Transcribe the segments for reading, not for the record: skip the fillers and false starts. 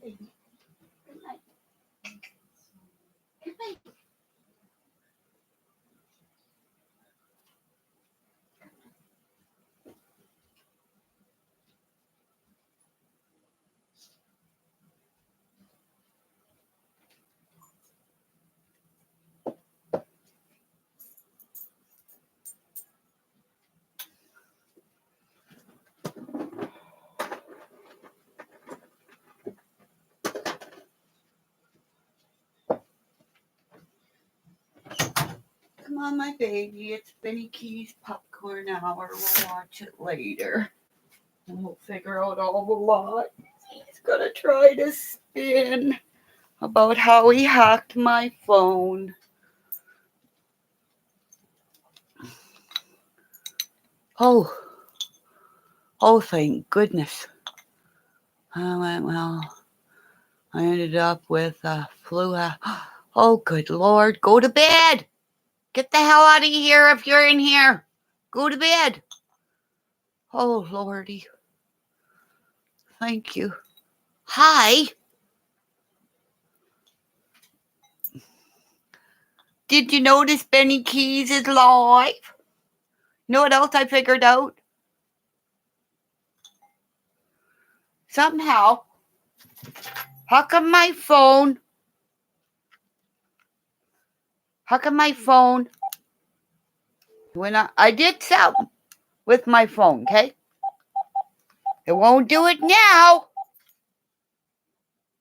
baby. Good night. Good night. Come on, my baby. It's Benny Key's popcorn hour. We'll watch it later. And we'll figure out all the lot. He's gonna try to spin about how he hacked my phone. Oh, thank goodness. I went well. I ended up with a flu. Oh, good Lord. Go to bed. Get the hell out of here if you're in here. Go to bed. Oh, Lordy. Thank you. Hi. Did you notice Benny Keys is live? You know what else I figured out? Somehow, how come my phone, when I did something with my phone, okay? It won't do it now.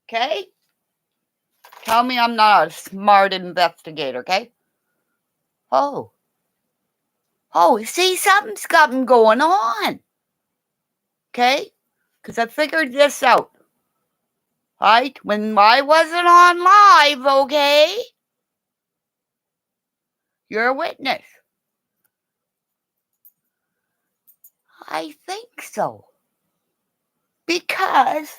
Okay? Tell me I'm not a smart investigator, okay? Oh, see, something's going on. Okay? Because I figured this out. Right? When I wasn't on live, okay? You're a witness. I think so. Because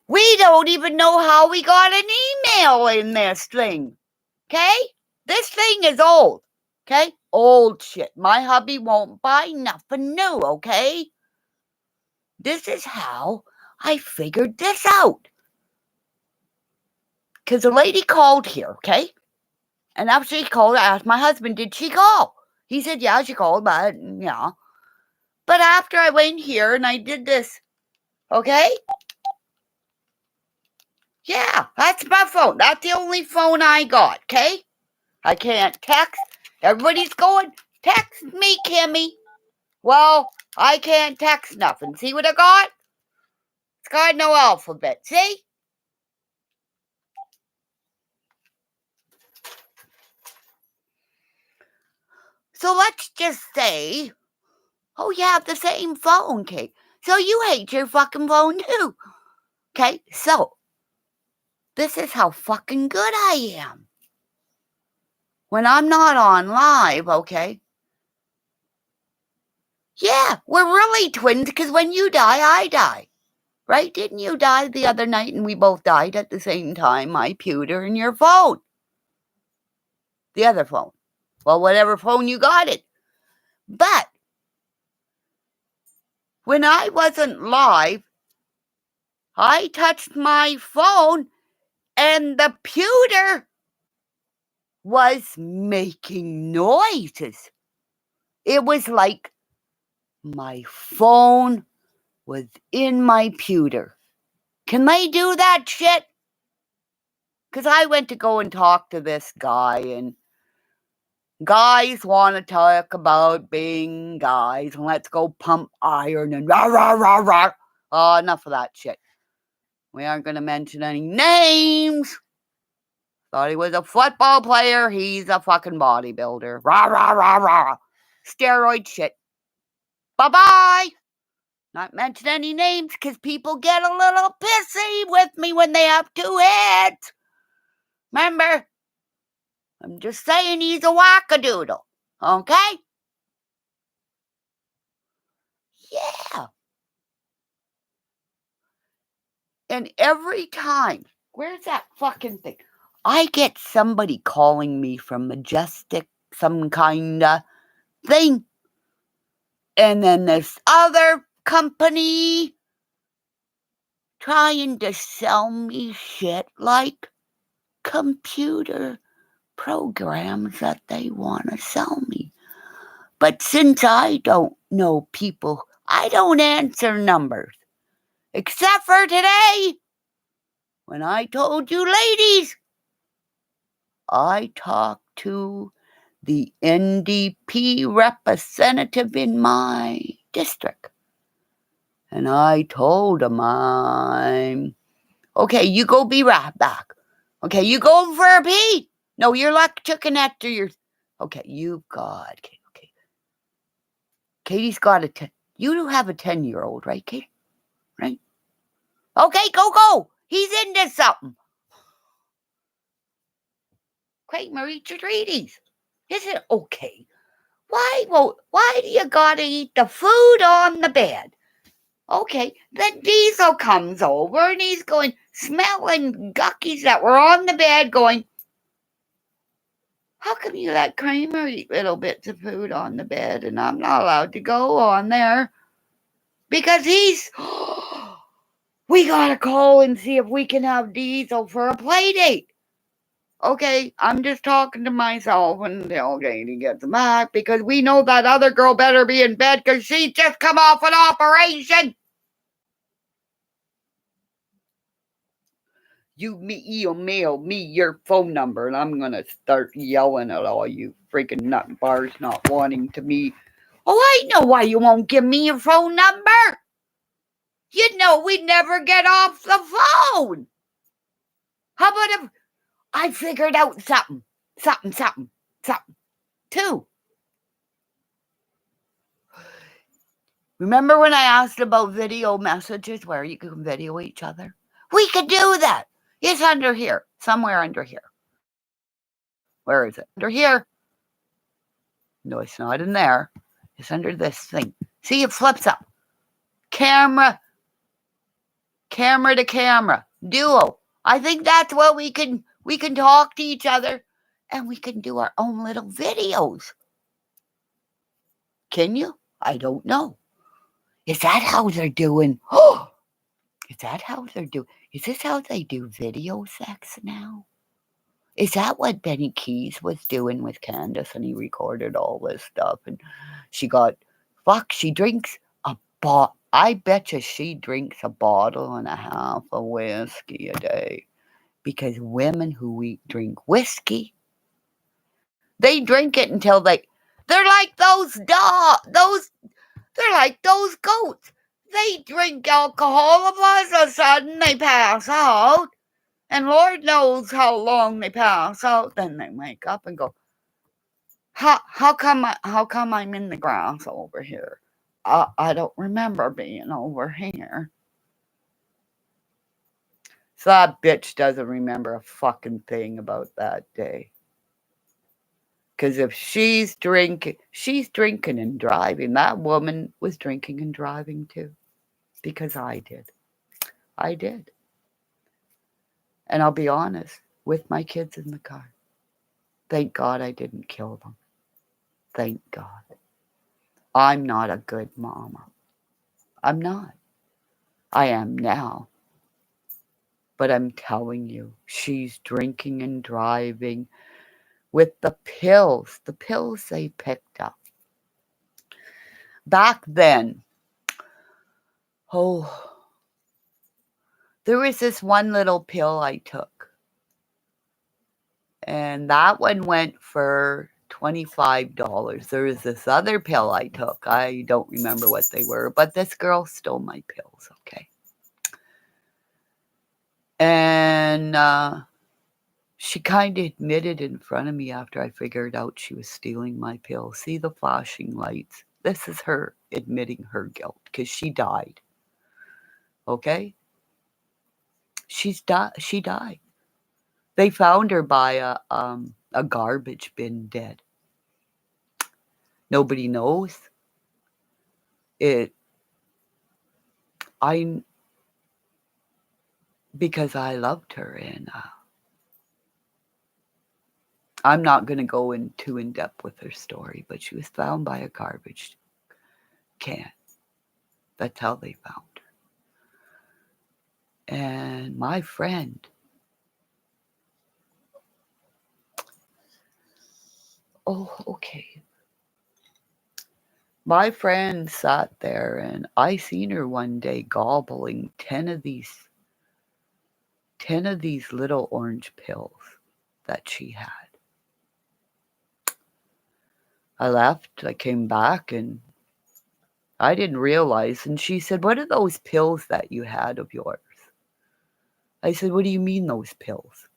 we don't even know how we got an email in this thing. Okay? This thing is old. Okay? Old shit. My hubby won't buy nothing new, okay? This is how I figured this out. Because a lady called here, okay? And after she called, I asked my husband, did she call? He said, yeah, she called, but yeah. But after I went here and I did this, okay? Yeah, that's my phone. That's the only phone I got, okay? I can't text. Everybody's going, text me, Kimmy. Well, I can't text nothing. See what I got? It's got no alphabet, see? So let's just say, oh, you have the same phone, Kate. So you hate your fucking phone too. Okay, so this is how fucking good I am. When I'm not on live, okay? Yeah, we're really twins because when you die, I die. Right? Didn't you die the other night and we both died at the same time? My pewter and your phone. The other phone. Well, whatever phone you got it. But when I wasn't live, I touched my phone and the pewter was making noises. It was like my phone was in my pewter. Can they do that shit? Because I went to go and talk to this guy, and guys want to talk about being guys, and let's go pump iron and rah, rah, rah, rah. Oh, enough of that shit. We aren't going to mention any names. Thought he was a football player. He's a fucking bodybuilder. Rah, rah, rah, rah. Steroid shit. Bye-bye. Not mention any names because people get a little pissy with me when they have two heads. Remember? I'm just saying he's a wackadoodle. Okay? Yeah. And every time, where's that fucking thing? I get somebody calling me from Majestic, some kind of thing. And then this other company trying to sell me shit like computer programs that they want to sell me. But since I don't know people, I don't answer numbers. Except for today, when I told you ladies, I talked to the NDP representative in my district. And I told him okay, you go be right back. Okay, you go for a pee. No, you're like chicken after your... Okay, you got... Okay. Katie's got you do have a 10-year-old, right, Katie? Right? Okay, go. He's into something. Craig, Marie treaties. Is it okay? Why do you gotta eat the food on the bed? Okay, then Diesel comes over and he's going, smelling guckies that were on the bed, going, how come you let Kramer eat little bits of food on the bed and I'm not allowed to go on there? Because we gotta call and see if we can have Diesel for a play date. Okay, I'm just talking to myself until Katie gets back, because we know that other girl better be in bed because she just come off an operation. You email me your phone number and I'm going to start yelling at all you freaking nut bars not wanting to meet. Oh, I know why you won't give me your phone number. You know we'd never get off the phone. How about if I figured out something too? Remember when I asked about video messages where you can video each other? We could do that. It's under here, somewhere under here. Where is it? Under here. No, it's not in there. It's under this thing. See, it flips up. Camera to camera. Duo. I think that's what we can talk to each other and we can do our own little videos. Can you? I don't know. Is that how they're doing? Oh, is that how they're doing? Is this how they do video sex now? Is that what Benny Keys was doing with Candace and he recorded all this stuff and she drinks a bottle. I bet you she drinks a bottle and a half of whiskey a day, because women who drink whiskey, they drink it until they're like they're like those goats. They drink alcohol and all of a sudden they pass out. And Lord knows how long they pass out. Then they wake up and go, how come I'm in the grass over here? I don't remember being over here. So that bitch doesn't remember a fucking thing about that day. Because if she's drinking and driving. That woman was drinking and driving too. Because I did. And I'll be honest, with my kids in the car. Thank God I didn't kill them. Thank God. I'm not a good mama. I'm not. I am now. But I'm telling you, she's drinking and driving with the pills they picked up. Back then, there was this one little pill I took. And that one went for $25. There was this other pill I took. I don't remember what they were, but this girl stole my pills, okay? And she kind of admitted in front of me after I figured out she was stealing my pills. See the flashing lights? This is her admitting her guilt because she died. Okay? She died. They found her by a garbage bin dead. Nobody knows. Because I loved her, and I'm not going to go too in depth with her story, but she was found by a garbage can. That's how they found her. And my friend, okay. My friend sat there and I seen her one day gobbling 10 of these little orange pills that she had. I left, I came back, and I didn't realize. And she said, "What are those pills that you had of yours?" I said, "What do you mean, those pills?"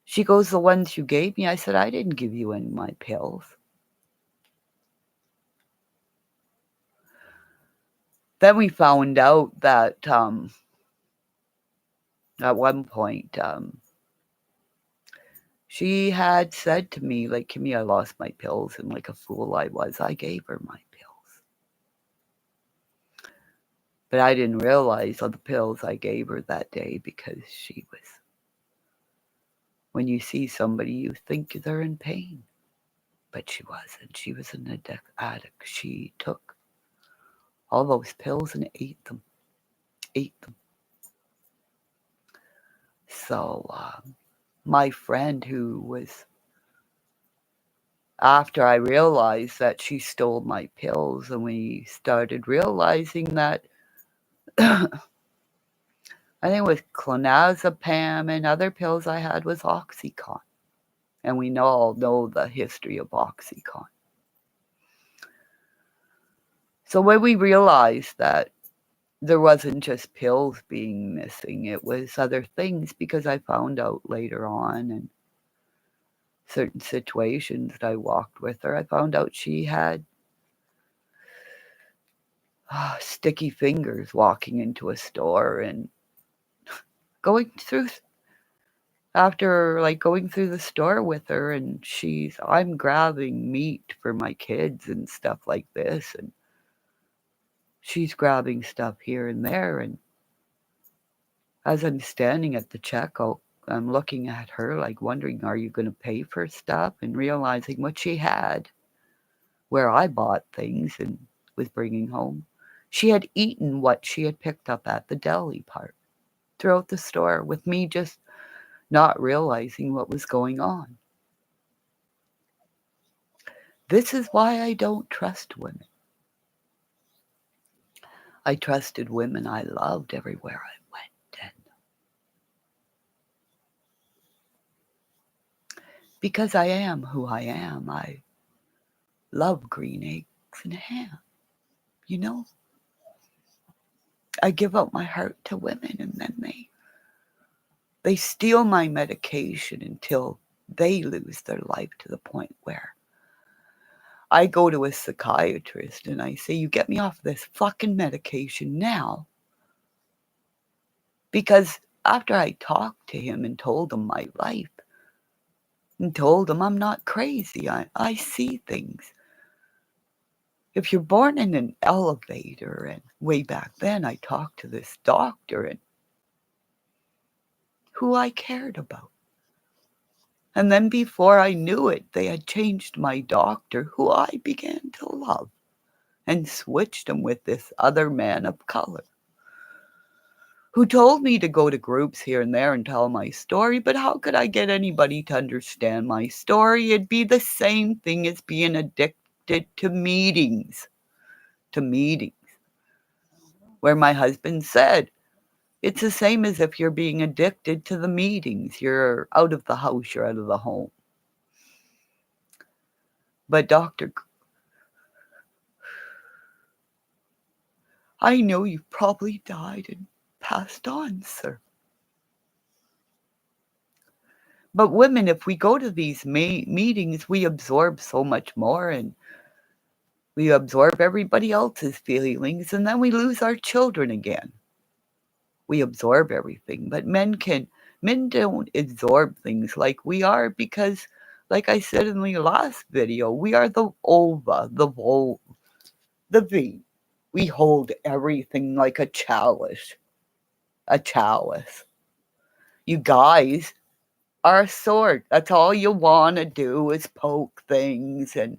She goes, "The ones you gave me." I said, "I didn't give you any of my pills." Then we found out that at one point, she had said to me, like, "Kimmy, I lost my pills," and like a fool I was, I gave her my pills. But I didn't realize all the pills I gave her that day because she was, when you see somebody, you think they're in pain. But she wasn't. She was an addict. She took all those pills and ate them. So my friend who was, after I realized that she stole my pills, and we started realizing that I think it was clonazepam, and other pills I had was Oxycontin. And we all know the history of Oxycontin. So when we realized that there wasn't just pills being missing, it was other things, because I found out later on in certain situations that I walked with her, I found out she had sticky fingers walking into a store and going through the store with her, and I'm grabbing meat for my kids and stuff like this, and she's grabbing stuff here and there, and as I'm standing at the checkout, I'm looking at her like wondering, are you going to pay for stuff? And realizing what she had, where I bought things and was bringing home. She had eaten what she had picked up at the deli part throughout the store, with me just not realizing what was going on. This is why I don't trust women. I trusted women I loved everywhere I went. And because I am who I am, I love green eggs and ham. You know? I give up my heart to women, and then they steal my medication until they lose their life, to the point where I go to a psychiatrist and I say, "You get me off this fucking medication now." Because after I talked to him and told him my life, and told him I'm not crazy, I see things. If you're born in an elevator, and way back then I talked to this doctor and who I cared about. And then before I knew it, they had changed my doctor, who I began to love, and switched him with this other man of color, who told me to go to groups here and there and tell my story. But how could I get anybody to understand my story? It'd be the same thing as being addicted to meetings. Where my husband said, it's the same as if you're being addicted to the meetings. You're out of the house, you're out of the home. But Dr. I know you've probably died and passed on, sir. But women, if we go to these meetings, we absorb so much more, and we absorb everybody else's feelings, and then we lose our children again. We absorb everything, but men don't absorb things like we are, because, like I said in the last video, we are the ova, the V. We hold everything like a chalice. You guys are a sword. That's all you want to do, is poke things and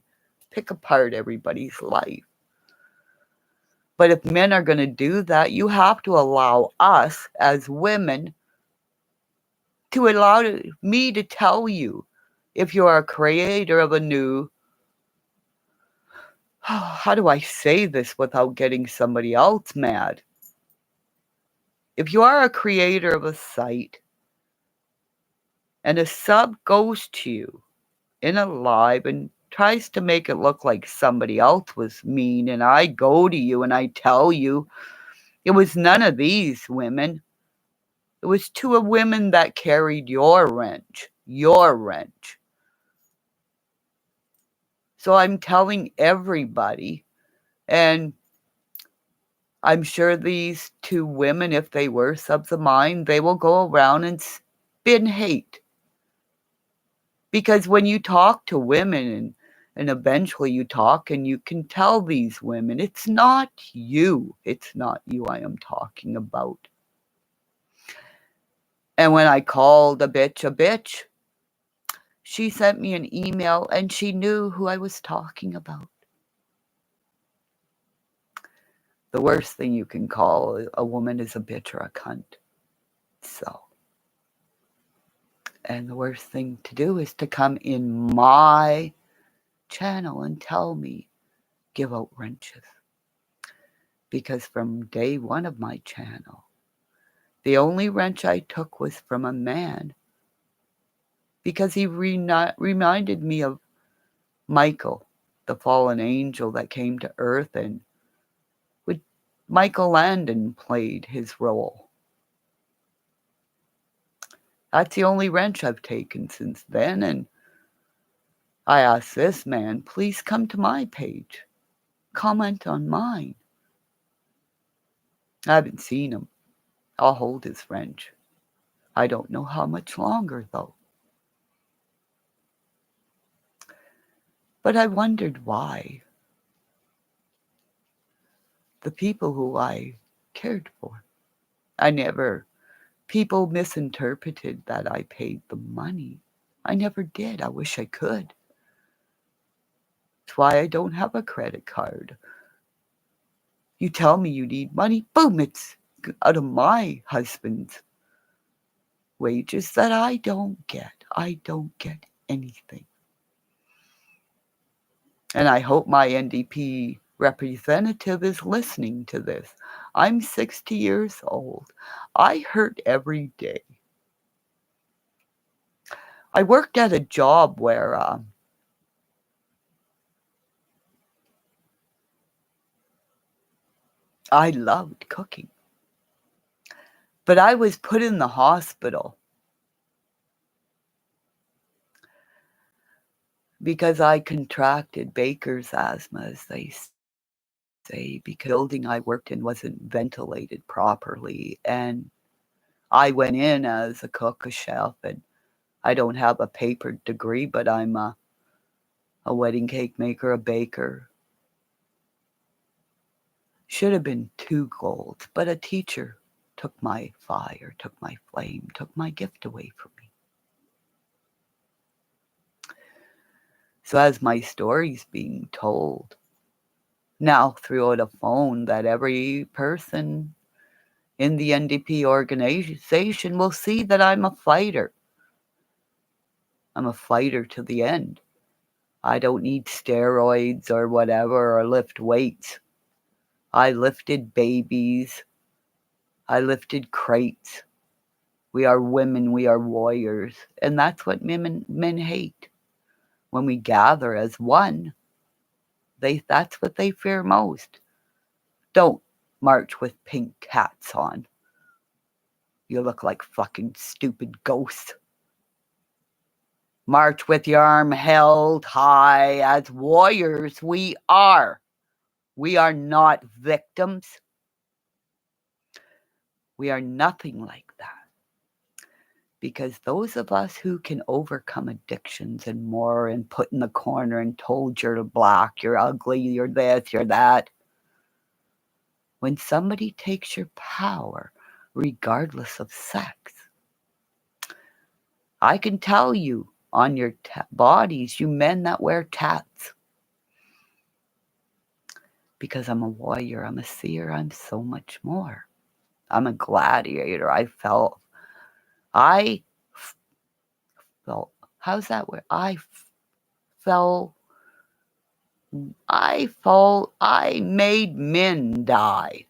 pick apart everybody's life. But if men are going to do that, you have to allow us as women to allow me to tell you if you are a creator of a new, how do I say this without getting somebody else mad? If you are a creator of a site and a sub goes to you in a live and tries to make it look like somebody else was mean, and I go to you and I tell you it was none of these women. It was two of women that carried your wrench. Your wrench. So I'm telling everybody, and I'm sure these two women, if they were subs of mine, they will go around and spin hate. Because when you talk to women and eventually you talk and you can tell these women, it's not you. It's not you I am talking about. And when I called a bitch, she sent me an email and she knew who I was talking about. The worst thing you can call a woman is a bitch or a cunt. So, and the worst thing to do is to come in my channel and tell me, give out wrenches. Because from day one of my channel, the only wrench I took was from a man. Because he reminded me of Michael, the fallen angel that came to earth, and Michael Landon played his role. That's the only wrench I've taken since then, and I asked this man, please come to my page. Comment on mine. I haven't seen him. I'll hold his wrench. I don't know how much longer, though. But I wondered why. The people who I cared for. People misinterpreted that I paid the money. I never did. I wish I could. That's why I don't have a credit card. You tell me you need money, boom, it's out of my husband's wages that I don't get. I don't get anything. And I hope my NDP representative is listening to this. I'm 60 years old. I hurt every day. I worked at a job where I loved cooking. But I was put in the hospital because I contracted baker's asthma, as they say, because the building I worked in wasn't ventilated properly. And I went in as a cook, a chef, and I don't have a paper degree, but I'm a wedding cake maker, a baker. Should have been 2 golds, but a teacher took my fire, took my flame, took my gift away from me. So as my story's being told, now through the phone, that every person in the NDP organization will see that I'm a fighter. I'm a fighter to the end. I don't need steroids or whatever or lift weights. I lifted babies. I lifted crates. We are women. We are warriors. And that's what men hate. When we gather as one, that's what they fear most. Don't march with pink hats on. You look like fucking stupid ghosts. March with your arm held high. As warriors, we are. We are not victims. We are nothing like that. Because those of us who can overcome addictions and more and put in the corner and told you're black, you're ugly, you're this, you're that. When somebody takes your power, regardless of sex, I can tell you on your bodies, you men that wear tats, Because I'm a warrior, I'm a seer, I'm so much more. I'm a gladiator. I felt, how's that word? Fell, I made men die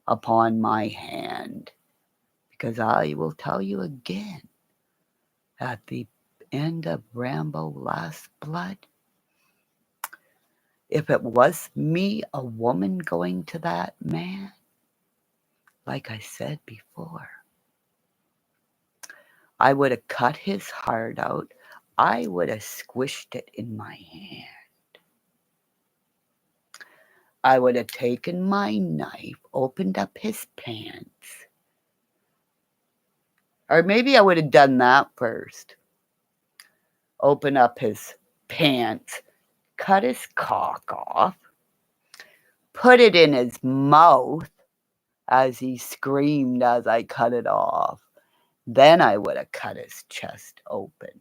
upon my hand. Because I will tell you again, at the end of Rambo Last Blood, if it was me, a woman, going to that man, like I said before, I would have cut his heart out. I would have squished it in my hand. I would have taken my knife, opened up his pants. Or maybe I would have done that first. Open up his pants, cut his cock off, put it in his mouth as he screamed as I cut it off. Then I would have cut his chest open.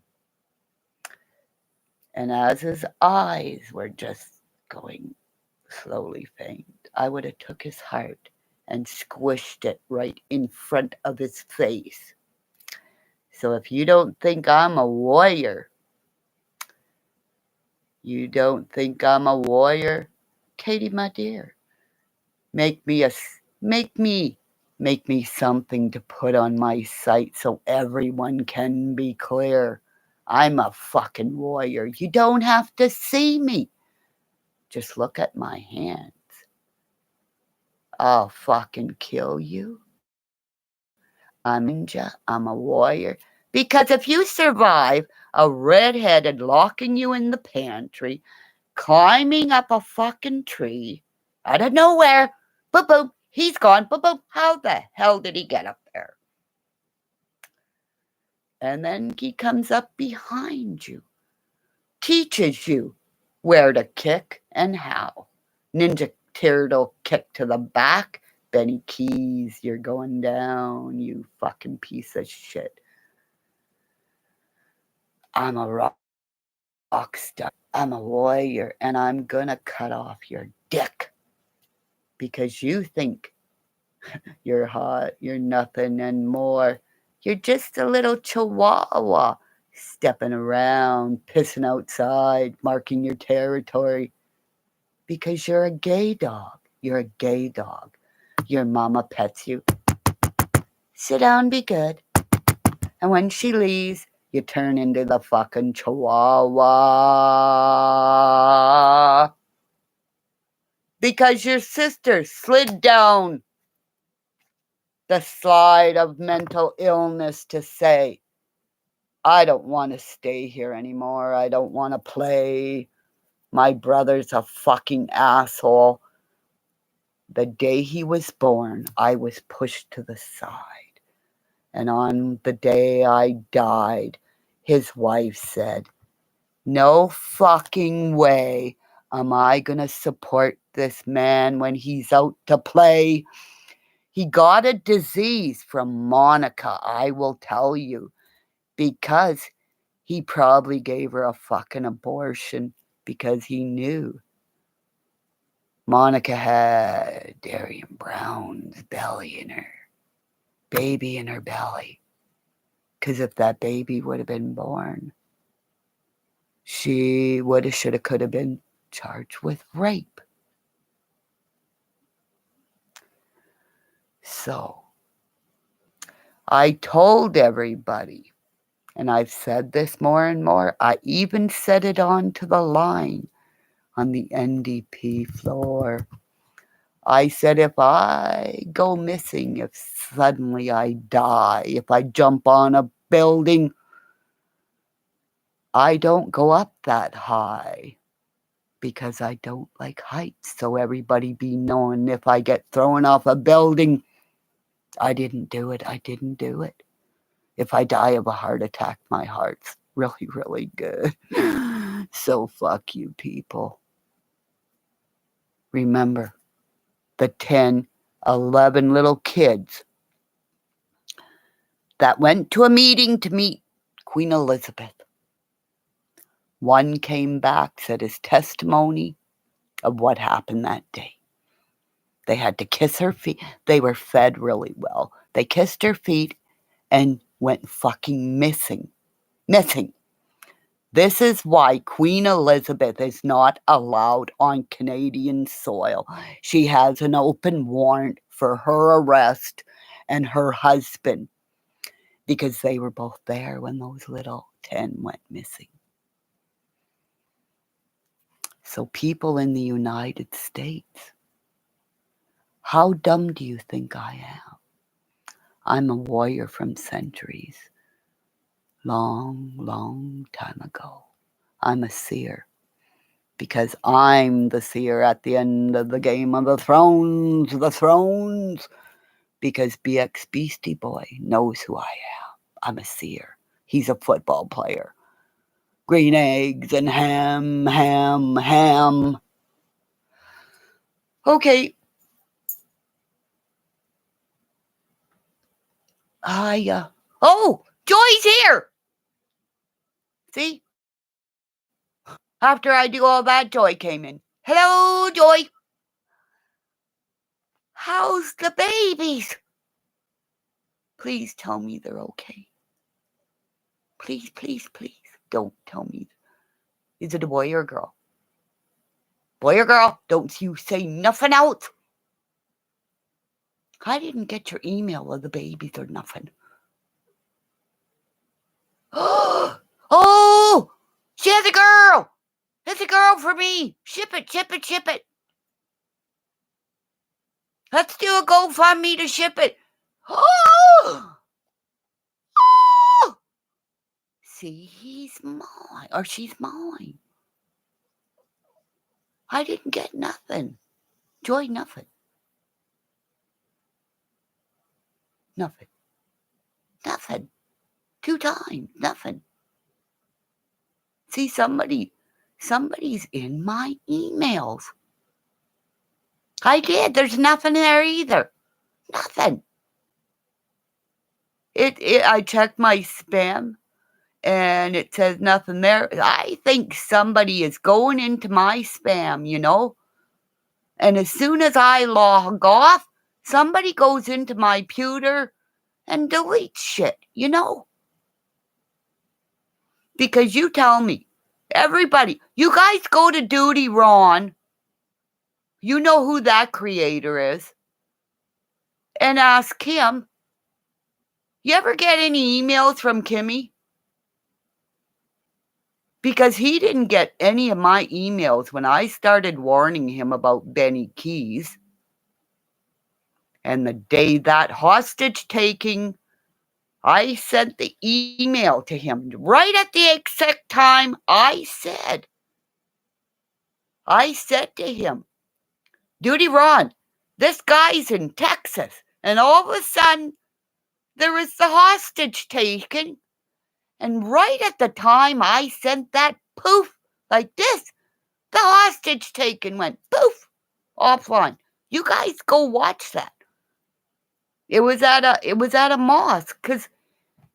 And as his eyes were just going slowly faint, I would have took his heart and squished it right in front of his face. So if you don't think I'm a warrior, Katie, my dear, make me something to put on my site so everyone can be clear. I'm a fucking warrior. You don't have to see me. Just look at my hands. I'll fucking kill you. I'm a ninja. I'm a warrior. Because if you survive a redheaded locking you in the pantry, climbing up a fucking tree, out of nowhere, boom, boom, he's gone, boom, boom, how the hell did he get up there? And then he comes up behind you, teaches you where to kick and how. Ninja Turtle kick to the back. Benny Keys, you're going down, you fucking piece of shit. I'm a rock star. I'm a warrior, and I'm gonna cut off your dick. Because you think you're hot, you're nothing and more. You're just a little chihuahua stepping around, pissing outside, marking your territory. Because you're a gay dog. You're a gay dog. Your mama pets you. Sit down, be good. And when she leaves, you turn into the fucking chihuahua. Because your sister slid down the slide of mental illness to say, I don't want to stay here anymore. I don't want to play. My brother's a fucking asshole. The day he was born, I was pushed to the side. And on the day I died, his wife said, no fucking way am I going to support this man when he's out to play. He got a disease from Monica, I will tell you, because he probably gave her a fucking abortion because he knew Monica had Darian Brown's baby in her belly. Because if that baby would have been born, she should have, could have been charged with rape. So, I told everybody, and I've said this more and more, I even said it onto the line on the NDP floor. I said, if I go missing, if suddenly I die, if I jump on a building, I don't go up that high because I don't like heights. So everybody be knowing if I get thrown off a building, I didn't do it. If I die of a heart attack, my heart's really, really good. So fuck you people. Remember, the 10, 11 little kids that went to a meeting to meet Queen Elizabeth. One came back, said his testimony of what happened that day. They had to kiss her feet. They were fed really well. They kissed her feet and went fucking missing. Missing. This is why Queen Elizabeth is not allowed on Canadian soil. She has an open warrant for her arrest and her husband because they were both there when those little 10 went missing. So people in the United States, how dumb do you think I am? I'm a warrior from centuries. Long, long time ago. I'm a seer. Because I'm the seer at the end of the Game of the Thrones. Because BX Beastie Boy knows who I am. I'm a seer. He's a football player. Green eggs and ham. Okay. Oh, Joy's here. See? After I do all that, Joy came in. Hello, Joy. How's the babies? Please tell me they're okay. Please, please, please. Don't tell me. Is it a boy or a girl? Boy or girl? Don't you say nothing else. I didn't get your email of the babies or nothing. Oh, she has a girl. It's a girl for me. Ship it. Let's do a GoFundMe to ship it. Oh! See, he's mine, or she's mine. I didn't get nothing. Joy, nothing. Nothing. 2 times, nothing. See, somebody's in my emails. I did. There's nothing there either. Nothing. I checked my spam and it says nothing there. I think somebody is going into my spam, you know. And as soon as I log off, somebody goes into my computer and deletes shit, you know. Because you tell me, everybody, you guys go to Duty Ron. You know who that creator is. And ask him, you ever get any emails from Kimmy? Because he didn't get any of my emails when I started warning him about Benny Keys. And the day that hostage taking, I sent the email to him right at the exact time I said to him, Duty Ron, this guy's in Texas. And all of a sudden, there was the hostage taken. And right at the time I sent that, poof, like this, the hostage taken went poof, offline. You guys go watch that. It was at a mosque. Because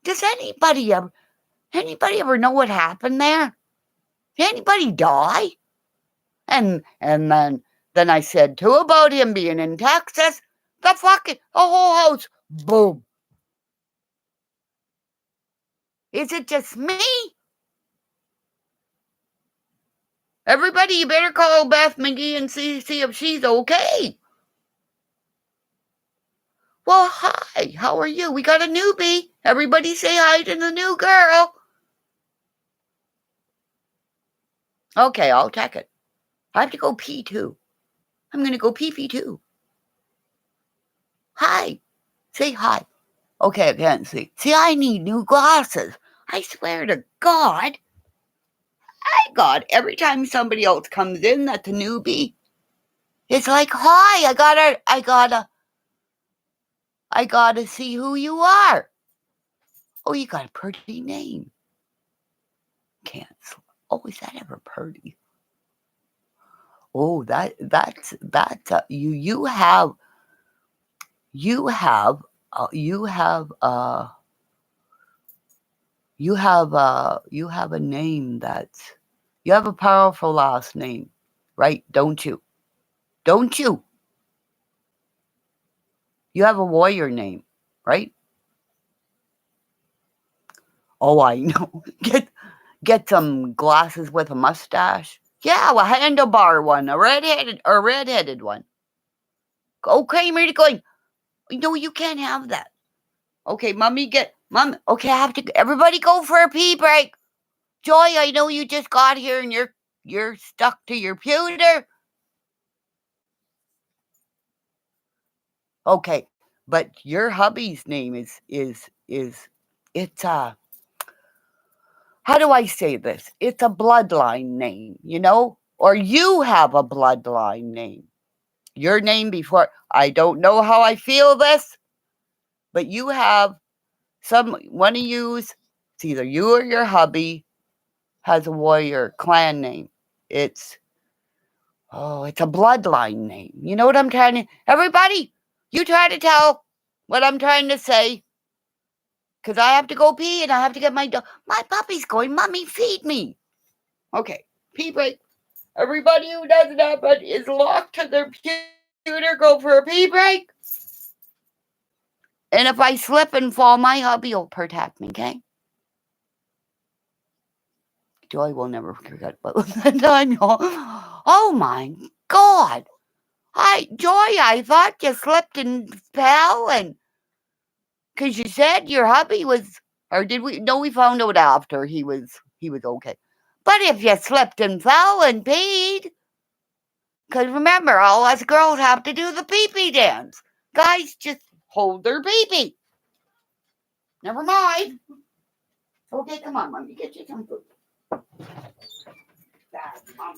does anybody ever know what happened there? Anybody die? And then I said too about him being in Texas. The whole house, boom. Is it just me? Everybody, you better call Beth McGee and see if she's okay. Well, hi, how are you? We got a newbie. Everybody say hi to the new girl. Okay, I'll check it. I have to go pee too. I'm going to go pee too. Hi. Say hi. Okay, I can't see. See, I need new glasses. I swear to God. Every time somebody else comes in that's a newbie, it's like, hi, I gotta see who you are. Oh, you got a pretty name. Cancel. Oh, is that ever pretty? Oh, that's you have a name that's, you have a powerful last name. right? Don't you? Don't you? You have a warrior name, right? Oh, I know. Get some glasses with a mustache. Yeah, a handlebar one, a redheaded one. Okay, Mary going. No, you can't have that. Okay, Mom. Okay, I have to. Everybody, go for a pee break. Joy, I know you just got here and you're stuck to your pewter. Okay, but your hubby's name is it's how do I say this? It's a bloodline name, or you have a bloodline name. Your name before, I don't know how I feel this, but you have one of you's, it's either you or your hubby has a warrior clan name. It's a bloodline name. You know what I'm trying to, everybody, you try to tell what I'm trying to say. Because I have to go pee and I have to get my puppy's going, Mommy, feed me. Okay, pee break. Everybody who doesn't have it is locked to their computer. Go for a pee break. And if I slip and fall, my hubby will protect me, okay? Joy will never forget about that time. Oh my God. Joy, I thought you slipped and fell, and because you said your hubby was, or did we? No, we found out after he was okay. But if you slipped and fell and peed, because remember, all us girls have to do the pee-pee dance. Guys, just hold their pee-pee. Never mind. Okay, come on, Mommy, get you some food. Bad, Mom.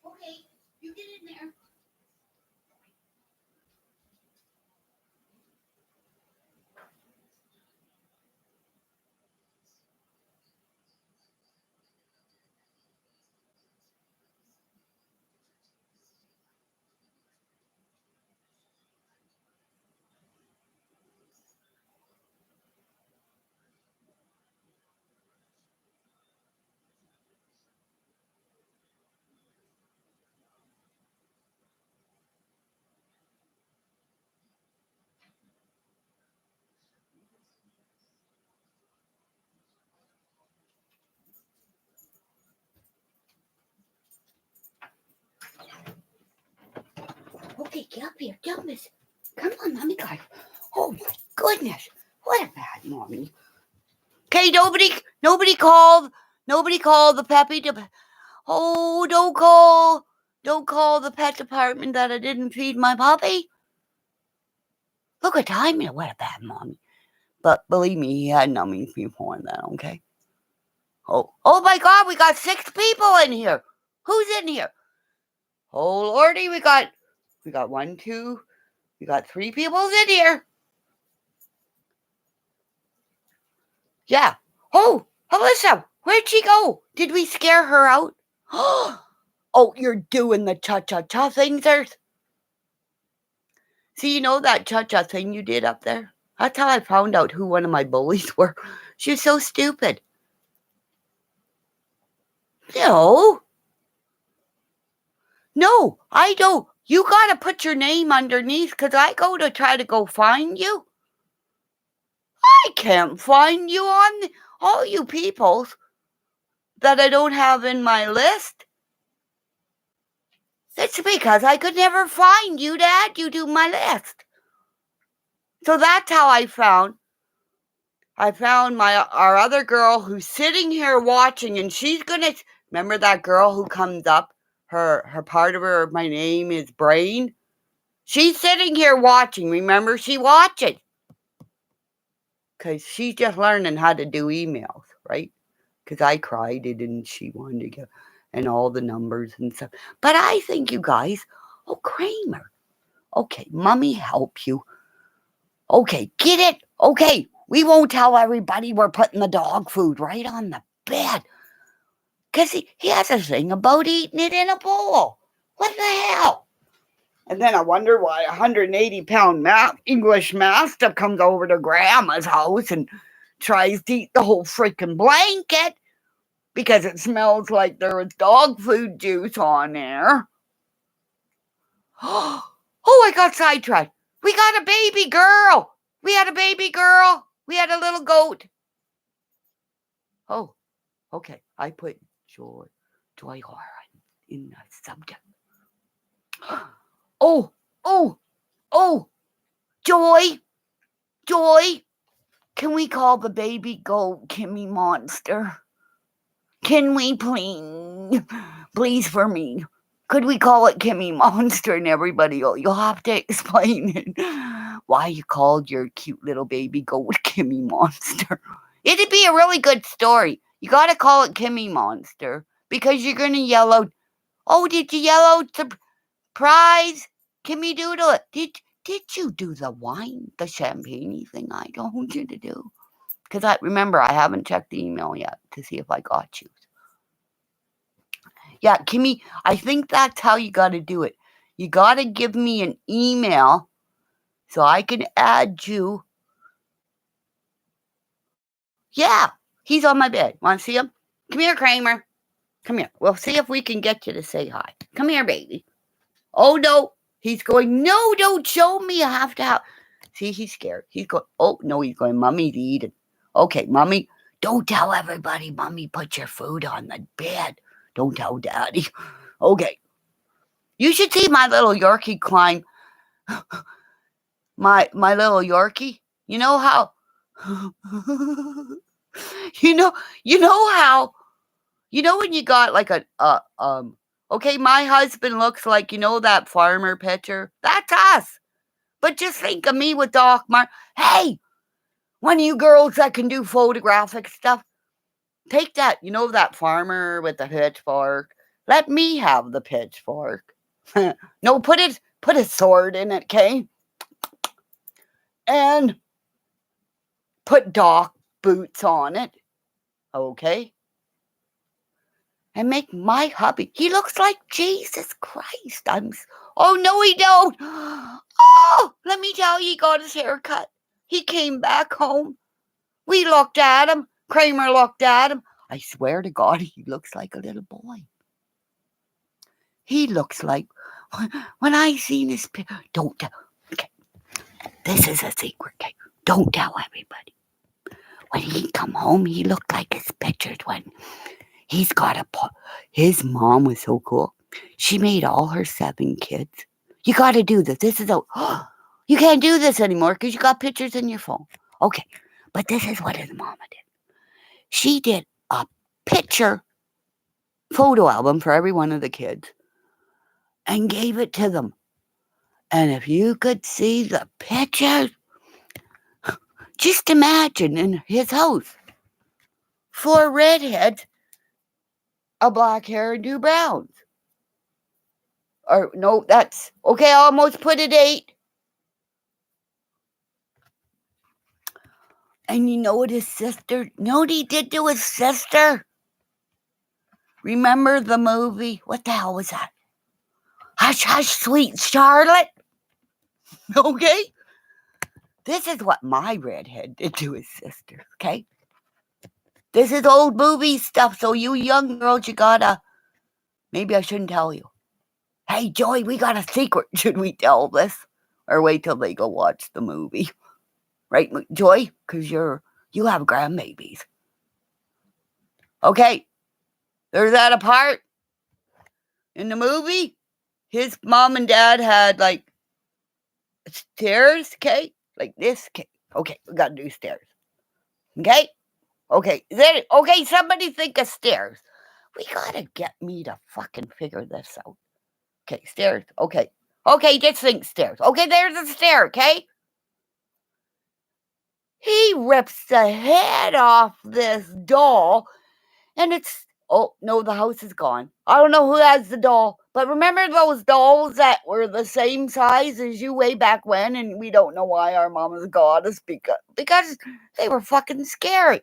Okay, you get in there. Okay, get up here. Tell Miss. Come on, Mommy guy. Oh my goodness. What a bad mommy. Okay, nobody called the Peppy to. Oh, don't call the pet department that I didn't feed my puppy. Look at time. What a bad mommy. But believe me, he had numbing before that, okay? Oh my God, we got 6 people in here. Who's in here? Oh Lordy, we got 1, 2, we got 3 people in here. Yeah. Oh, Alyssa, where'd she go? Did we scare her out? Oh, you're doing the cha-cha-cha thing, sirs. See, you know that cha-cha thing you did up there? That's how I found out who one of my bullies were. She was so stupid. No. No, I don't. You got to put your name underneath because I go to try to go find you. I can't find you on all you peoples that I don't have in my list. It's because I could never find you to add you to my list. So that's how I found our other girl who's sitting here watching, and she's gonna remember that girl who comes up. Her part of my name is Brain. She's sitting here watching. Remember, she watches because she's just learning how to do emails, right? Because I cried it and she wanted to get and all the numbers and stuff. But I think you guys, Kramer. Okay, Mommy help you. Okay, get it? Okay, we won't tell everybody we're putting the dog food right on the bed. Because he has a thing about eating it in a bowl. What the hell? And then I wonder why a 180-pound English Mastiff comes over to Grandma's house and tries to eat the whole freaking blanket because it smells like there was dog food juice on there. Oh, I got sidetracked. We got a baby girl. We had a baby girl. We had a little goat. Oh, okay. I put Joy in the subject. Oh, Joy. Can we call the baby goat Kimmymonster? Can we please for me? Could we call it Kimmymonster? And everybody, you'll have to explain it. Why you called your cute little baby goat Kimmymonster? It'd be a really good story. You got to call it Kimmymonster because you're going to yell out, oh, did you yell out surprise? Kimmy Doodle? Did you do the wine, the champagne thing I told you to do? Because I haven't checked the email yet to see if I got you. Yeah, Kimmy, I think that's how you got to do it. You got to give me an email so I can add you. Yeah, he's on my bed. Want to see him? Come here, Kramer. Come here. We'll see if we can get you to say hi. Come here, baby. Oh, no. He's going, no, don't show me. I have to have. See, he's scared. He's going, oh, no, he's going, Mommy, to eat it. Okay, Mommy, don't tell everybody, Mommy, put your food on the bed. Don't tell Daddy. Okay. You should see my little Yorkie climb. My little Yorkie. You know how? you know how? You know when you got like okay, my husband looks like, that farmer picture? That's us. But just think of me with Doc Martin. Hey, one of you girls that can do photographic stuff, take that, that farmer with the pitchfork. Let me have the pitchfork. No, put a sword in it, okay? And put Doc boots on it, okay? And make my hubby. He looks like Jesus Christ. Oh, no, he don't. Oh, let me tell you, he got his hair cut. He came back home. We looked at him. Kramer looked at him. I swear to God, he looks like a little boy. He looks like, when I seen his picture, don't tell. Okay, this is a secret, okay? Don't tell everybody. When he come home, he looked like his pictures when he's got his mom was so cool. She made all her 7 kids. You got to do this. This is you can't do this anymore because you got pictures in your phone. Okay, but this is what his mama did. She did a picture photo album for every one of the kids and gave it to them. And if you could see the pictures, just imagine in his house, 4 redheads, a black hair, and 2 browns. Or no, that's okay. I almost put it 8. And you know what his sister? Know what he did to his sister? Remember the movie? What the hell was that? Hush, hush, sweet Charlotte. Okay? This is what my redhead did to his sister, okay? This is old movie stuff, so you young girls, you gotta... Maybe I shouldn't tell you. Hey, Joy, we got a secret. Should we tell this? Or wait till they go watch the movie? Right, Joy? Because you have grandbabies. Okay, there's that a part in the movie. His mom and dad had, like, stairs, okay? Like this, okay? Okay, we gotta do stairs. Okay? Okay, okay, somebody think of stairs. We gotta get me to fucking figure this out. Okay, stairs, okay. Okay, just think stairs. Okay, there's a stair, okay? He rips the head off this doll, and it's... Oh, no, the house is gone. I don't know who has the doll, but remember those dolls that were the same size as you way back when, and we don't know why our mamas got us because they were fucking scary.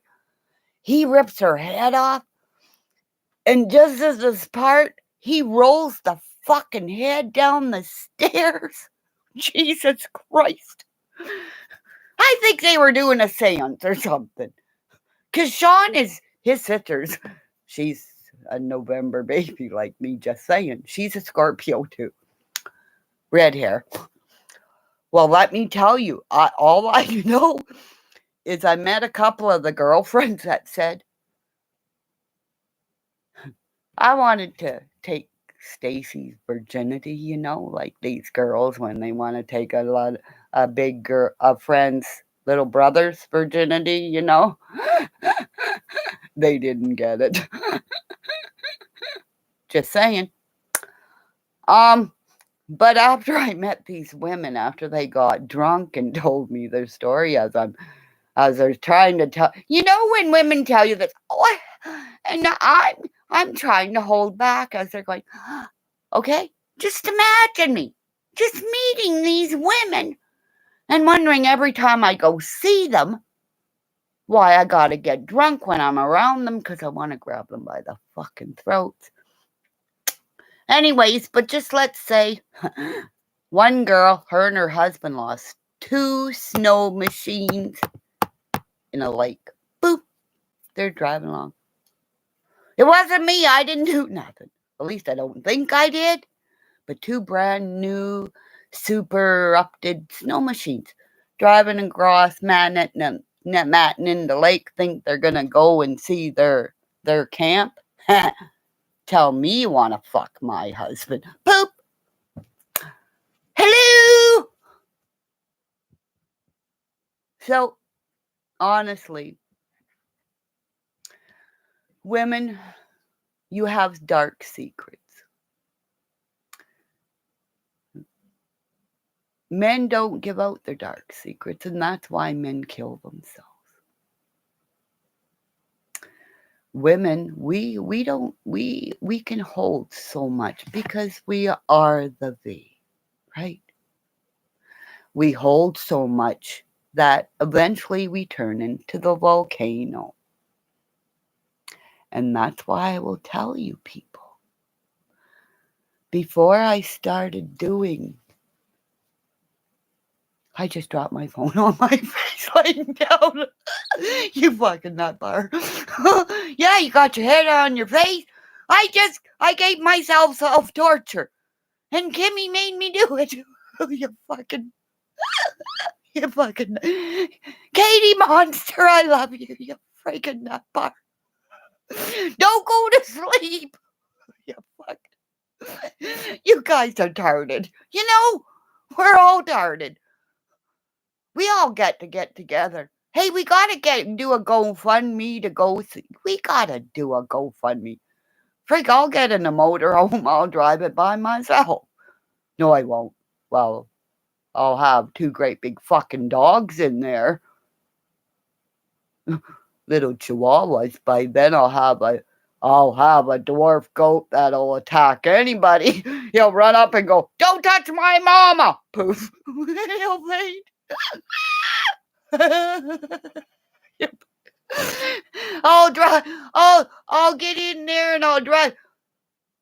He rips her head off, and just as this part, he rolls the fucking head down the stairs. Jesus Christ. I think they were doing a seance or something. Because Sean is his sister's. She's a November baby like me, just saying. She's a Scorpio too. Red hair. Well, let me tell you, all I know is I met a couple of the girlfriends that said, I wanted to take Stacy's virginity, like these girls when they want to take a big girl, a friend's little brother's virginity, They didn't get it. Just saying. But after I met these women, after they got drunk and told me their story, as I was trying to tell, when women tell you that, and I'm trying to hold back as they're going, okay, just imagine me just meeting these women and wondering every time I go see them why I gotta get drunk when I'm around them because I want to grab them by the fucking throats. Anyways, but just let's say one girl, her and her husband lost 2 snow machines in a lake. Boop. They're driving along. It wasn't me. I didn't do nothing. At least I don't think I did. But 2 brand new, super updated snow machines driving across Manhattan in the lake, think they're going to go and see their camp. Tell me you want to fuck my husband. Poop. Hello. So, honestly, women, you have dark secrets. Men don't give out their dark secrets, and that's why men kill themselves. Women, we can hold so much because we are the V, right? We hold so much that eventually we turn into the volcano. And that's why I will tell you people, before I started doing... I just dropped my phone on my face laying down. You fucking nut bar. Yeah, you got your head on your face. I gave myself self-torture. And Kimmy made me do it. You fucking Kimmymonster, I love you, you freaking nut bar. Don't go to sleep. You fucking... You guys are tarded. We're all tarded. We all get together. Hey, we gotta do a GoFundMe to go see. We gotta do a GoFundMe. Freak, I'll get in a motorhome. I'll drive it by myself. No, I won't. Well, I'll have 2 great big fucking dogs in there. Little chihuahuas. By then I'll have a dwarf goat that'll attack anybody. He'll run up and go, "Don't touch my mama!" Poof. He'll faint. I'll drive. I'll get in there and I'll drive.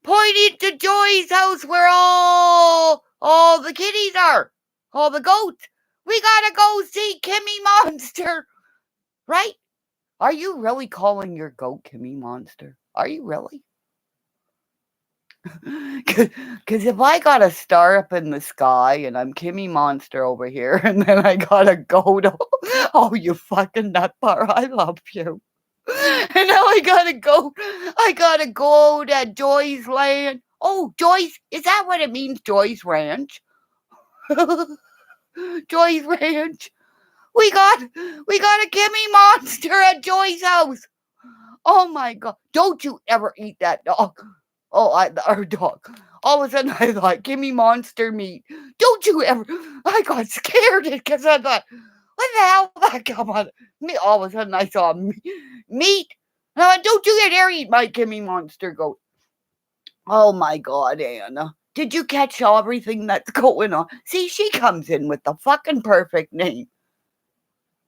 Point it to Joy's house where all the kitties are, all the goats. We gotta go see Kimmymonster, right? Are you really calling your goat Kimmymonster? Are you really? Because if I got a star up in the sky and I'm Kimmymonster over here, and then I got a goat, oh, you fucking nutbar, I love you. And now I gotta go to Joy's land. Oh, Joy's, is that what it means, Joy's Ranch? Joy's Ranch. We got a Kimmymonster at Joy's house. Oh my God! Don't you ever eat that dog? Oh, our dog. All of a sudden, I thought Kimmymonster meat. Don't you ever? I got scared because I thought, what the hell did that come on me? All of a sudden, I saw meat. And I went, don't you dare eat my Kimmymonster goat. Oh my God, Anna. Did you catch everything that's going on? See, she comes in with the fucking perfect name.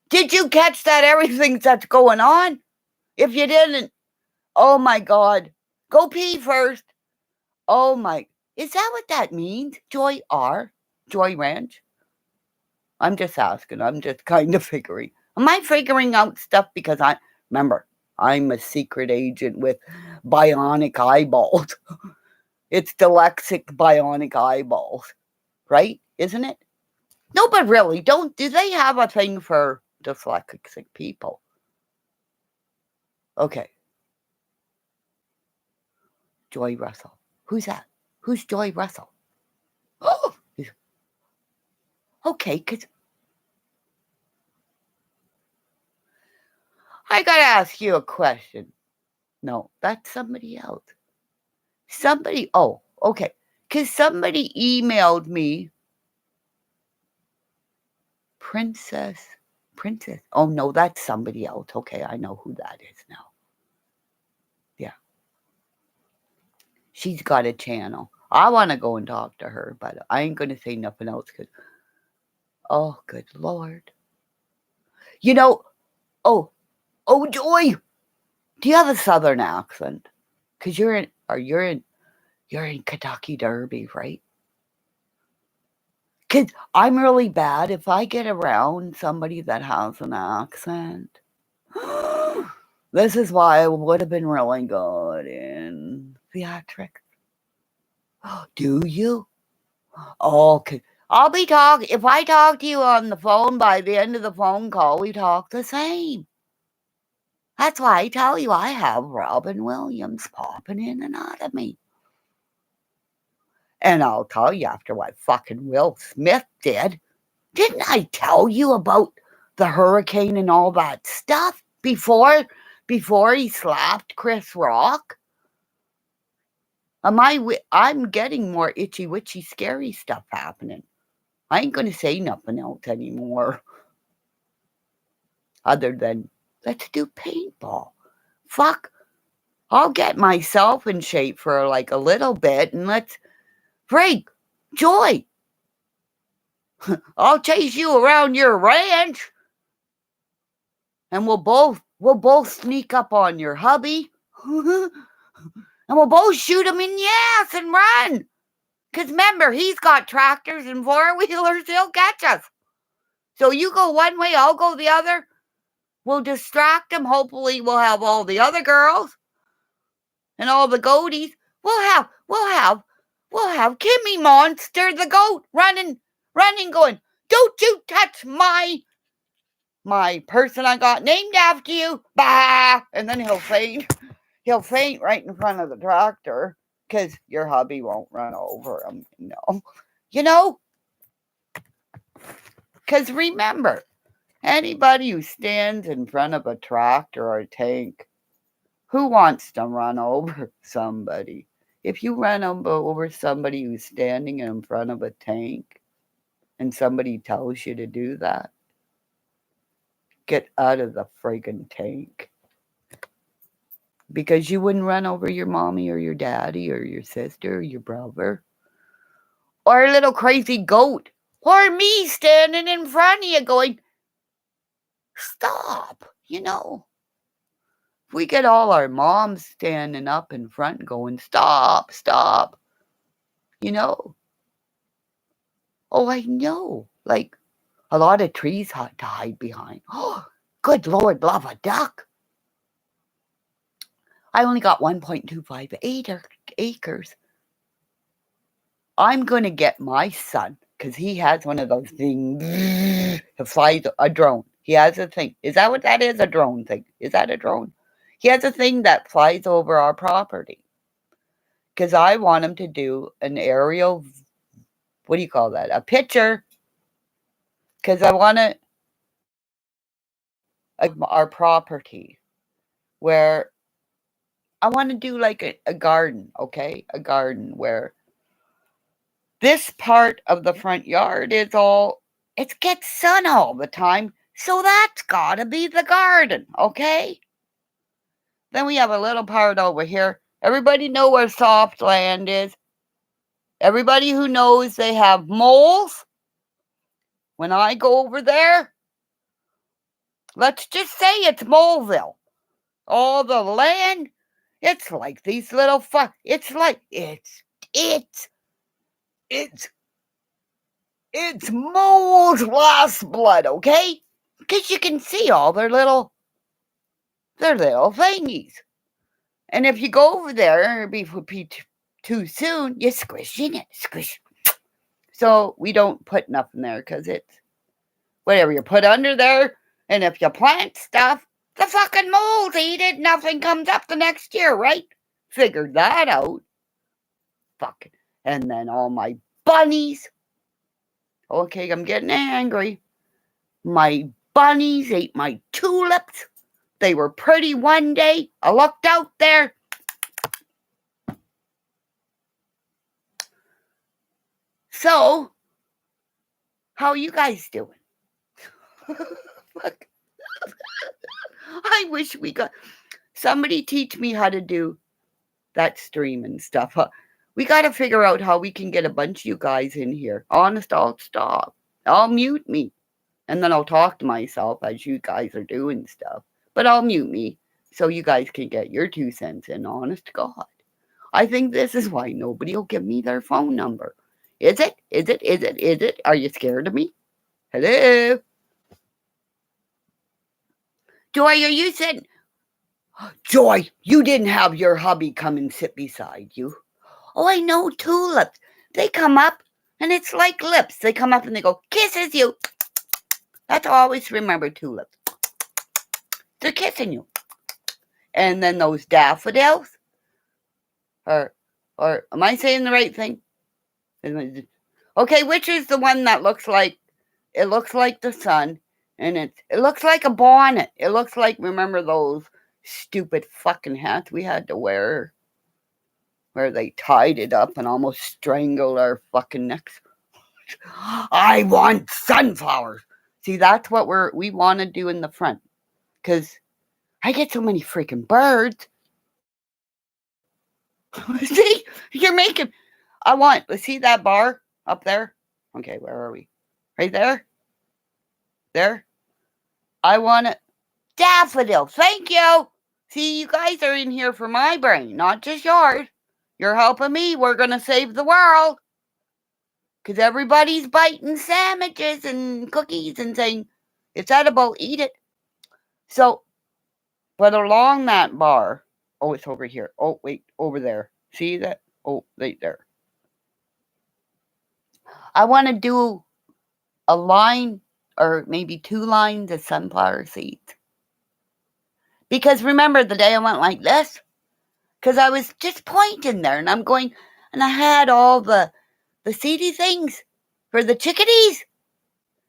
Did you catch that everything that's going on? If you didn't, oh my God. Go pee first. Oh my, is that what that means? Joy R? Joy Ranch? I'm just asking. I'm just kind of figuring. Am I figuring out stuff because remember, I'm a secret agent with bionic eyeballs. It's dyslexic bionic eyeballs, right? Isn't it? No, but really, do they have a thing for dyslexic people? Okay. Joy Russell. Who's that? Who's Joy Russell? Oh, okay, because I got to ask you a question. No, that's somebody else. Oh, okay. Because somebody emailed me. Princess. Oh, no, that's somebody else. Okay, I know who that is now. Yeah. She's got a channel. I want to go and talk to her, but I ain't going to say nothing else because, oh, good Lord. You know, oh, Joy, do you have a Southern accent? Because you're in Kentucky Derby, right? Because I'm really bad if I get around somebody that has an accent. This is why I would have been really good in theatrics. Do you? Okay. I'll be talking. If I talk to you on the phone, by the end of the phone call, we talk the same. That's why I tell you I have Robin Williams popping in and out of me. And I'll tell you after what fucking Will Smith did. Didn't I tell you about the hurricane and all that stuff before he slapped Chris Rock? I'm getting more itchy witchy scary stuff happening. I ain't going to say nothing else anymore. Other than, let's do paintball. Fuck. I'll get myself in shape for like a little bit and let's, Frank, Joy, I'll chase you around your ranch and we'll both sneak up on your hubby and we'll both shoot him in the ass and run. Because remember, he's got tractors and four-wheelers, he'll catch us. So you go one way, I'll go the other. We'll distract him. Hopefully we'll have all the other girls and all the goaties. We'll have Kimmymonster the goat running, going, don't you touch my person I got named after you. Bah! And then he'll faint. He'll faint right in front of the tractor because your hubby won't run over him. No. You know? Because remember, anybody who stands in front of a tractor or a tank, who wants to run over somebody? If you run over somebody who's standing in front of a tank and somebody tells you to do that, get out of the friggin' tank. Because you wouldn't run over your mommy or your daddy or your sister or your brother. Or a little crazy goat. Or me standing in front of you going, stop, you know. If we get all our moms standing up in front going, stop, you know. Oh, I know. Like a lot of trees to hide behind. Oh, good Lord, love a duck. I only got 1.25 acres. I'm going to get my son, because he has one of those things that flies a drone. He has a thing. Is that what that is? A drone thing. Is that a drone? He has a thing that flies over our property. Because I want him to do an aerial, what do you call that? A picture. Because I want to, our property, where I want to do like a garden, okay? A garden where this part of the front yard is all, it gets sun all the time, so that's gotta be the garden, okay? Then we have a little part over here. Everybody know where soft land is? Everybody who knows they have moles? When I go over there, let's just say it's Moleville. All the land, it's like these little it's like, it's moles lost blood, okay? Because you can see all their little thingies. And if you go over there, it'd be too soon, you squish in it, squish. So we don't put nothing there, because it's whatever you put under there. And if you plant stuff, the fucking moles eat it, nothing comes up the next year, right? Figured that out. Fucking. And then all my bunnies. Okay, I'm getting angry. My bunnies ate my tulips. They were pretty one day. I looked out there. So, how are you guys doing? Look. I wish we got somebody teach me how to do that stream and stuff. We got to figure out how we can get a bunch of you guys in here. Honest, I'll stop. I'll mute me. And then I'll talk to myself as you guys are doing stuff. But I'll mute me so you guys can get your 2 cents in. Honest to God. I think this is why nobody will give me their phone number. Is it? Is it? Is it? Is it? Are you scared of me? Hello? Joy, are you sitting? Joy, you didn't have your hubby come and sit beside you. Oh, I know, tulips. They come up, and it's like lips. They come up and they go, kisses you. That's always remember tulips. They're kissing you. And then those daffodils, or am I saying the right thing? Okay, which is the one that looks like, it looks like the sun, and it looks like a bonnet. It looks like, remember those stupid fucking hats we had to wear, where they tied it up and almost strangled our fucking necks? I want sunflowers. See, that's what we want to do in the front, because I get so many freaking birds. See, you're making, see that bar up there? Okay, where are we? Right there? There? I want it. Daffodil, thank you. See, you guys are in here for my brain, not just yours. You're helping me. We're going to save the world. Because everybody's biting sandwiches and cookies and saying, it's edible, eat it. So, but along that bar, oh, it's over here. Oh, wait, over there. See that? Oh, right there. I want to do a line or maybe 2 lines of sunflower seeds. Because remember the day I went like this? Because I was just pointing there and I'm going, and I had all the seedy things for the chickadees.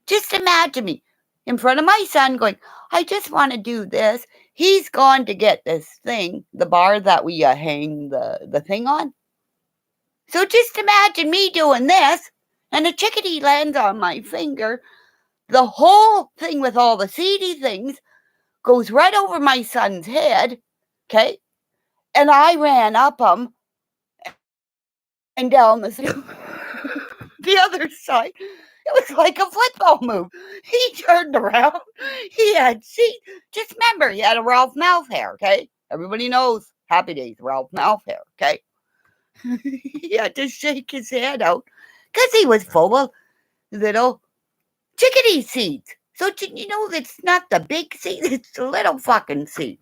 Just imagine me in front of my son going, I just want to do this. He's gone to get this thing, the bar that we hang the thing on. So just imagine me doing this, and a chickadee lands on my finger. The whole thing with all the seedy things goes right over my son's head, okay? And I ran up him and down the other side. It was like a football move. He turned around. He had just remember, he had a Ralph mouth hair, okay? Everybody knows Happy Days, Ralph mouth hair, okay? He had to shake his head out because he was full of little chickadee seeds. So, you know, it's not the big seed, it's the little fucking seed.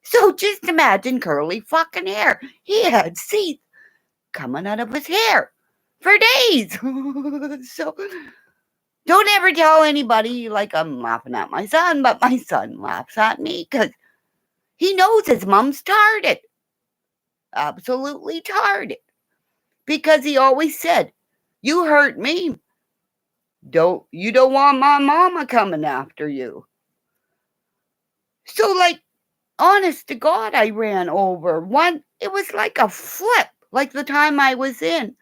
So just imagine curly fucking hair. He had teeth coming out of his hair for days. So don't ever tell anybody like I'm laughing at my son, but my son laughs at me because he knows his mom's retarded. Absolutely retarded. Because he always said, you hurt me. You don't want my mama coming after you. So like, honest to God, I ran over one. It was like a flip, like the time I was in.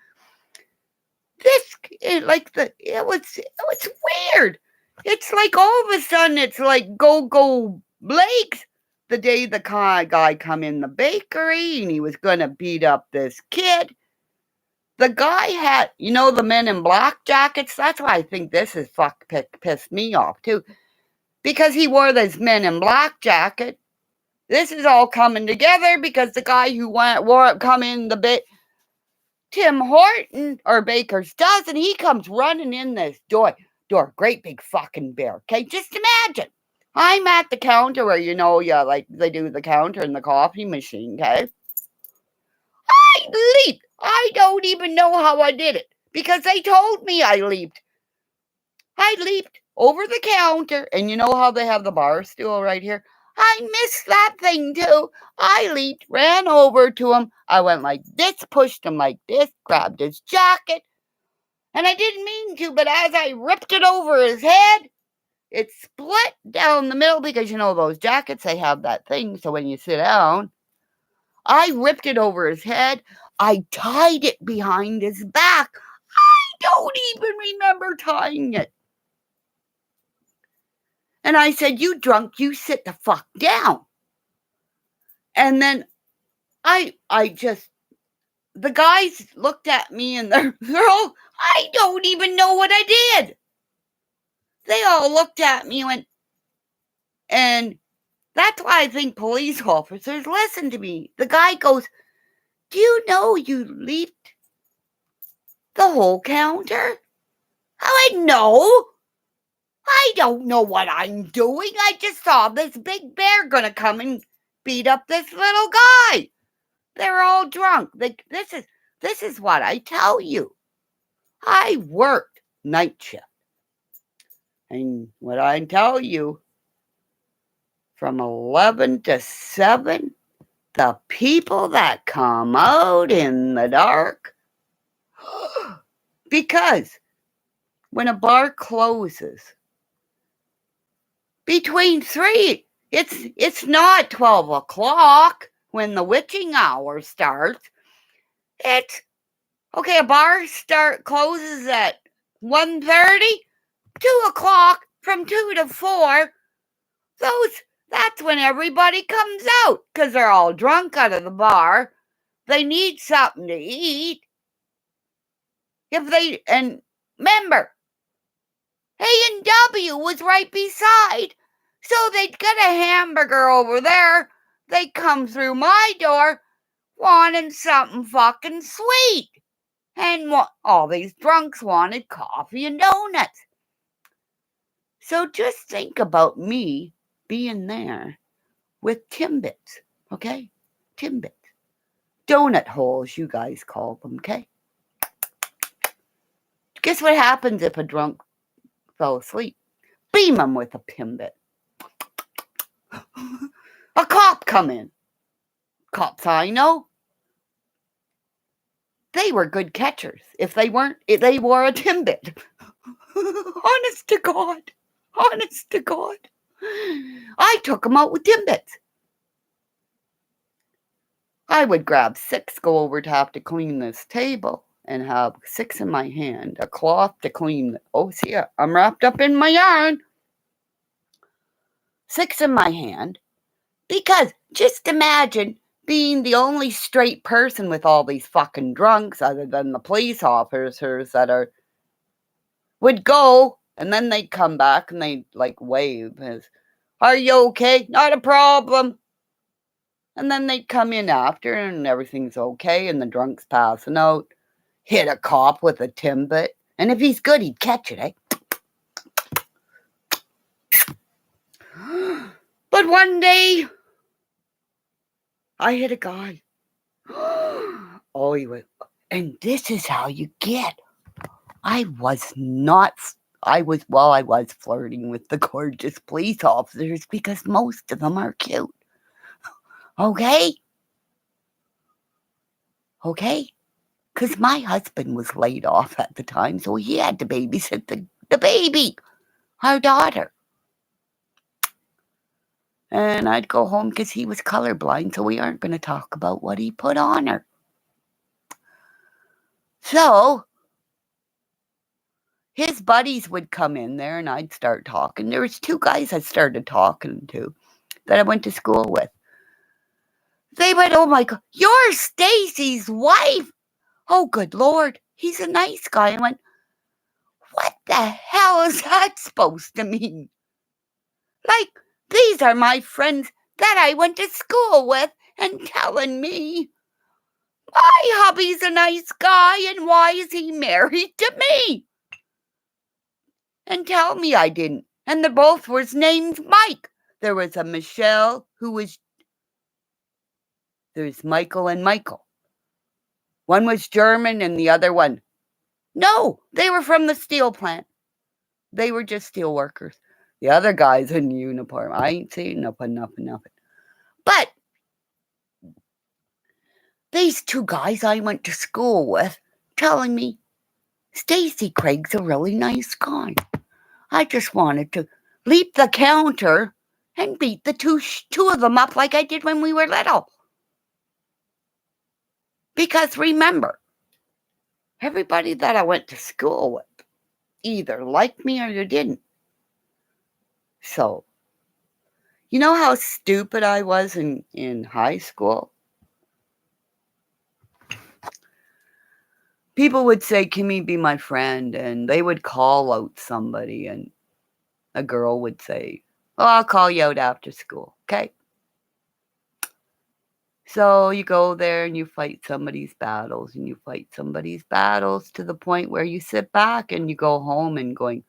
It was weird. It's like all of a sudden it's like go Blakes. The day the guy come in the bakery and he was gonna beat up this kid. The guy had, the men in black jackets. That's why I think this is pissed me off too, because he wore this men in black jacket. This is all coming together because the guy who come in the bit. Tim Horton or Baker's dozen, he comes running in this door, great big fucking bear. Okay, just imagine. I'm at the counter where like they do the counter in the coffee machine, okay? I leaped. I don't even know how I did it because they told me I leaped. I leaped over the counter, and you know how they have the bar stool right here? I missed that thing too. I leaped, ran over to him. I went like this, pushed him like this, grabbed his jacket. And I didn't mean to, but as I ripped it over his head, it split down the middle because those jackets, they have that thing. So when you sit down, I ripped it over his head. I tied it behind his back. I don't even remember tying it. And I said, you drunk, you sit the fuck down. And then the guys looked at me and they're all, I don't even know what I did. They all looked at me and went, and that's why I think police officers listen to me. The guy goes, do you know you leaped the whole counter? I went, no. I don't know what I'm doing. I just saw this big bear gonna come and beat up this little guy. They're all drunk. This is what I tell you. I worked night shift. And what I tell you, from 11 to 7, the people that come out in the dark, because when a bar closes, between 3, it's not 12 o'clock when the witching hour starts. It's, okay, a bar closes at 1:30, 2 o'clock, from 2 to 4, that's when everybody comes out because they're all drunk out of the bar. They need something to eat. And remember, A&W was right beside, so they'd get a hamburger over there. They come through my door wanting something fucking sweet. And all these drunks wanted coffee and donuts. So just think about me being there with Timbits, okay? Timbits. Donut holes, you guys call them, okay? Guess what happens if a drunk fell asleep? Beam him with a Timbit. A cop come in. Cops I know, they were good catchers. If they weren't, they wore a Timbit. Honest to God. Honest to God. I took them out with Timbits. I would grab 6, go over to have to clean this table, and have 6 in my hand, a cloth to clean. Oh, see, I'm wrapped up in my yarn. 6 in my hand, because just imagine being the only straight person with all these fucking drunks, other than the police officers that would go, and then they'd come back and they'd like wave as, are you okay? Not a problem. And then they'd come in after and everything's okay and the drunk's passing out. Hit a cop with a Timbit. And if he's good, he'd catch it, eh? But one day, I hit a guy. Oh, he was, and this is how you get. I was flirting with the gorgeous police officers because most of them are cute. Okay? Okay? Because my husband was laid off at the time, so he had to babysit the baby, our daughter. And I'd go home because he was colorblind, so we aren't going to talk about what he put on her. So his buddies would come in there and I'd start talking. There was 2 guys I started talking to that I went to school with. They went, "Oh my God, you're Stacy's wife." Oh, good Lord, he's a nice guy. I went, what the hell is that supposed to mean? Like, these are my friends that I went to school with and telling me my hubby's a nice guy and why is he married to me? And tell me I didn't. And they both was named Mike. There was a Michelle there's Michael and Michael. One was German and the other one. No, they were from the steel plant. They were just steel workers. The other guy's in uniform. I ain't seen nothing. But these 2 guys I went to school with telling me, Stacy, Craig's a really nice guy. I just wanted to leap the counter and beat the two of them up like I did when we were little. Because remember, everybody that I went to school with either liked me or you didn't. So, you know how stupid I was in high school? People would say, Kimmy, be my friend, and they would call out somebody, and a girl would say, oh, I'll call you out after school, okay? So you go there and you fight somebody's battles, and you fight somebody's battles to the point where you sit back and you go home and going,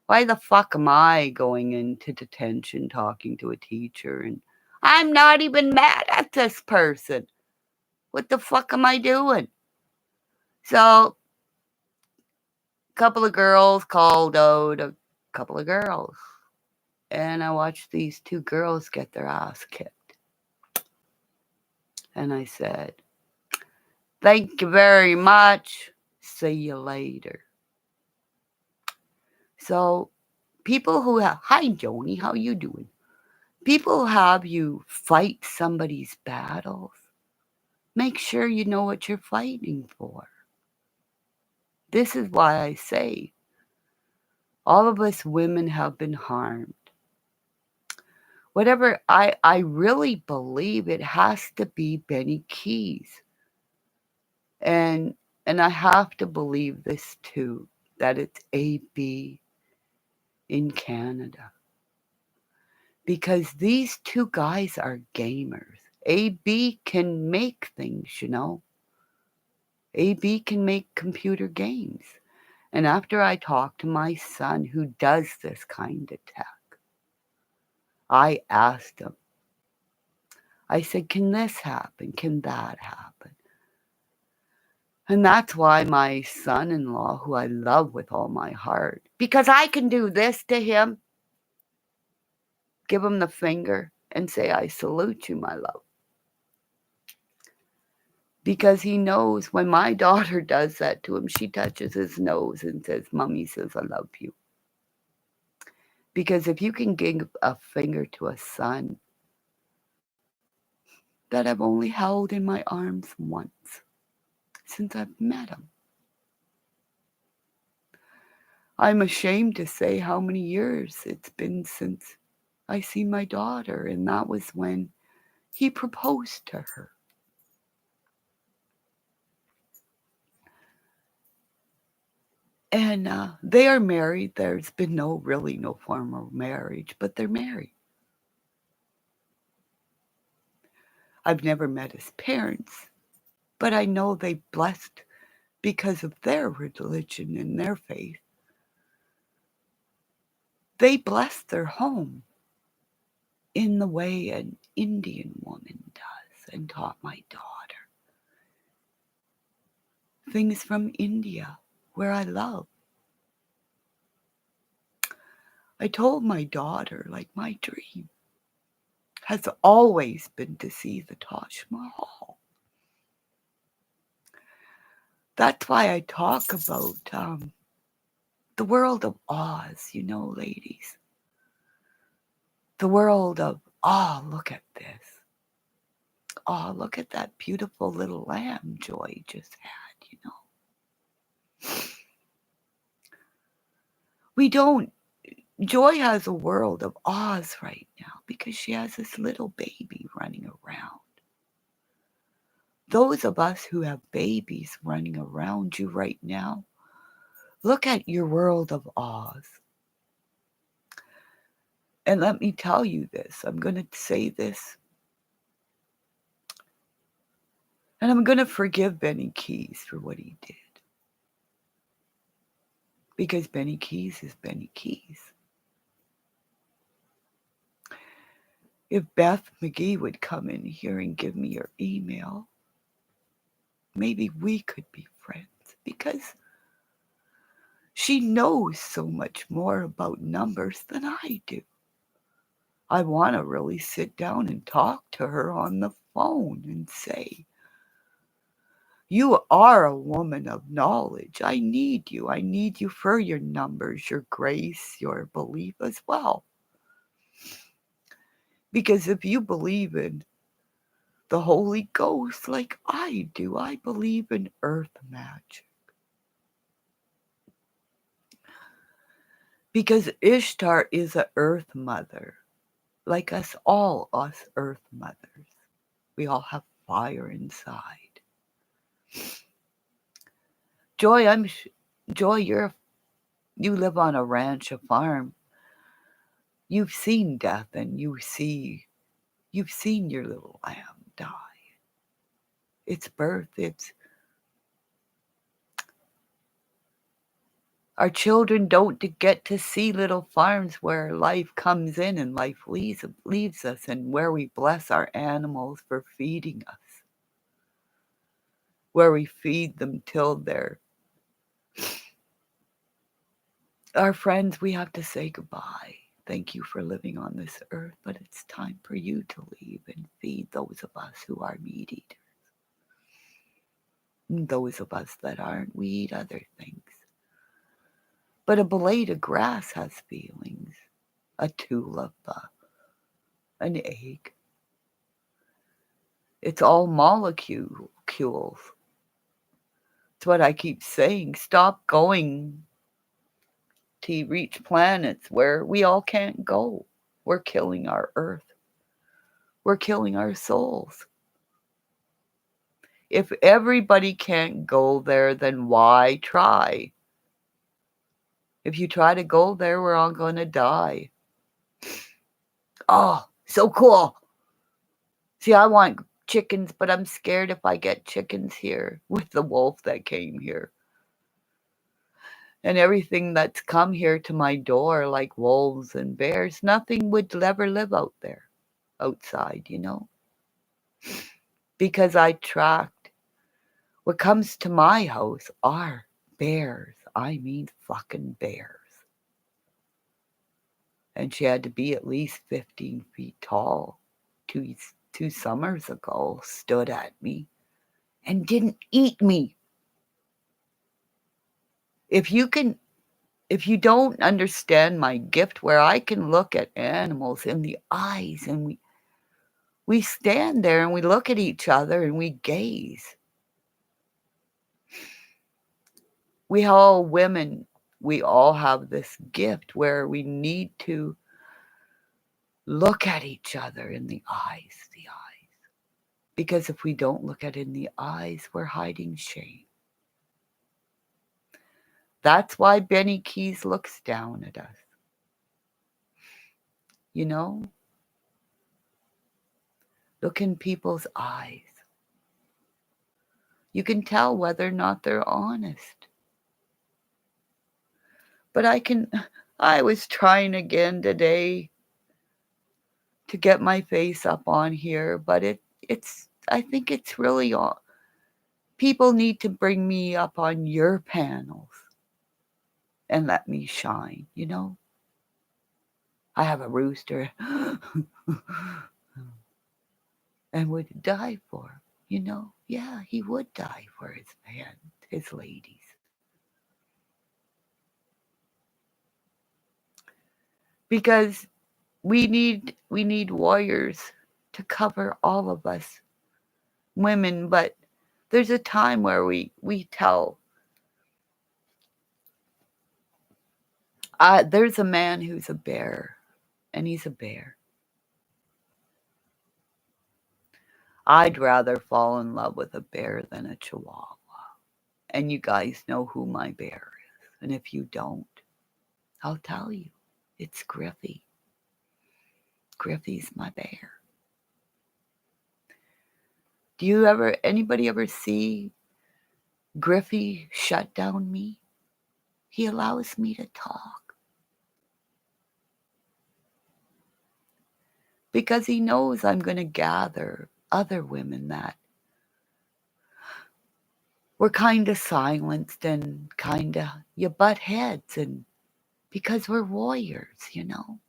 why the fuck am I going into detention talking to a teacher? And I'm not even mad at this person. What the fuck am I doing? So a couple of girls called out a couple of girls. And I watched these 2 girls get their ass kicked. And I said, thank you very much. See you later. So people who have, hi Joni, how you doing? People who have you fight somebody's battles, make sure you know what you're fighting for. This is why I say all of us women have been harmed. Whatever, I really believe it has to be Benny Keys. And I have to believe this too, that it's AB in Canada. Because these 2 guys are gamers. AB can make things, you know. AB can make computer games. And after I talked to my son who does this kind of tech, I asked him, I said, can this happen? Can that happen? And that's why my son-in-law, who I love with all my heart, because I can do this to him, give him the finger and say, I salute you, my love. Because he knows when my daughter does that to him, she touches his nose and says, Mommy says, I love you. Because if you can give a finger to a son that I've only held in my arms once since I've met him, I'm ashamed to say how many years it's been since I see my daughter, and that was when he proposed to her. And they are married. There's been no formal marriage, but they're married. I've never met his parents, but I know they blessed because of their religion and their faith. They blessed their home in the way an Indian woman does. and taught my daughter. Things from India, where I love. I told my daughter, like, my dream has always been to see the Taj Mahal. That's why I talk about the world of Oz, you know, ladies. The world of, oh, look at this. Oh, look at that beautiful little lamb Joy just had, you know. We don't, Joy has a world of Oz right now because she has this little baby running around. Those of us who have babies running around you right now, look at your world of Oz. And let me tell you this, I'm going to say this, and I'm going to forgive Benny Keys for what he did. Because Benny Keys is Benny Keys. If Beth McGee would come in here and give me your email, maybe we could be friends, because she knows so much more about numbers than I do. I want to really sit down and talk to her on the phone and say, you are a woman of knowledge. I need you. I need you for your numbers, your grace, your belief as well. Because if you believe in the Holy Ghost like I do, I believe in earth magic. Because Ishtar is a earth mother, like us all, us earth mothers. We all have fire inside. Joy, Joy, you live on a ranch, a farm. You've seen death, and you've seen your little lamb die. It's birth. It's our children don't get to see little farms where life comes in and life leaves us, and where we bless our animals for feeding us, where we feed them till they're our friends. We have to say goodbye. Thank you for living on this earth, but it's time for you to leave and feed those of us who are meat eaters. And those of us that aren't, we eat other things. But a blade of grass has feelings, a tulip, an egg. It's all molecules. It's what I keep saying. Stop going to reach planets where we all can't go. We're killing our earth. We're killing our souls. If everybody can't go there, then why try? If you try to go there, we're all going to die. Oh, so cool. See, I want chickens, but I'm scared if I get chickens here with the wolf that came here. And everything that's come here to my door, like wolves and bears, nothing would ever live out there, outside, you know. Because I tracked. What comes to my house are bears. I mean fucking bears. And she had to be at least 15 feet tall. Two summers ago, stood at me and didn't eat me. If you don't understand my gift where I can look at animals in the eyes, and we stand there and we look at each other and we gaze. We all women, we all have this gift where we need to look at each other in the eyes. Because if we don't look at it in the eyes, we're hiding shame. That's why Benny Keys looks down at us. You know? Look in people's eyes. You can tell whether or not they're honest. But I was trying again today to get my face up on here, but I think it's really all. People need to bring me up on your panels and let me shine, you know? I have a rooster and would die for, you know? Yeah, he would die for his man, his ladies. Because we need warriors to cover all of us women, but there's a time where we tell there's a man who's a bear, and he's a bear. I'd rather fall in love with a bear than a chihuahua. And you guys know who my bear is. And if you don't, I'll tell you. It's Griffey. Griffey's my bear. Anybody ever see Griffey shut down me? He allows me to talk. Because he knows I'm going to gather other women that were kind of silenced and kind of, you butt heads, and because we're warriors, you know.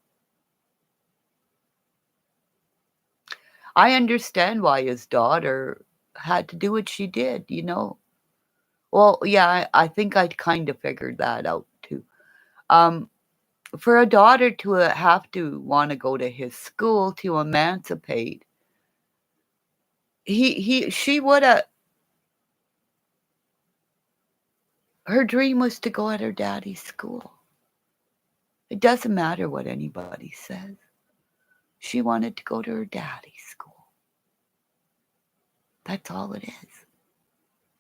I understand why his daughter had to do what she did, you know. Well, yeah, I think I'd kind of figured that out too. For a daughter to have to want to go to his school to emancipate, she would have. Her dream was to go at her daddy's school. It doesn't matter what anybody says. She wanted to go to her daddy's school. That's all it is.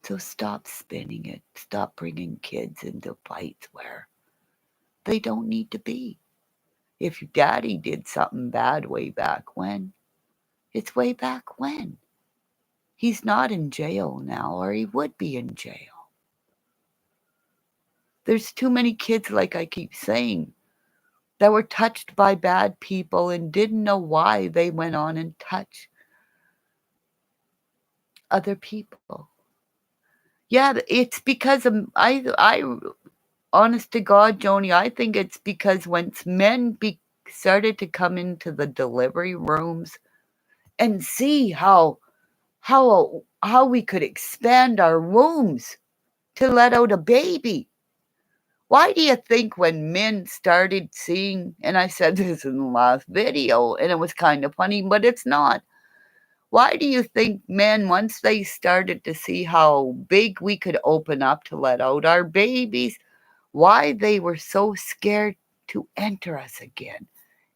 So stop spinning it. Stop bringing kids into fights where they don't need to be. If your daddy did something bad way back when, it's way back when. He's not in jail now, or he would be in jail. There's too many kids, like I keep saying, that were touched by bad people and didn't know why they went on and touched other people. Yeah, it's because of, I honest to God, Joni, I think it's because once men started to come into the delivery rooms and see how we could expand our wombs to let out a baby. Why do you think when men started seeing, and I said this in the last video, and it was kind of funny, but it's not. Why do you think men, once they started to see how big we could open up to let out our babies, why they were so scared to enter us again?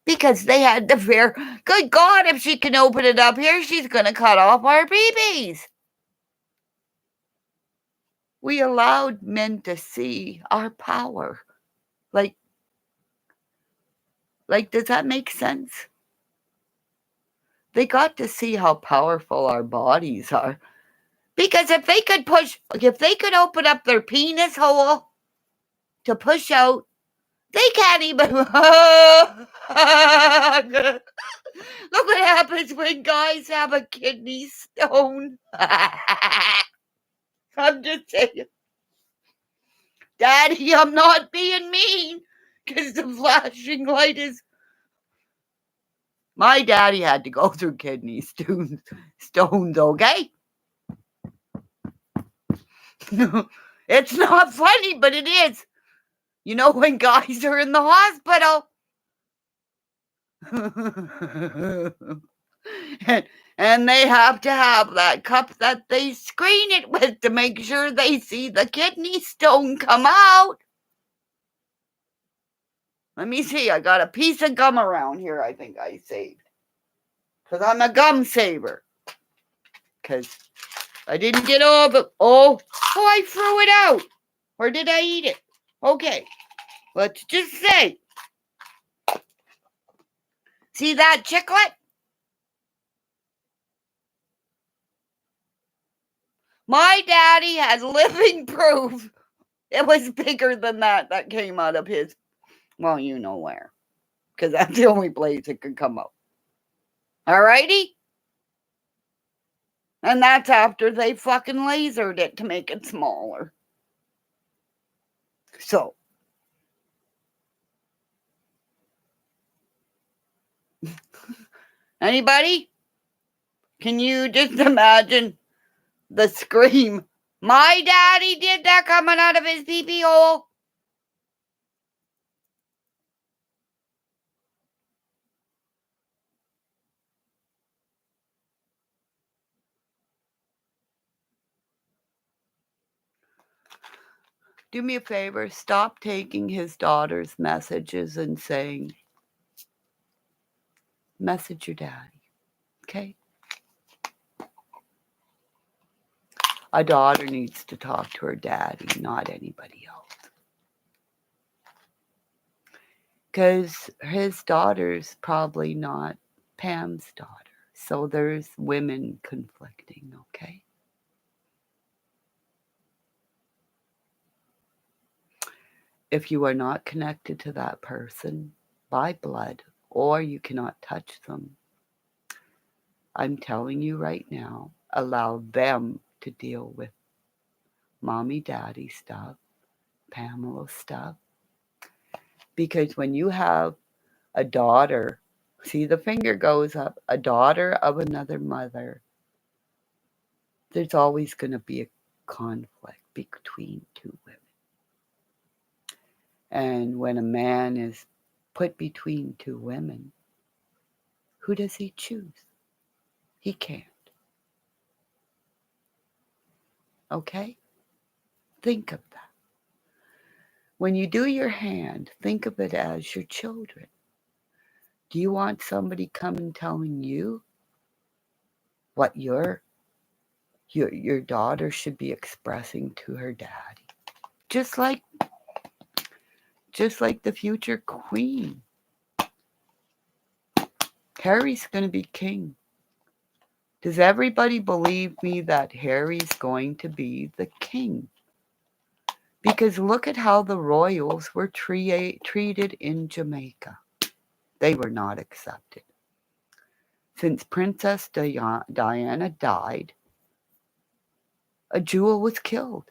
Because they had the fear, good God, if she can open it up here, she's going to cut off our babies. We allowed men to see our power. Like, does that make sense? They got to see how powerful our bodies are. Because if they could open up their penis hole to push out, they can't even. Look what happens when guys have a kidney stone. I'm just saying. Daddy, I'm not being mean, because the flashing light is. My daddy had to go through kidney stones, okay? It's not funny, but it is. You know, when guys are in the hospital. and they have to have that cup that they screen it with to make sure they see the kidney stone come out. Let me see. I got a piece of gum around here I think I saved. Because I'm a gum saver. Because I didn't get all the... Oh, I threw it out. Or did I eat it? Okay. Let's just say. See that chiclet? My daddy has living proof. It was bigger than that came out of his, well, you know where. Because that's the only place it could come out. Alrighty? And that's after they fucking lasered it to make it smaller. So, anybody? Can you just imagine the scream? My daddy did that coming out of his pee-pee hole. Do me a favor, stop taking his daughter's messages and saying, message your daddy, okay? A daughter needs to talk to her daddy, not anybody else. Because his daughter's probably not Pam's daughter. So there's women conflicting, okay? If you are not connected to that person by blood, or you cannot touch them, I'm telling you right now, allow them to deal with mommy, daddy stuff, Pamela stuff. Because when you have a daughter, see the finger goes up, a daughter of another mother, there's always going to be a conflict between two women. And when a man is put between two women, who does he choose? He can't. Okay? Think of that. When you do your hand, think of it as your children. Do you want somebody coming telling you what your daughter should be expressing to her daddy? Just like the future queen. Harry's going to be king. Does everybody believe me that Harry's going to be the king? Because look at how the royals were treated in Jamaica. They were not accepted. Since Princess Diana died, a jewel was killed.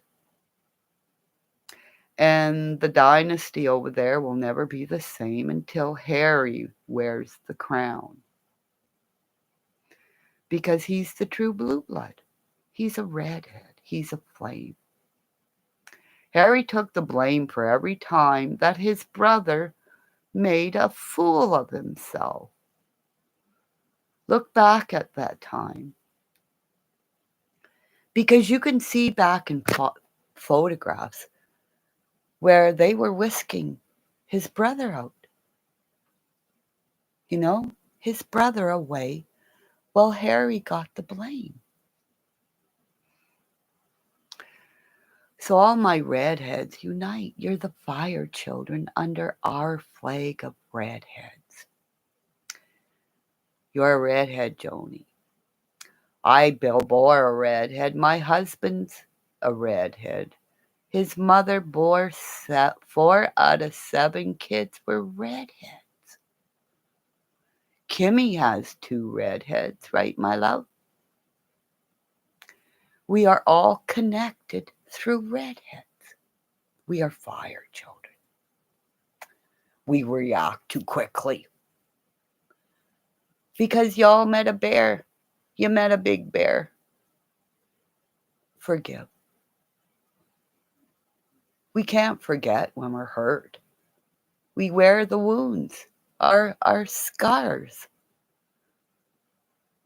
And the dynasty over there will never be the same until Harry wears the crown. Because he's the true blue blood. He's a redhead. He's a flame. Harry took the blame for every time that his brother made a fool of himself. Look back at that time. Because you can see back in photographs where they were whisking his brother out. You know, his brother away while Harry got the blame. So all my redheads, unite. You're the fire children under our flag of redheads. You're a redhead, Joni. Bill bore a redhead. My husband's a redhead. His mother bore 4 out of 7 kids were redheads. Kimmy has 2 redheads, right, my love? We are all connected through redheads. We are fire children. We react too quickly. Because y'all met a bear. You met a big bear. Forgive. We can't forget when we're hurt. We wear the wounds, our scars.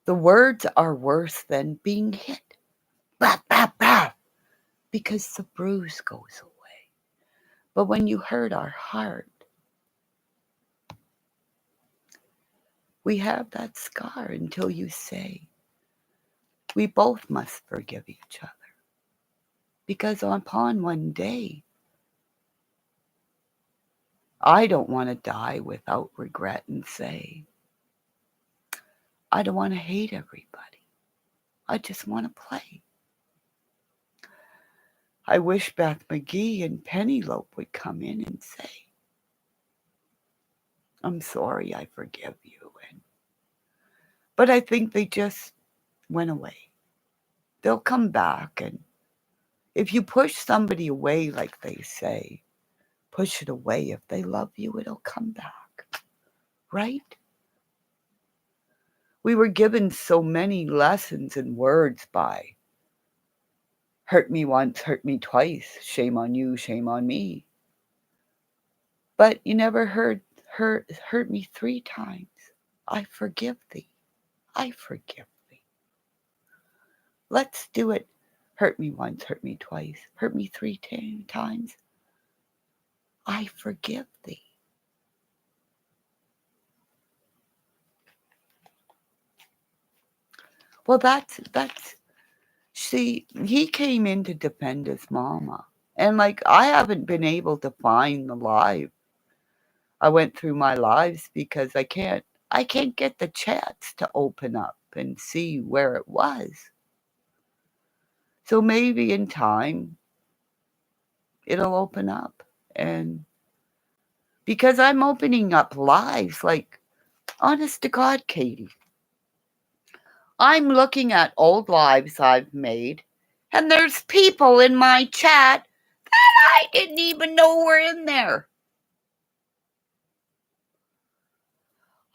The words are worse than being hit. Bah, bah, bah, because the bruise goes away. But when you hurt our heart, we have that scar until you say, we both must forgive each other. Because upon one day, I don't want to die without regret and say, I don't want to hate everybody. I just want to play. I wish Beth McGee and Penelope would come in and say, I'm sorry, I forgive you. But I think they just went away. they'll come back. And if you push somebody away, like they say, push it away. If they love you, it'll come back, right? We were given so many lessons and words by hurt me once, hurt me twice, shame on you, shame on me. But you never hurt me 3 times. I forgive thee. I forgive thee. Let's do it. Hurt me once, hurt me twice, hurt me 3 times. I forgive thee. Well, see, he came in to defend his mama. And like, I haven't been able to find the live. I went through my lives because I can't get the chats to open up and see where it was. So maybe in time it'll open up. And because I'm opening up lives, like, honest to God, Katie, I'm looking at old lives I've made, and there's people in my chat that I didn't even know were in there.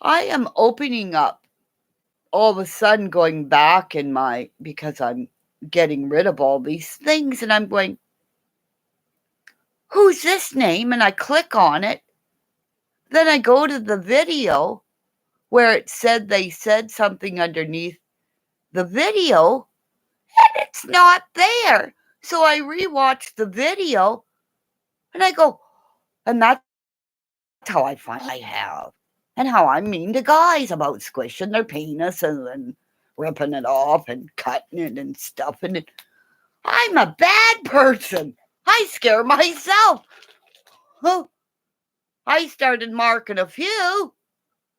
I am opening up, all of a sudden going back in because I'm getting rid of all these things, and I'm going, who's this name? And I click on it. Then I go to the video where it said they said something underneath the video, and it's not there. So I rewatch the video, and I go, and that's how I finally have. And how I'm mean to guys about squishing their penis and ripping it off and cutting it and stuffing it. I'm a bad person. I scare myself. I started marking a few.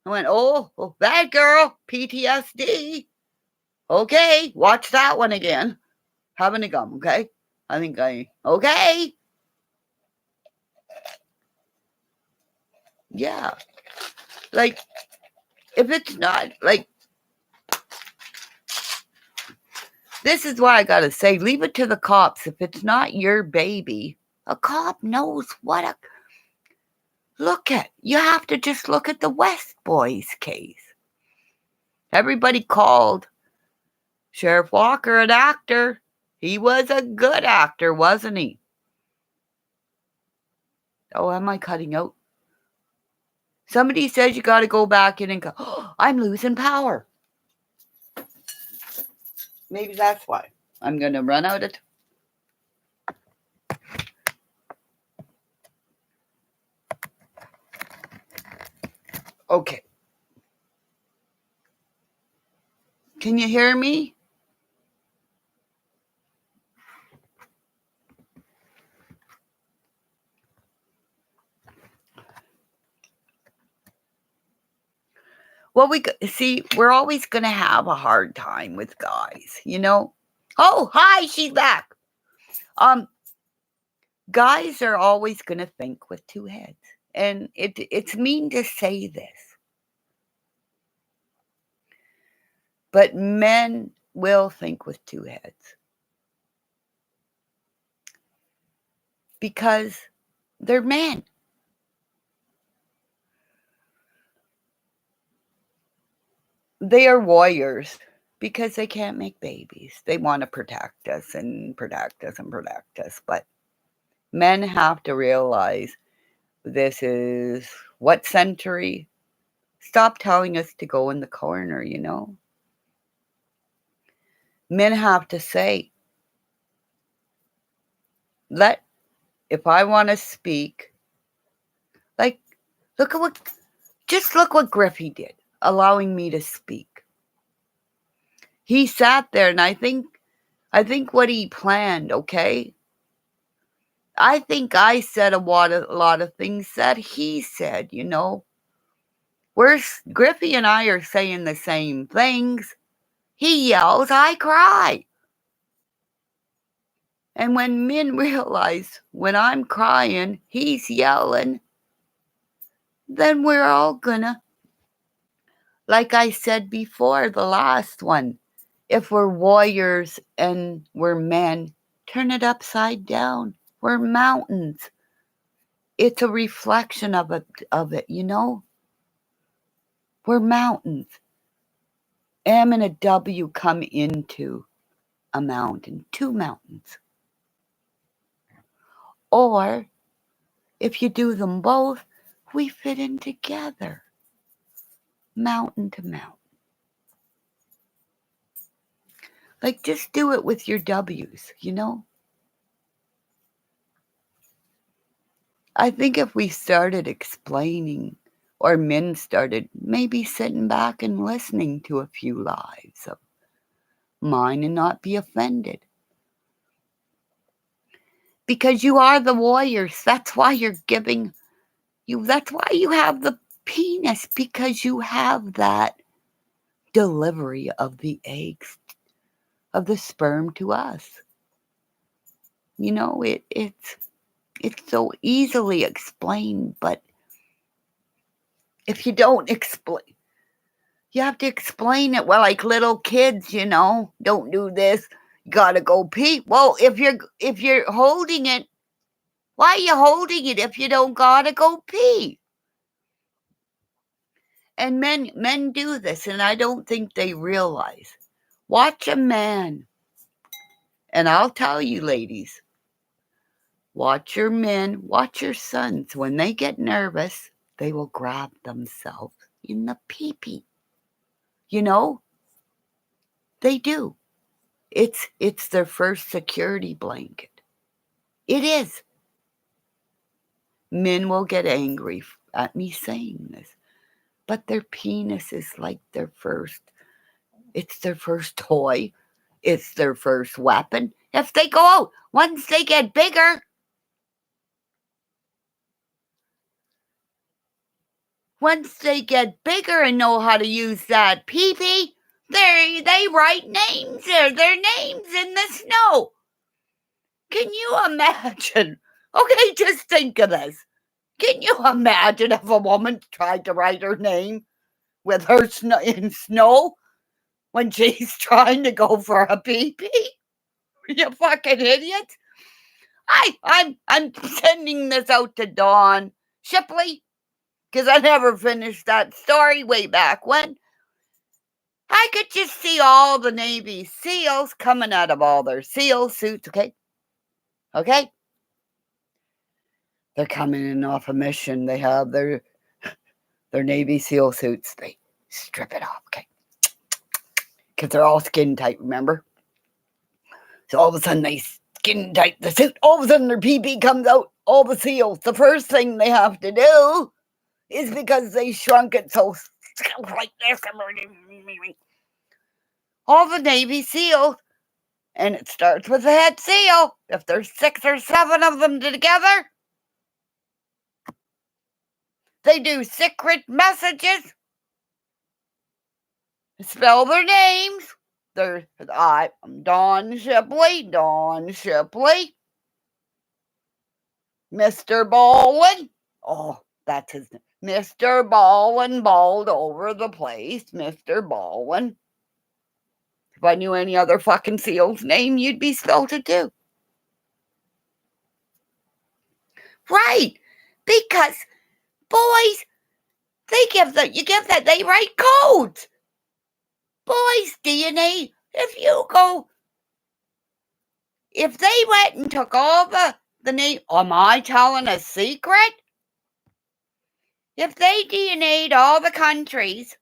I went, oh, bad girl, PTSD. Okay, watch that one again. Having a gum, okay? Okay. Yeah. Like, if it's not, like, this is why I gotta say, leave it to the cops. If it's not your baby, a cop knows what a... Look at, you have to just look at the West Boys case. Everybody called Sheriff Walker an actor. He was a good actor, wasn't he? Oh, am I cutting out? Somebody says you got to go back in and go, oh, I'm losing power. Maybe that's why. I'm going to run out of Okay. Can you hear me? Well, we're always going to have a hard time with guys, you know? Oh, hi, she's back. Guys are always going to think with 2 heads. And it's mean to say this. But men will think with 2 heads. Because they're men. They are warriors because they can't make babies. They want to protect us and protect us and protect us. But men have to realize this is what century? Stop telling us to go in the corner, you know? Men have to say, if I want to speak, like, look what Griffey did, allowing me to speak. He sat there, and I think what he planned, okay? I think I said a lot of things that he said, you know? Griffey and I are saying the same things. He yells, I cry. And when men realize when I'm crying, he's yelling, then we're all gonna, like I said before, the last one, If we're warriors and we're men, turn it upside down. We're mountains. It's a reflection of it, you know? We're mountains. M and a W come into a mountain, two mountains. Or if you do them both, we fit in together, mountain to mountain. Like, just do it with your W's, you know? I think if we started explaining, or men started maybe sitting back and listening to a few lives of mine and not be offended. Because you are the warriors. That's why you're giving you. That's why you have the penis, because you have that delivery of the eggs, of the sperm to us. You know, it's so easily explained, but if you don't explain, you have to explain it. Well, like little kids, you know, don't do this. You gotta go pee. Well, if you're holding it, why are you holding it if you don't gotta go pee? And men do this, and I don't think they realize. Watch a man, and I'll tell you, ladies, watch your men, watch your sons. When they get nervous, they will grab themselves in the pee-pee. You know, they do. It's their first security blanket. It is. Men will get angry at me saying this, but their penis is like it's their first toy. It's their first weapon. If they go out, once they get bigger, and know how to use that pee-pee, they write names there. Their names in the snow. Can you imagine? Okay, just think of this. Can you imagine if a woman tried to write her name with her in snow when she's trying to go for a pee-pee? You fucking idiot. I'm sending this out to Dawn Shipley, because I never finished that story way back when. I could just see all the Navy SEALs coming out of all their SEAL suits, okay? Okay? They're coming in off a mission. They have their Navy SEAL suits. They strip it off, okay? Because they're all skin tight, remember? So all of a sudden they skin tight the suit. All of a sudden their pee-pee comes out. All the SEALs. The first thing they have to do is, because they shrunk it so like this, all the Navy SEALs, and it starts with the head SEAL. If there's 6 or 7 of them together, they do secret messages, spell their names. I'm Dawn Shipley, Mr. Baldwin. Oh, that's his name. Mr. Baldwin, bald over the place, Mr. Baldwin. If I knew any other fucking SEAL's name, you'd be spelled it too. Right. Because boys, they write codes. Boys' DNA, if they went and took all the name, am I telling a secret? If they DNA'd all the countries,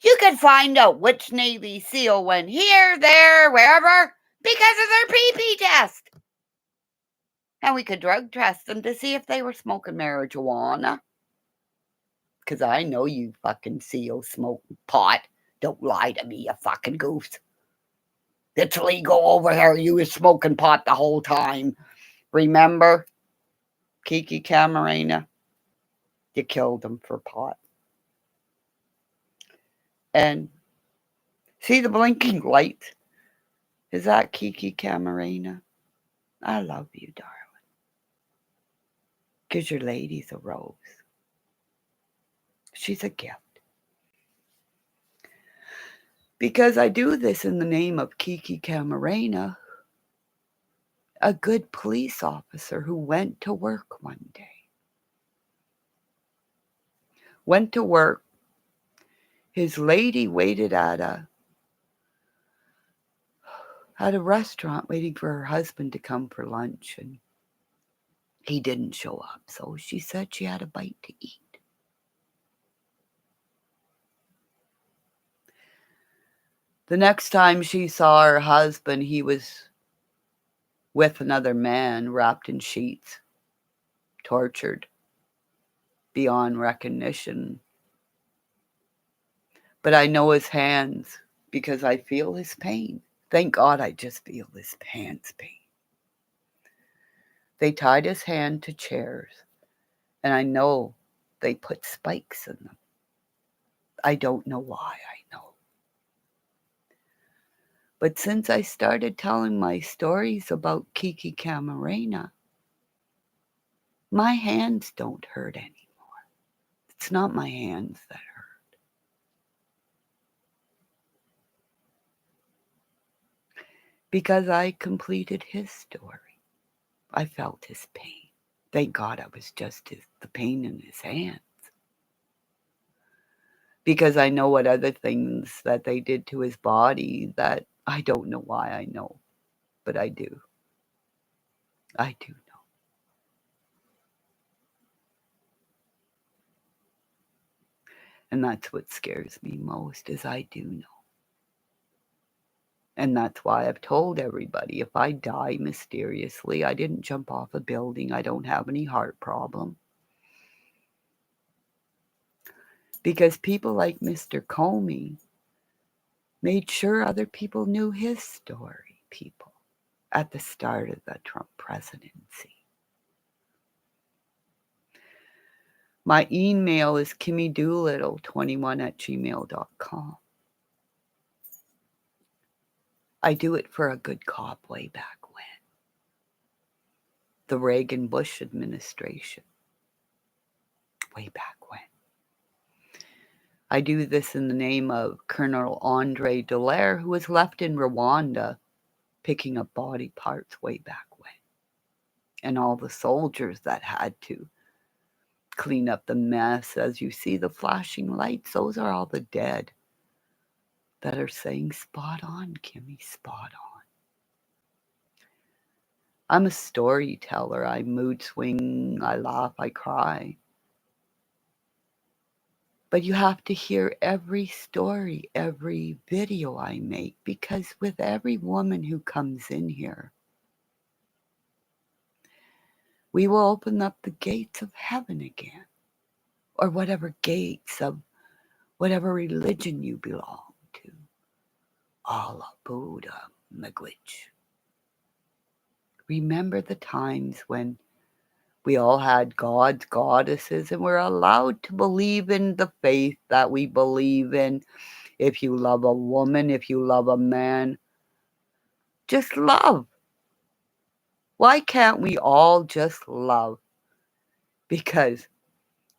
you could find out which Navy SEAL went here, there, wherever, because of their pee-pee test. And we could drug test them to see if they were smoking marijuana. Because I know you fucking SEAL smoke pot. Don't lie to me, you fucking goose. It's legal over there. You were smoking pot the whole time. Remember? Kiki Camarena? You killed him for pot. And see the blinking light? Is that Kiki Camarena? I love you, darling. Because your lady's a rose. She's a gift. Because I do this in the name of Kimmymonster, a good police officer who went to work one day. Went to work. His lady waited at a restaurant waiting for her husband to come for lunch, and he didn't show up. So she said she had a bite to eat. The next time she saw her husband, he was with another man, wrapped in sheets, tortured beyond recognition. But I know his hands because I feel his pain. Thank God I just feel his hands' pain. They tied his hand to chairs, and I know they put spikes in them. I don't know why, I know. But since I started telling my stories about Kimmymonster, my hands don't hurt anymore. It's not my hands that hurt. Because I completed his story. I felt his pain. Thank God I was just the pain in his hands. Because I know what other things that they did to his body that I don't know why I know, but I do. I do know. And that's what scares me most, is I do know. And that's why I've told everybody, if I die mysteriously, I didn't jump off a building, I don't have any heart problem. Because people like Mr. Comey made sure other people knew his story, people, at the start of the Trump presidency. My email is kimmydoolittle21@gmail.com. I do it for a good cop way back when. The Reagan-Bush administration. Way back when. I do this in the name of Colonel Andre Dallaire, who was left in Rwanda picking up body parts way back when. And all the soldiers that had to clean up the mess. As you see the flashing lights, those are all the dead that are saying, spot on, Kimmy, spot on. I'm a storyteller. I mood swing, I laugh, I cry. But you have to hear every story, every video I make, because with every woman who comes in here, we will open up the gates of heaven again, or whatever gates of whatever religion you belong to. Allah, Buddha, Miigwech. Remember the times when we all had gods, goddesses, and we're allowed to believe in the faith that we believe in. If you love a woman, if you love a man, just love. Why can't we all just love? Because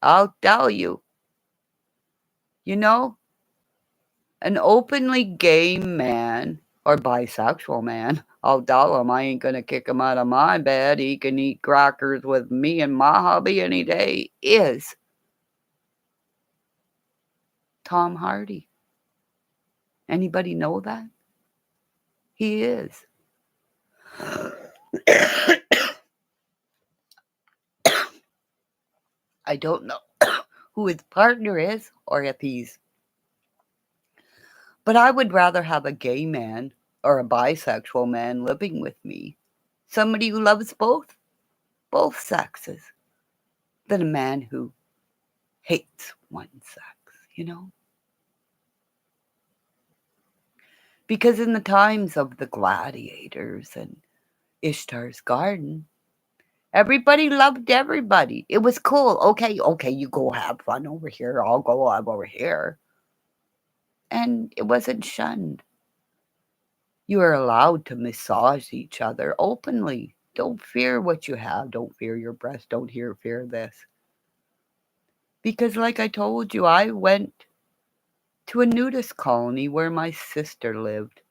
I'll tell you, an openly gay man or bisexual man, I'll tell him I ain't going to kick him out of my bed. He can eat crackers with me and my hubby any day, is Tom Hardy. Anybody know that? He is. I don't know who his partner is or if he's. But I would rather have a gay man or a bisexual man living with me, somebody who loves both sexes, than a man who hates one sex, Because in the times of the gladiators and ISHTAR's garden, everybody loved everybody. It was cool. Okay, you go have fun over here. I'll go over here. And it wasn't shunned. You are allowed to massage each other openly. Don't fear what you have. Don't fear your breast. Don't fear this. Because like I told you, I went to a nudist colony where my sister lived.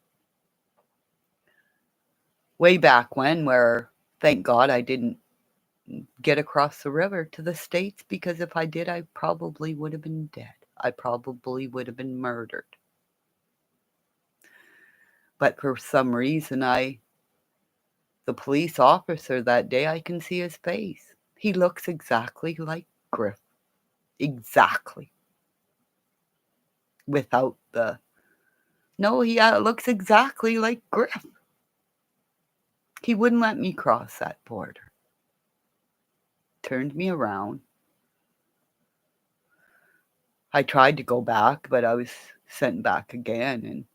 Way back when, where, thank God, I didn't get across the river to the States, because if I did, I probably would have been dead. I probably would have been murdered. But for some reason, the police officer that day, I can see his face. He looks exactly like Griff. Exactly. Without the... No, he looks exactly like Griff. He wouldn't let me cross that border. Turned me around. I tried to go back, but I was sent back again and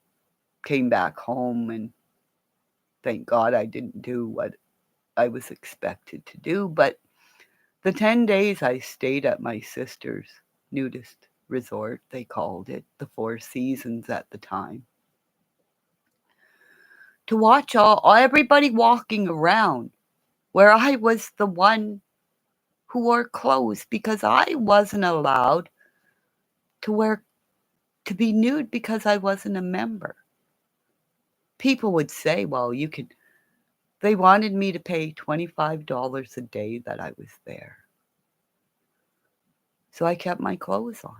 came back home, and thank God I didn't do what I was expected to do. But the 10 days I stayed at my sister's nudist resort, they called it, the Four Seasons at the time, to watch everybody walking around, where I was the one who wore clothes, because I wasn't allowed to be nude because I wasn't a member. People would say, well, they wanted me to pay $25 a day that I was there. So I kept my clothes on.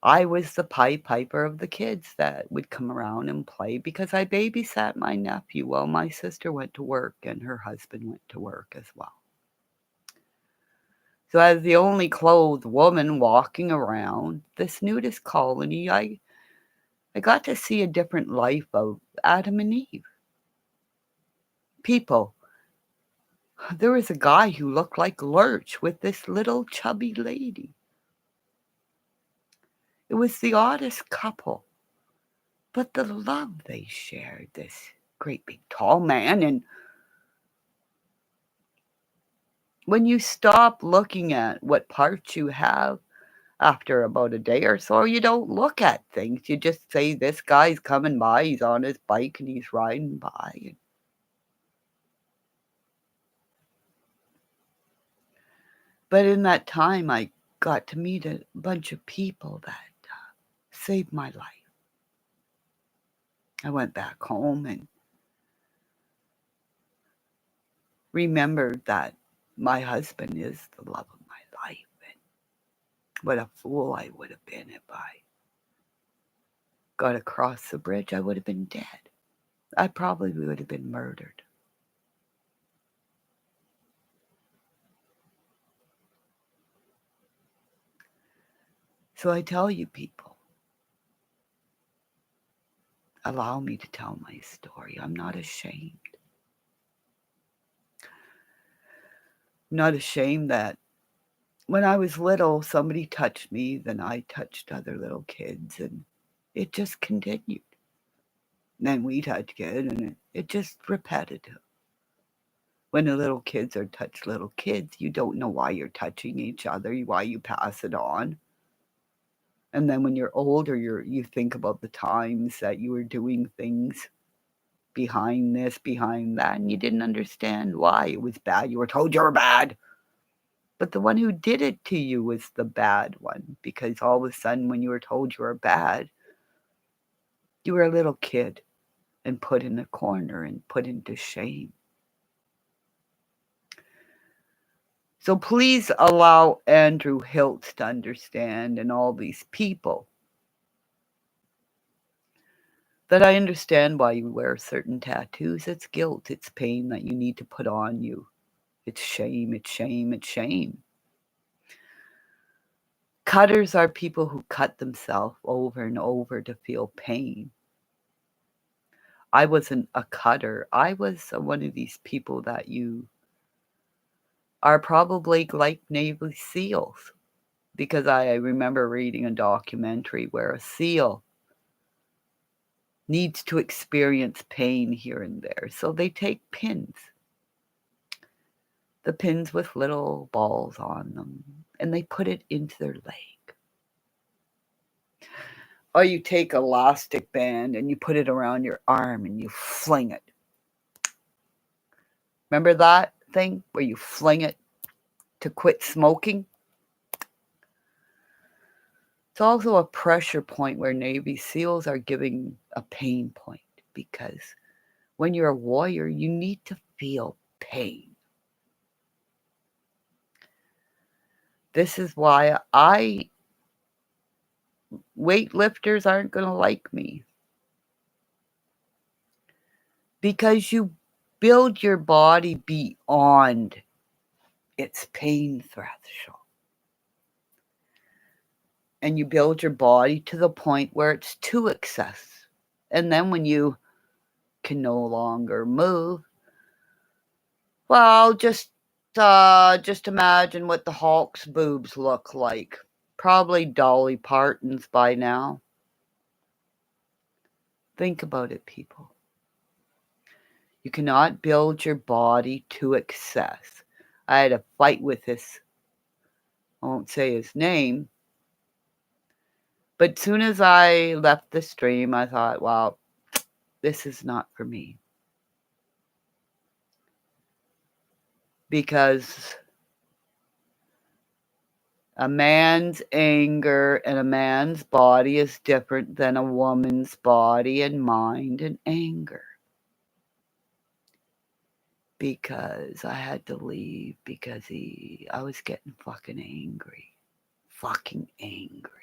I was the Pied Piper of the kids that would come around and play, because I babysat my nephew while my sister went to work and her husband went to work as well. So as the only clothed woman walking around this nudist colony, I got to see a different life of Adam and Eve. People. There was a guy who looked like Lurch with this little chubby lady. It was the oddest couple. But the love they shared, this great big tall man. And when you stop looking at what parts you have after about a day or so, you don't look at things. You just say, this guy's coming by, he's on his bike and he's riding by. But in that time, I got to meet a bunch of people that saved my life. I went back home and remembered that my husband is the love of my life. And what a fool I would have been if I got across the bridge. I would have been dead. I probably would have been murdered. So I tell you, people, allow me to tell my story. I'm not ashamed. I'm not ashamed that when I was little, somebody touched me, then I touched other little kids, and it just continued. And then we touched kids, and it just repetitive. When the little kids are touch little kids, you don't know why you're touching each other, why you pass it on. And then when you're older, you think about the times that you were doing things behind this, behind that, and you didn't understand why it was bad. You were told you were bad. But the one who did it to you was the bad one, because all of a sudden when you were told you were bad, you were a little kid and put in a corner and put into shame. So please allow Andrew Hiltz to understand, and all these people, that I understand why you wear certain tattoos. It's guilt, it's pain that you need to put on you. It's shame, it's shame, it's shame. Cutters are people who cut themselves over and over to feel pain. I wasn't a cutter. I was one of these people that you are probably like Navy SEALs, because I remember reading a documentary where a SEAL needs to experience pain here and there. So they take pins, the pins with little balls on them, and they put it into their leg. Or you take an elastic band and you put it around your arm and you fling it. Remember that thing where you fling it to quit smoking? It's also a pressure point where Navy SEALs are giving a pain point, because when you're a warrior, you need to feel pain. This is why weightlifters aren't going to like me. Because you build your body beyond its pain threshold. And you build your body to the point where it's to excess. And then when you can no longer move, well, just imagine what the Hulk's boobs look like. Probably Dolly Parton's by now. Think about it, people. You cannot build your body to excess. I had a fight with this, I won't say his name, but soon as I left the stream, I thought, wow, this is not for me. Because a man's anger and a man's body is different than a woman's body and mind and anger. Because I had to leave because I was getting fucking angry. Fucking angry.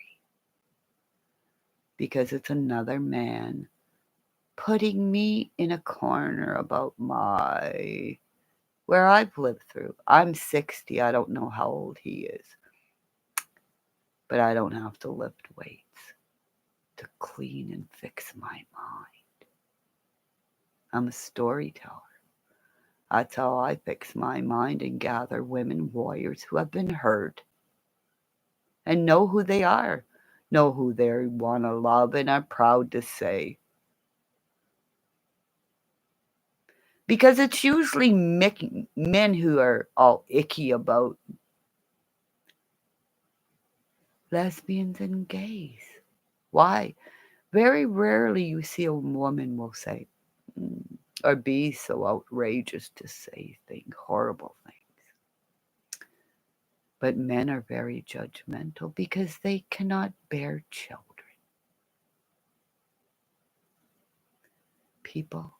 Because it's another man putting me in a corner about where I've lived through. I'm 60. I don't know how old he is. But I don't have to lift weights to clean and fix my mind. I'm a storyteller. That's how I fix my mind and gather women warriors who have been hurt and know who they are, know who they want to love and are proud to say. Because it's usually men who are all icky about lesbians and gays. Why? Very rarely you see a woman will say, or be so outrageous to say horrible things. But men are very judgmental because they cannot bear children. People,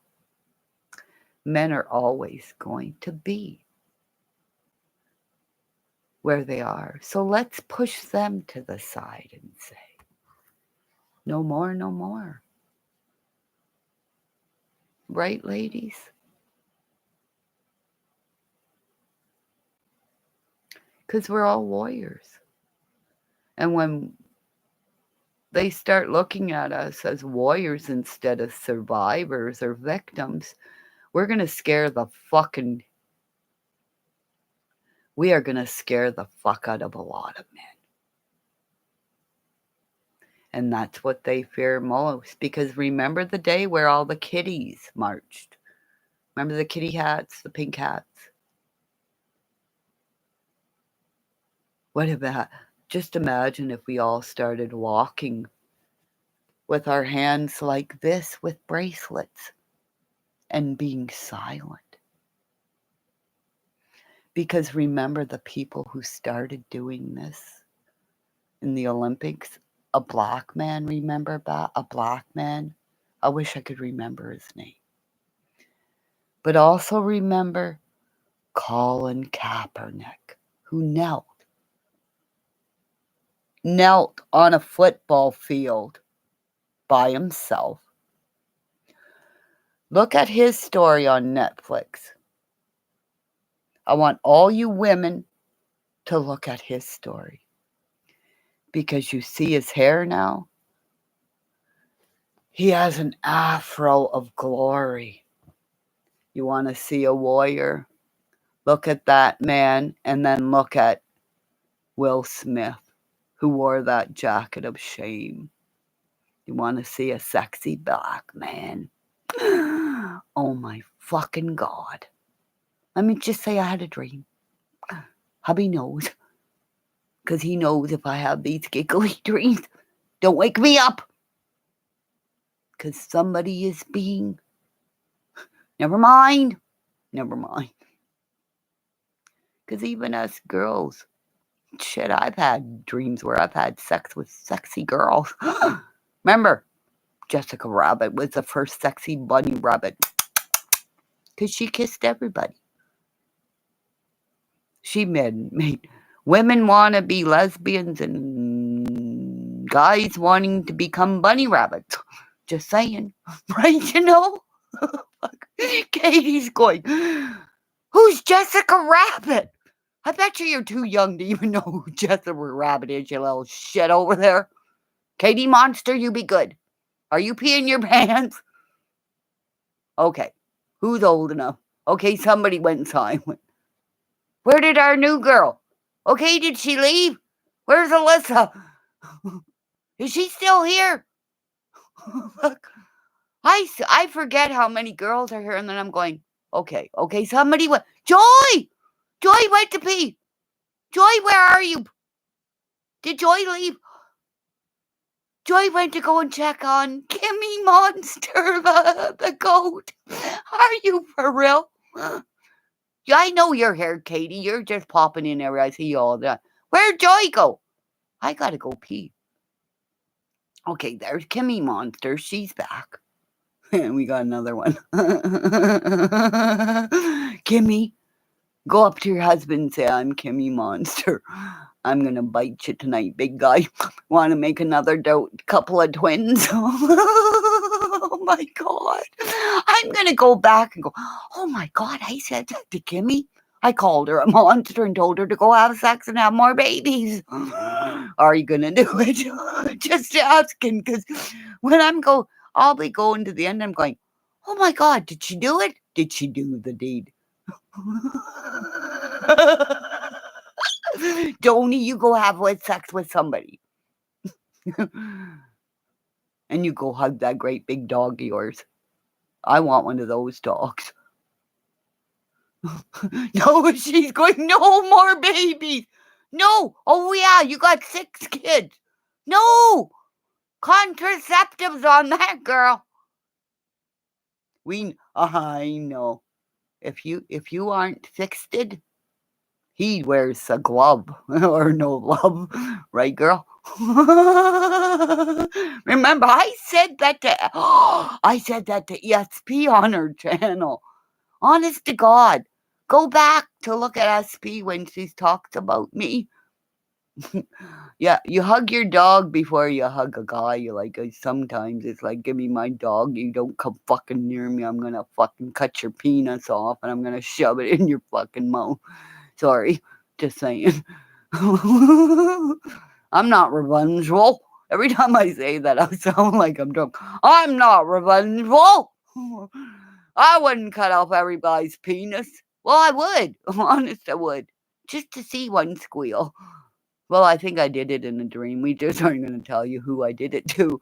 men are always going to be where they are. So let's push them to the side and say, no more, no more. Right, ladies? Because we're all warriors. And when they start looking at us as warriors instead of survivors or victims, we are going to scare the fuck out of a lot of men. And that's what they fear most. Because remember the day where all the kitties marched? Remember the kitty hats, the pink hats? What about, just imagine if we all started walking with our hands like this with bracelets and being silent. Because remember the people who started doing this in the Olympics? A black man, remember that? A black man? I wish I could remember his name. But also remember Colin Kaepernick, who knelt on a football field by himself. Look at his story on Netflix. I want all you women to look at his story. Because you see his hair now? He has an afro of glory. You want to see a warrior? Look at that man and then look at Will Smith, who wore that jacket of shame. You want to see a sexy black man? Oh my fucking God. Let me just say I had a dream. Hubby knows. Because he knows if I have these giggly dreams, don't wake me up. Because somebody is being... Never mind. Because even us girls, Shit, I've had dreams where I've had sex with sexy girls. Remember, Jessica Rabbit was the first sexy bunny rabbit because she kissed everybody. She made women want to be lesbians and guys wanting to become bunny rabbits. Just saying, right? Katie's going, who's Jessica Rabbit? I bet you're too young to even know who Jessica Rabbit is, you little shit over there. Kimmymonster, you be good. Are you peeing your pants? Okay, who's old enough? Okay, somebody went silent. Where did our new girl? Okay, did she leave? Where's Alyssa? Is she still here? I forget how many girls are here, and then I'm going, okay, somebody went. Joy went to pee. Joy, where are you? Did Joy leave? Joy went to go and check on Kimmymonster, the goat. Are you for real? Yeah, I know you're here, Katie. You're just popping in there. I see you all the time. Where'd Joy go? I gotta go pee. Okay, there's Kimmymonster. She's back. And we got another one. Kimmy, go up to your husband and say, I'm Kimmymonster. I'm gonna bite you tonight, big guy. Want to make another couple of twins? Oh my God. I'm gonna go back and go, oh my God, I said that to Kimmy. I called her a monster and told her to go have sex and have more babies. Are you gonna do it? Just asking, because when I'll be going to the end, I'm going, oh my God, did she do it? Did she do the deed? Donnie, you go have sex with somebody. And you go hug that great big dog of yours. I want one of those dogs. No, she's going, no more babies. No. Oh, yeah, you got 6 kids. No. Contraceptives on that, girl. I know. If you aren't fixed it, he wears a glove or no glove, right, girl? Remember, I said that to ESP on her channel. Honest to God, go back to look at SP when she talks about me. Yeah, you hug your dog before you hug a guy. Sometimes it's like, give me my dog. You don't come fucking near me. I'm gonna fucking cut your penis off and I'm gonna shove it in your fucking mouth. Sorry, just saying. I'm not revengeful. Every time I say that, I sound like I'm drunk. I'm not revengeful. I wouldn't cut off everybody's penis. Well, I would. Honest, I would. Just to see one squeal. Well, I think I did it in a dream. We just aren't going to tell you who I did it to.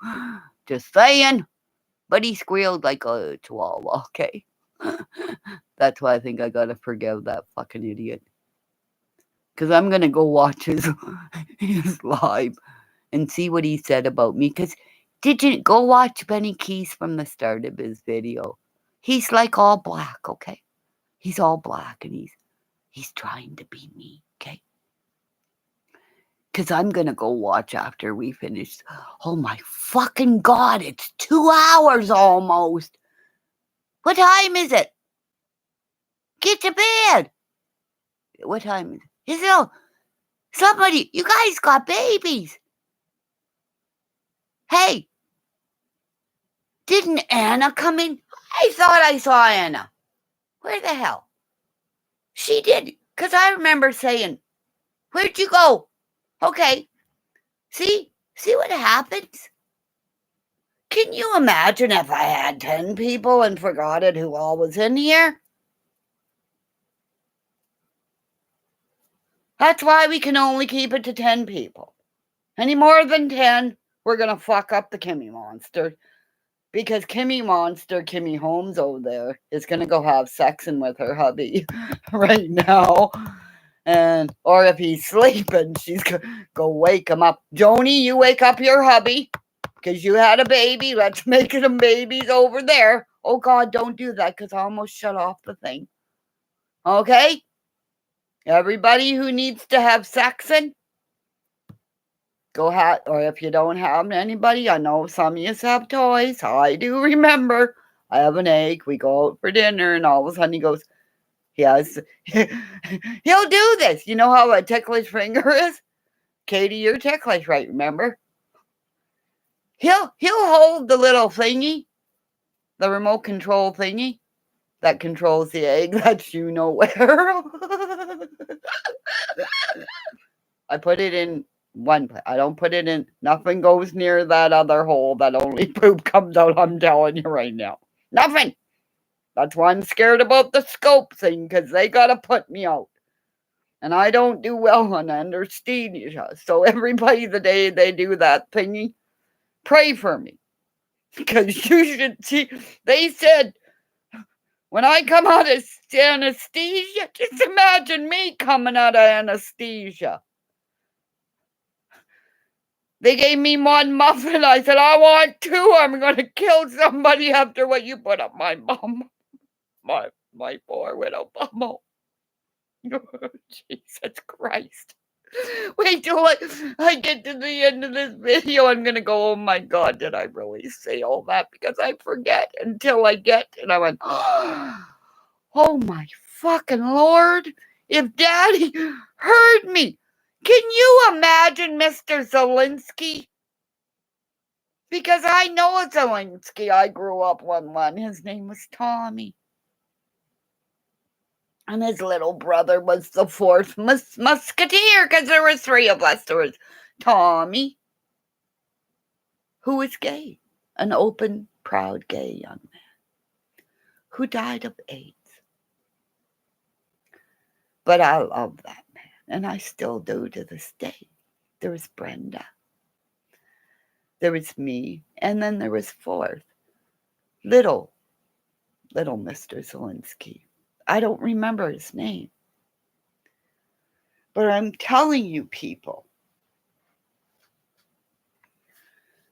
Just saying. But he squealed like a chihuahua, okay? That's why I think I got to forgive that fucking idiot. Because I'm going to go watch his live and see what he said about me. Because did you go watch Benny Keys from the start of his video? He's like all black, okay? He's all black and he's trying to be me, okay? Because I'm going to go watch after we finish. Oh my fucking God, it's 2 hours almost. What time is it? Get to bed. What time is it? Is it somebody, you guys got babies. Hey, didn't Anna come in? I thought I saw Anna. Where the hell? She did, because I remember saying, where'd you go? Okay, see what happens? Can you imagine if I had 10 people and forgot it who all was in here? That's why we can only keep it to 10 people. Any more than 10, we're going to fuck up the Kimmymonster. Because Kimmymonster, Kimmy Holmes over there, is going to go have sexing with her hubby right now. Or if he's sleeping, she's going to go wake him up. Joni, you wake up your hubby. Because you had a baby. Let's make some babies over there. Oh, God, don't do that because I almost shut off the thing. Okay? Everybody who needs to have sexing, go have, or if you don't have anybody, I know some of you have toys. I do remember. I have an egg. We go out for dinner, and all of a sudden he goes, yes, he'll do this. You know how a ticklish finger is? Katie, you're ticklish, right? Remember? He'll hold the little thingy, the remote control thingy that controls the egg. That's you know where. I put it in one place. I don't put it in. Nothing goes near that other hole that only poop comes out. I'm telling you right now. Nothing. That's why I'm scared about the scope thing, because they gotta put me out. And I don't do well on anesthesia. So everybody, the day they do that thingy, pray for me. Because you should see, they said, when I come out of anesthesia, just imagine me coming out of anesthesia. They gave me one muffin. I said, I want two. I'm going to kill somebody after what you put up my bum. My poor widow bum. Oh, Jesus Christ. Wait till I get to the end of this video. I'm going to go, oh my God, did I really say all that? Because I forget until I get, and I went, oh my fucking Lord. If Daddy heard me, can you imagine Mr. Zelensky? Because I know a Zelensky. I grew up with one. His name was Tommy. And his little brother was the fourth musketeer, because there were three of us. There was Tommy, who was gay, an open, proud gay young man, who died of AIDS. But I love that man, and I still do to this day. There was Brenda. There was me, and then there was fourth, little Mr. Zelensky. I don't remember his name. But I'm telling you, people,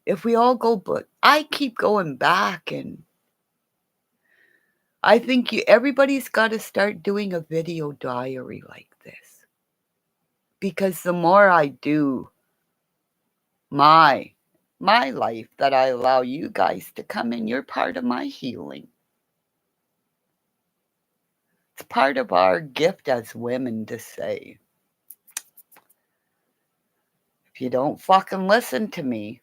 if we all go, but I keep going back, and I think everybody's got to start doing a video diary like this. Because the more I do my life, that I allow you guys to come in, you're part of my healing. It's part of our gift as women to say, if you don't fucking listen to me,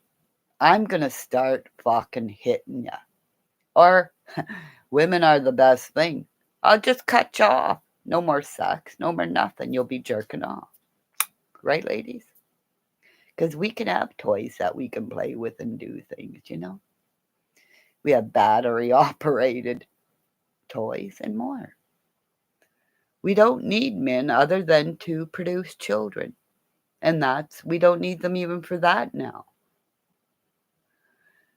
I'm going to start fucking hitting you. Or women are the best thing. I'll just cut you off. No more sex, no more nothing. You'll be jerking off. Right, ladies? Because we can have toys that we can play with and do things, you know? We have battery-operated toys and more. We don't need men other than to produce children. And we don't need them even for that now.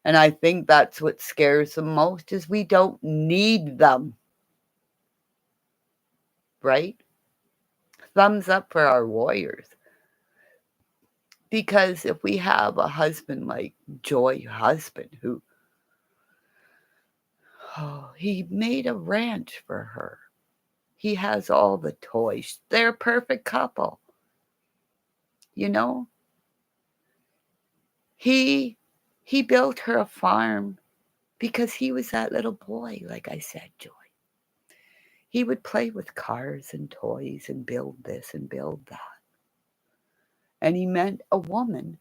And I think that's what scares them most, is we don't need them. Right? Thumbs up for our warriors. Because if we have a husband like Joy husband, who, he made a ranch for her. He has all the toys. They're a perfect couple. You know? He built her a farm because he was that little boy, like I said, Joy. He would play with cars and toys and build this and build that. And he met a woman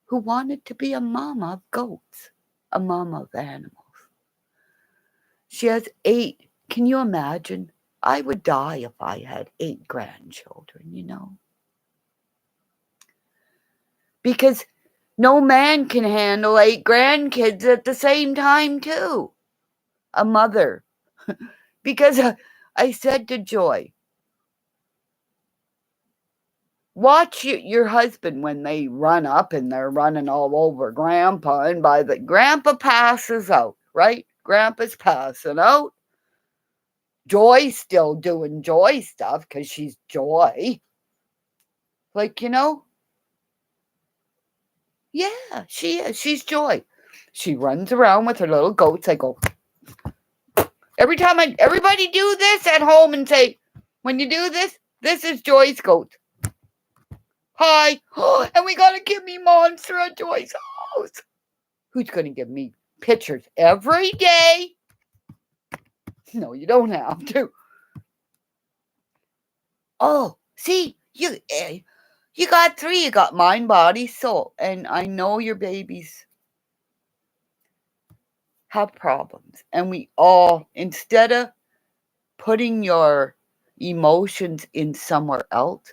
who wanted to be a mama of goats, a mama of animals. She has 8. Can you imagine? I would die if I had 8 grandchildren, you know? Because no man can handle 8 grandkids at the same time, too. A mother. Because I said to Joy, watch your husband when they run up and they're running all over Grandpa, and Grandpa passes out, right? Grandpa's passing out. Joy's still doing Joy stuff because she's Joy. Like, you know? Yeah, she is. She's Joy. She runs around with her little goats. I go, everybody do this at home and say, when you do this, This is Joy's goat. Hi. And we got a Kimmymonster at Joy's house. Who's going to give me pictures every day? No, you don't have to. Oh, see, you got 3. You got mind, body, soul. And I know your babies have problems. And we all, instead of putting your emotions in somewhere else,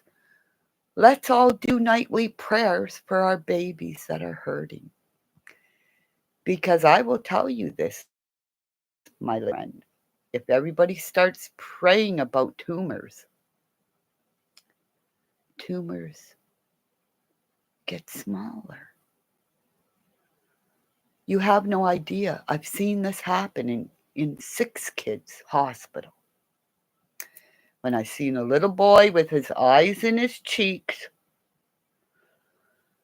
let's all do nightly prayers for our babies that are hurting. Because I will tell you this, my little friend, if everybody starts praying about tumors get smaller. You have no idea. I've seen this happen in 6 kids' hospital. When I seen a little boy with his eyes in his cheeks,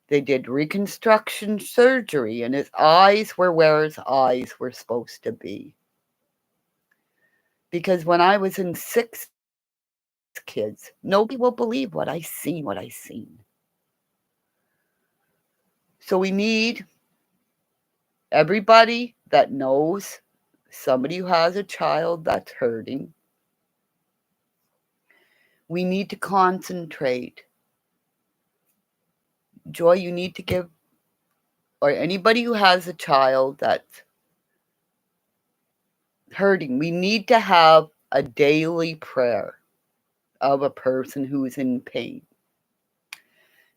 they did reconstruction surgery and his eyes were where his eyes were supposed to be. Because when I was in 6 kids, nobody will believe what I seen. So we need everybody that knows somebody who has a child that's hurting. We need to concentrate. Joy, you need to give, or anybody who has a child that's hurting, we need to have a daily prayer of a person who is in pain.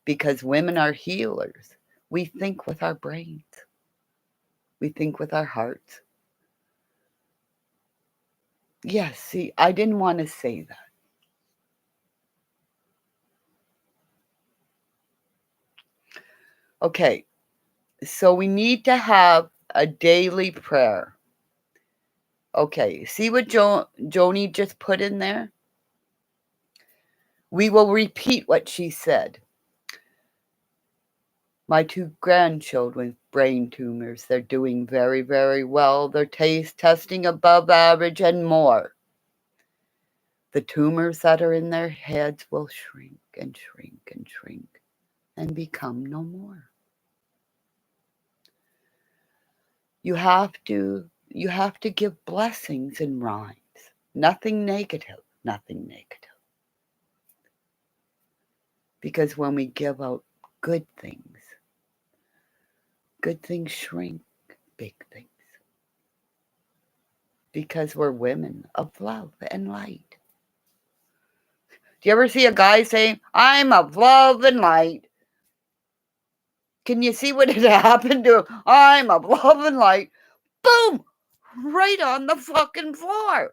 Because women are healers. We think with our brains. We think with our hearts. Yes, see, I didn't want to say that. Okay, so we need to have a daily prayer. Okay, see what Joni just put in there? We will repeat what she said. My 2 grandchildren with brain tumors, they're doing very, very well. They're testing above average and more. The tumors that are in their heads will shrink and shrink and shrink and become no more. You have to give blessings in rhymes. Nothing negative. Because when we give out good things shrink big things. Because we're women of love and light. Do you ever see a guy saying, I'm of love and light? Can you see what had happened to him? I'm of love and light. Boom! Right on the fucking floor.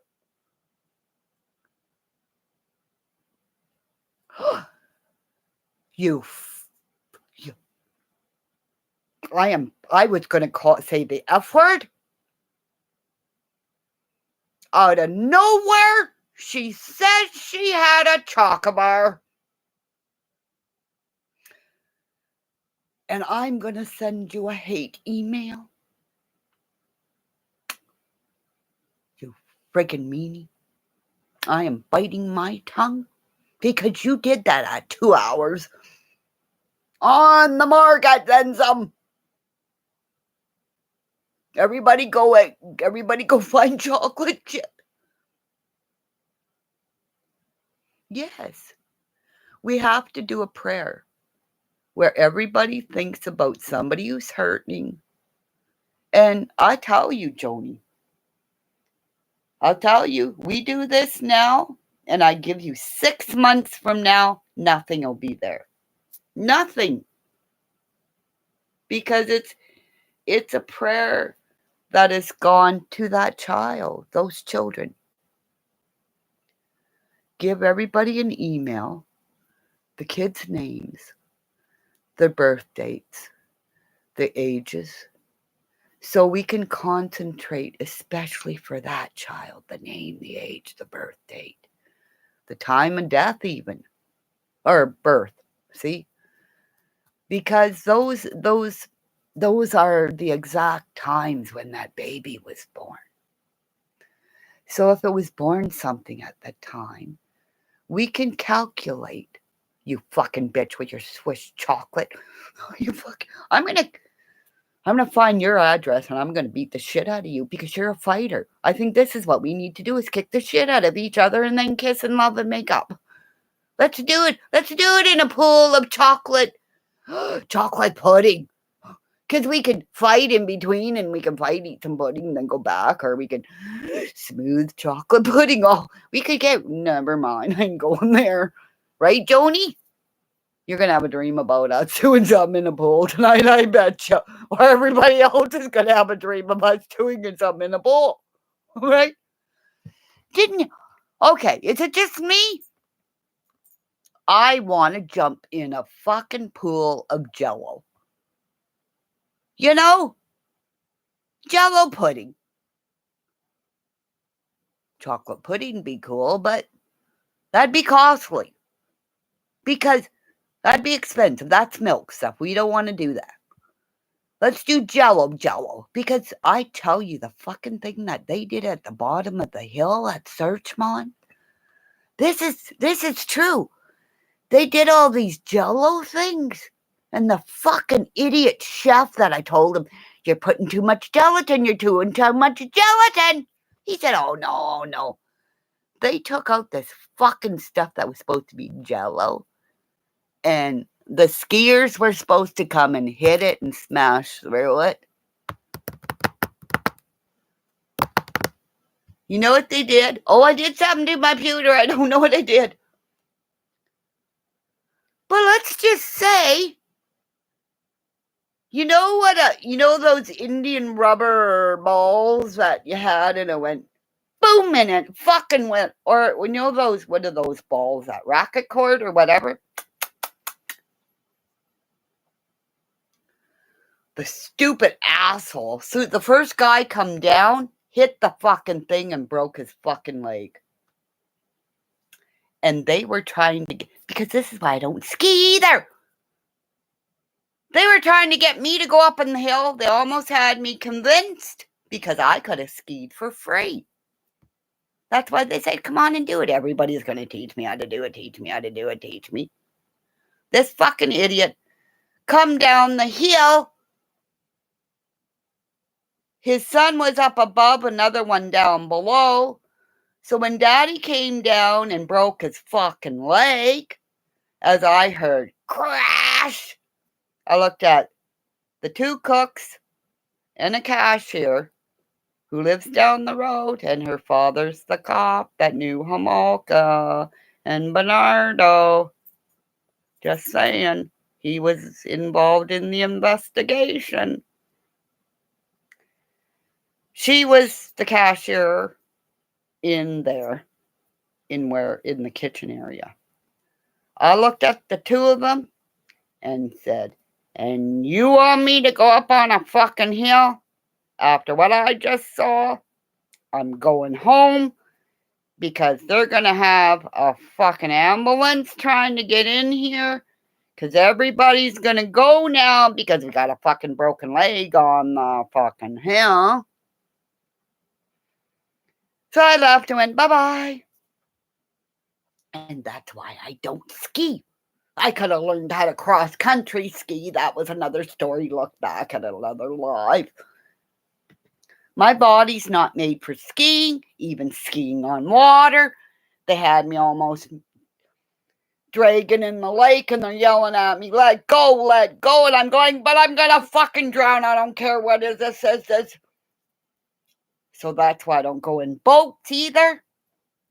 I was going to say the F word. Out of nowhere, she said she had a chocolate. And I'm going to send you a hate email. You friggin' meanie. I am biting my tongue because you did that at 2 hours. On the market, then some. Everybody go find chocolate chip. Yes. We have to do a prayer where everybody thinks about somebody who's hurting. And I tell you, Joni, I'll tell you, we do this now, and I give you 6 months from now, nothing will be there. Nothing. Because it's a prayer that has gone to that child, those children. Give everybody an email, the kids' names, their birth dates, the ages, so we can concentrate, especially for that child, the name, the age, the birth date, the time of death even, or birth, see? Because those are the exact times when that baby was born. So if it was born something at that time, We can calculate. You fucking bitch with your Swiss chocolate. You fuck. I'm gonna find your address and I'm gonna beat the shit out of you because you're a fighter. I think this is what we need to do is kick the shit out of each other and then kiss and love and make up. Let's do it. Let's do it in a pool of chocolate. Chocolate pudding. Because we could fight in between and we can fight, eat some pudding, and then go back. Or we could smooth chocolate pudding. Oh, we could get, never mind. I ain't going there. Right, Joni? You're going to have a dream about us doing something in a pool tonight, I betcha. Or everybody else is going to have a dream of us doing something in a pool. Right? Didn't you? Okay, is it just me? I want to jump in a fucking pool of Jell-O. You know? Jell-O pudding. Chocolate pudding be cool, but that'd be costly. Because that'd be expensive. That's milk stuff. We don't want to do that. Let's do Jell-O. Because I tell you, the fucking thing that they did at the bottom of the hill at Searchmont, this is true. They did all these Jell-O things. And the fucking idiot chef that I told him, you're putting too much gelatin, you're doing too much gelatin. He said, oh, no. They took out this fucking stuff that was supposed to be Jell-O. And the skiers were supposed to come and hit it and smash through it. You know what they did? Oh, I did something to my computer. I don't know what I did. But let's just say, you know those Indian rubber balls that you had and it went boom and it fucking went, or you know those, what are those balls, that racket cord or whatever? The stupid asshole. So the first guy come down, hit the fucking thing and broke his fucking leg. And they were trying to get, because this is why I don't ski either. They were trying to get me to go up on the hill. They almost had me convinced because I could have skied for free. That's why they said, come on and do it. Everybody's going to teach me how to do it. Teach me. This fucking idiot come down the hill. His son was up above, another one down below. So when Daddy came down and broke his fucking leg, as I heard crash, I looked at the two cooks and a cashier who lives down the road, and her father's the cop that knew Homolka and Bernardo. Just saying, he was involved in the investigation. She was the cashier in there, in the kitchen area. I looked at the two of them and said, and you want me to go up on a fucking hill? After what I just saw, I'm going home because they're going to have a fucking ambulance trying to get in here because everybody's going to go now because we got a fucking broken leg on the fucking hill. So I left and went, bye-bye. And that's why I don't ski. I could have learned how to cross-country ski. That was another story. Look back at another life. My body's not made for skiing, even skiing on water. They had me almost dragging in the lake and they're yelling at me, let go. And I'm going, but I'm going to fucking drown. I don't care what it says. So that's why I don't go in boats either.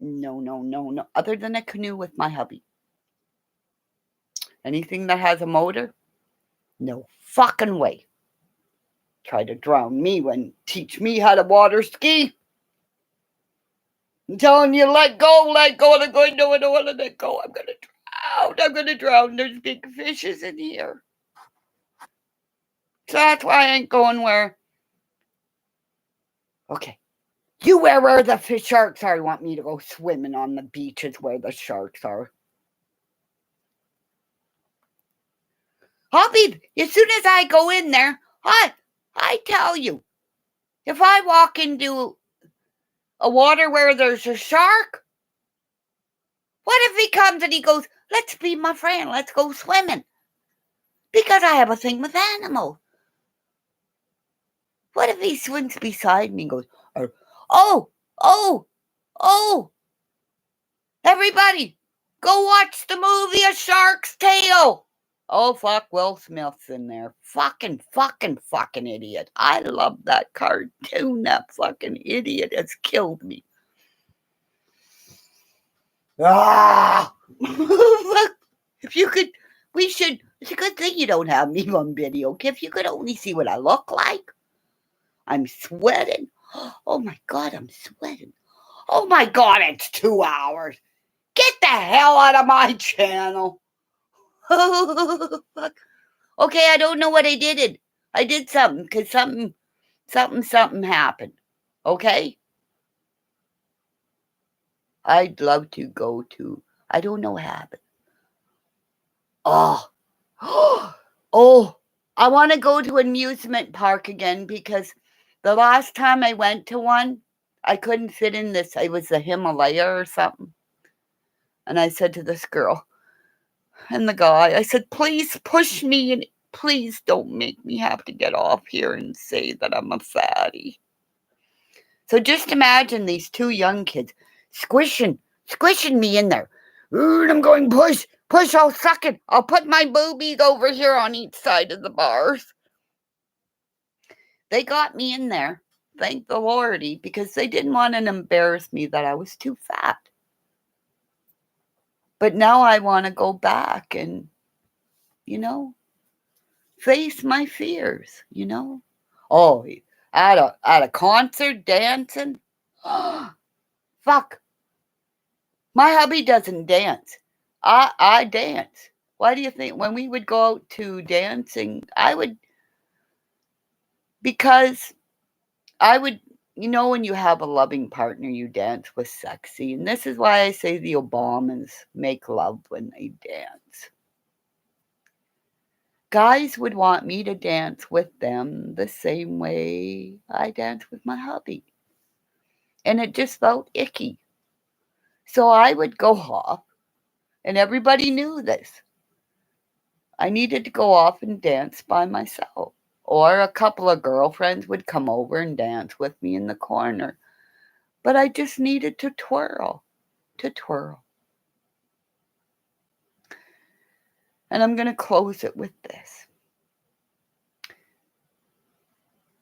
No. Other than a canoe with my hubby. Anything that has a motor? No fucking way. Try to drown me when teach me how to water ski. I'm telling you, let go. And I'm going, no, I don't want to let go. I'm going to drown. There's big fishes in here. So that's why I ain't going where. Okay. You where the fish sharks are. You want me to go swimming on the beaches where the sharks are. Hubby, as soon as I go in there, I tell you, if I walk into a water where there's a shark, What if he comes and he goes, let's be my friend, let's go swimming? Because I have a thing with animals. What if he swims beside me and goes, oh, oh, oh, everybody, go watch the movie A Shark's Tale. Oh, fuck, Will Smith's in there. Fucking idiot. I love that cartoon. That fucking idiot has killed me. Ah! If you could, it's a good thing you don't have me on video. Okay? If you could only see what I look like. I'm sweating. Oh my God, I'm sweating. Oh my God, it's 2 hours. Get the hell out of my channel. Fuck. Okay, I don't know what I did. I did something because something happened. Okay? I'd love to go to, I don't know what happened. Oh, oh, I want to go to an amusement park again because the last time I went to one, I couldn't fit in this. It was the Himalaya or something. And I said to this girl and the guy, I said, please push me and please don't make me have to get off here and say that I'm a fatty. So just imagine these two young kids squishing me in there. And I'm going, push, I'll suck it. I'll put my boobies over here on each side of the bars. They got me in there, thank the Lordy, because they didn't want to embarrass me that I was too fat. But now I want to go back and, face my fears, Oh, at a concert dancing? Fuck. My hubby doesn't dance. I dance. Why do you think when we would go out to dancing, because I would, when you have a loving partner, you dance with sexy. And this is why I say the Obamas make love when they dance. Guys would want me to dance with them the same way I dance with my hubby. And it just felt icky. So I would go off, and everybody knew this. I needed to go off and dance by myself. Or a couple of girlfriends would come over and dance with me in the corner. But I just needed to twirl. And I'm going to close it with this.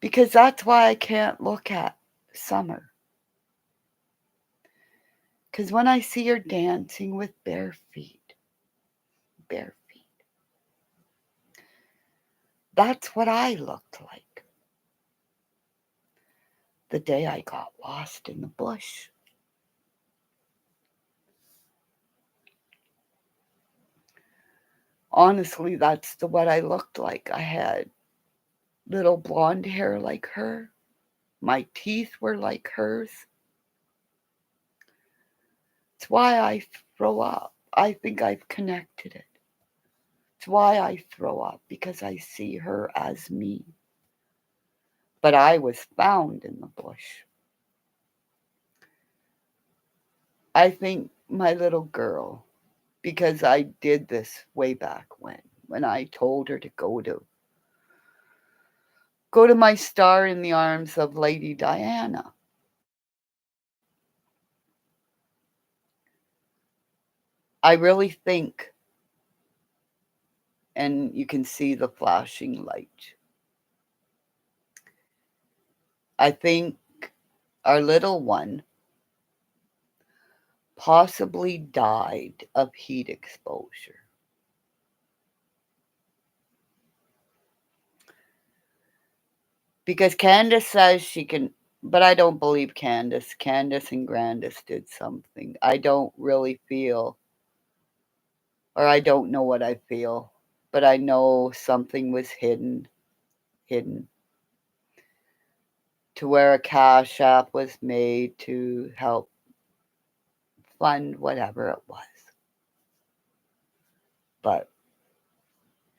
Because that's why I can't look at Summer. Because when I see her dancing with bare feet, that's what I looked like the day I got lost in the bush. Honestly, that's what I looked like. I had little blonde hair like her. My teeth were like hers. It's why I throw up. I think I've connected it. It's why I throw up, because I see her as me. But I was found in the bush. I think my little girl, because I did this way back when I told her to go to my star in the arms of Lady Diana. I really think, and you can see the flashing light, I think our little one possibly died of heat exposure. Because Candace says she can, but I don't believe Candace. Candace and Grandis did something. I don't really feel, or I don't know what I feel, but I know something was hidden, to where a cash app was made to help fund whatever it was. But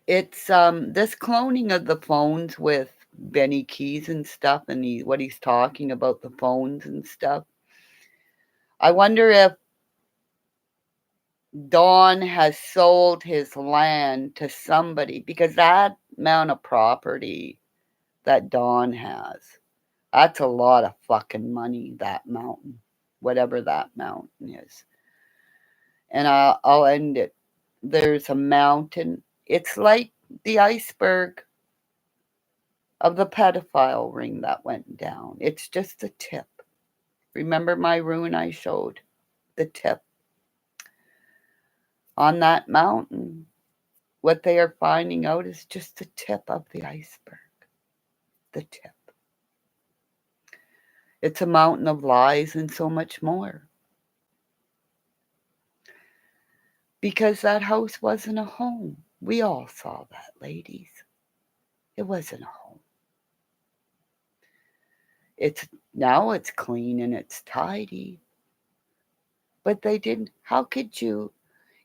it's this cloning of the phones with Benny Keys and stuff, and what he's talking about the phones and stuff. I wonder if Don has sold his land to somebody, because that amount of property that Don has, that's a lot of fucking money, that mountain, whatever that mountain is. And I'll end it. There's a mountain. It's like the iceberg of the pedophile ring that went down. It's just the tip. Remember my rune I showed? The tip. On that mountain, what they are finding out is just the tip of the iceberg. The tip. It's a mountain of lies and so much more. Because that house wasn't a home. We all saw that, ladies. It wasn't a home. Now it's clean and it's tidy. But they didn't. How could you,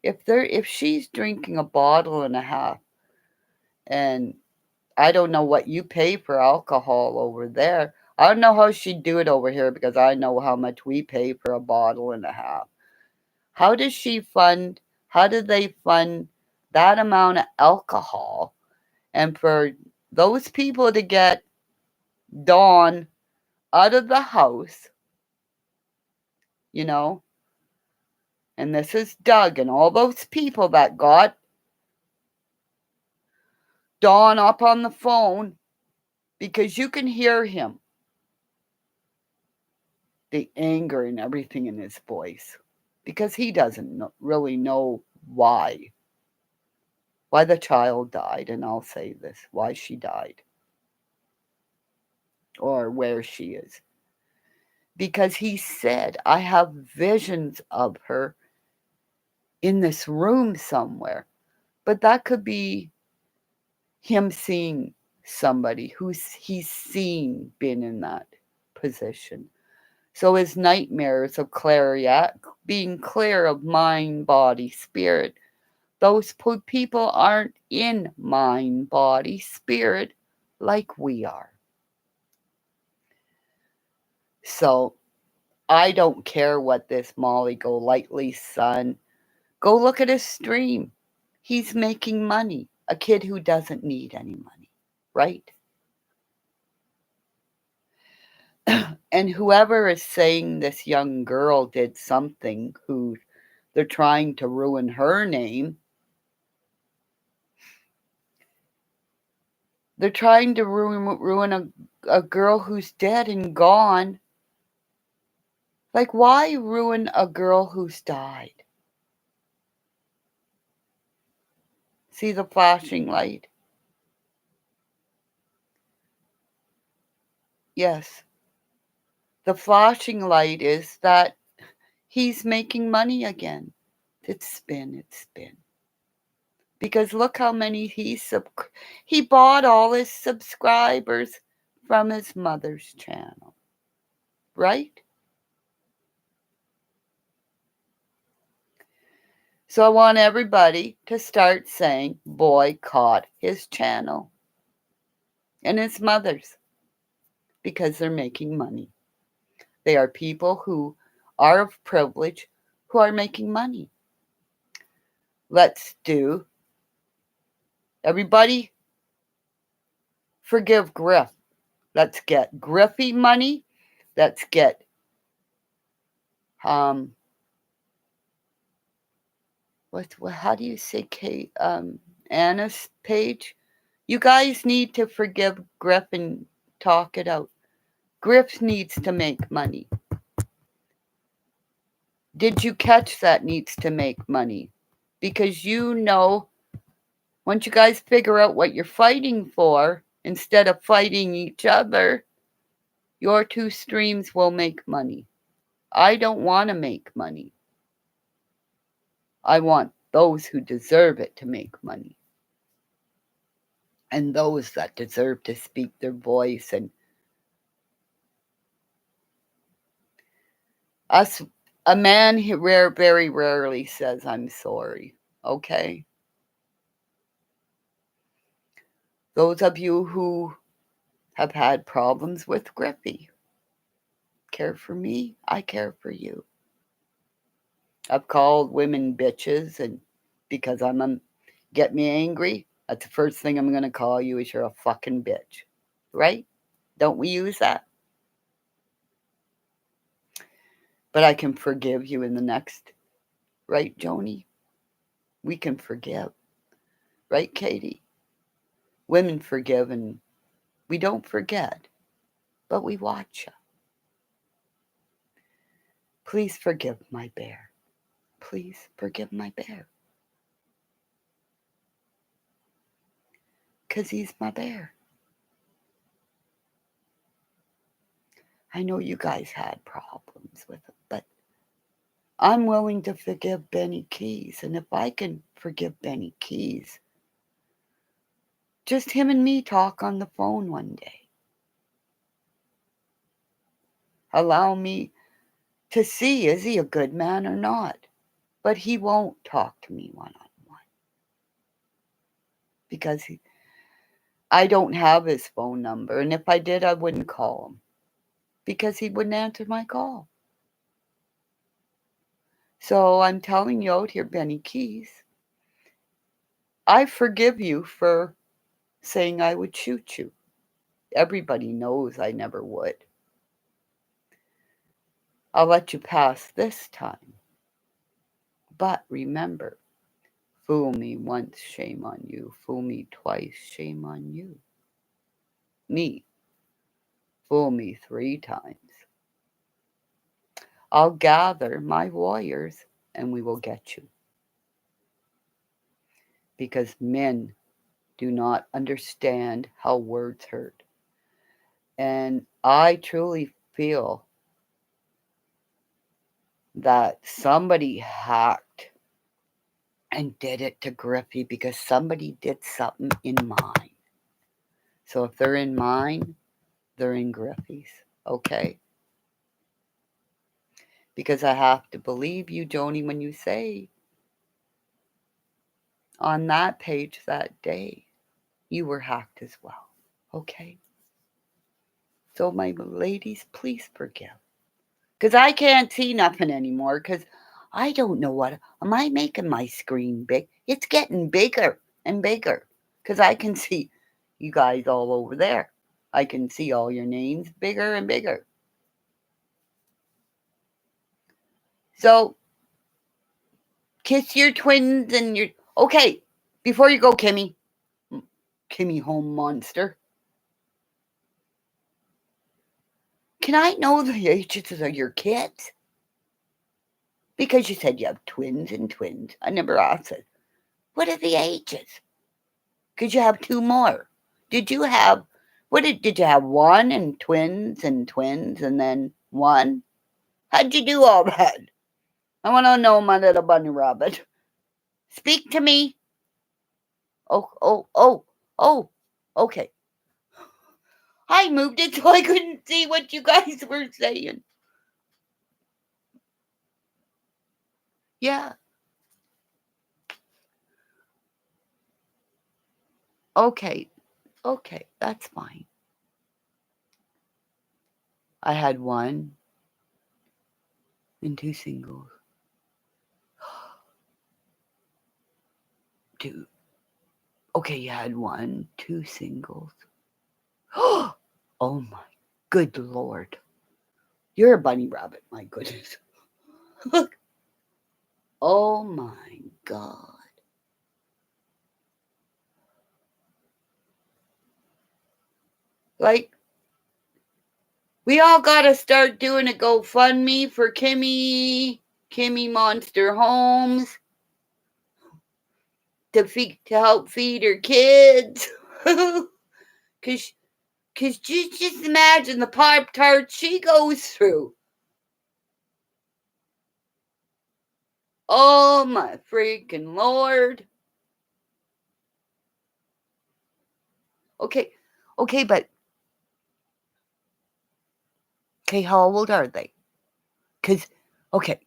if she's drinking a bottle and a half, and I don't know what you pay for alcohol over there. I don't know how she'd do it over here, because I know how much we pay for a bottle and a half. How did they fund that amount of alcohol, and for those people to get Dawn out of the house, you know? And this is Doug and all those people that got Dawn up on the phone, because you can hear him, the anger and everything in his voice, because he doesn't really know why the child died. And I'll say this, why she died, or where she is. Because he said, I have visions of her in this room somewhere. But that could be him seeing somebody he's seen been in that position. So his nightmares of being clear of mind, body, spirit, those people aren't in mind, body, spirit like we are. So I don't care what this Molly Golightly's son. Go look at his stream. He's making money. A kid who doesn't need any money, right? And whoever is saying this young girl did something, who they're trying to ruin her name. They're trying to ruin a girl who's dead and gone. Like, why ruin a girl who's died? See the flashing light? Yes. The flashing light is that he's making money again. It's spin. Because look how many he bought all his subscribers from his mother's channel. Right? So I want everybody to start saying boycott his channel and his mother's, because they're making money. They are people who are of privilege, who are making money. Let's do, everybody, forgive Griff. Let's get Griffy money. Let's get how do you say Anna's page? You guys need to forgive Griff and talk it out. Griff needs to make money. Did you catch that needs to make money? Because once you guys figure out what you're fighting for, instead of fighting each other, your two streams will make money. I don't want to make money. I want those who deserve it to make money. And those that deserve to speak their voice. And a man very rarely says, I'm sorry. Okay? Those of you who have had problems with Griffy, care for me, I care for you. I've called women bitches, and because get me angry, that's the first thing I'm going to call you is you're a fucking bitch. Right? Don't we use that? But I can forgive you in the next. Right, Joni? We can forgive. Right, Katie? Women forgive and we don't forget, but we watch you. Please forgive my bear. Please forgive my bear. 'Cause he's my bear. I know you guys had problems with him, but I'm willing to forgive Benny Keys. And if I can forgive Benny Keys, just him and me talk on the phone one day. Allow me to see, is he a good man or not? But he won't talk to me one-on-one. Because I don't have his phone number. And if I did, I wouldn't call him. Because he wouldn't answer my call. So I'm telling you out here, Benny Keys, I forgive you for saying I would shoot you. Everybody knows I never would. I'll let you pass this time. But remember, fool me once, shame on you. Fool me twice, shame on you. Me, fool me 3 times. I'll gather my warriors and we will get you. Because men do not understand how words hurt. And I truly feel that somebody hacked and did it to Griffey because somebody did something in mine. So if they're in mine, they're in Griffey's, okay? Because I have to believe you, Joni, when you say on that page that day, you were hacked as well, okay? So my ladies, please forgive. Because I can't see nothing anymore because I don't know what, am I making my screen big? It's getting bigger and bigger because I can see you guys all over there. I can see all your names bigger and bigger. So, kiss your twins and your... Okay, before you go, Kimmy. Kimmymonster. Can I know the ages of your kids? Because you said you have twins and twins. I never asked it. What are the ages? Because you have 2 more. Did you have... Did you have 1 and twins and then 1? How'd you do all that? I want to know, my little bunny rabbit. Speak to me. Oh, okay. I moved it so I couldn't see what you guys were saying. Yeah. Okay, that's fine. I had 1 and 2 singles. 2. Okay, you had 1, 2 singles. Oh my good Lord. You're a bunny rabbit, my goodness. Look. Oh my God. Like, we all gotta start doing a GoFundMe for Kimmymonster Homes to help feed her kids. Cause just imagine the Pop-Tarts she goes through. Oh my freaking Lord. Okay, but okay, how old are they? Because, okay,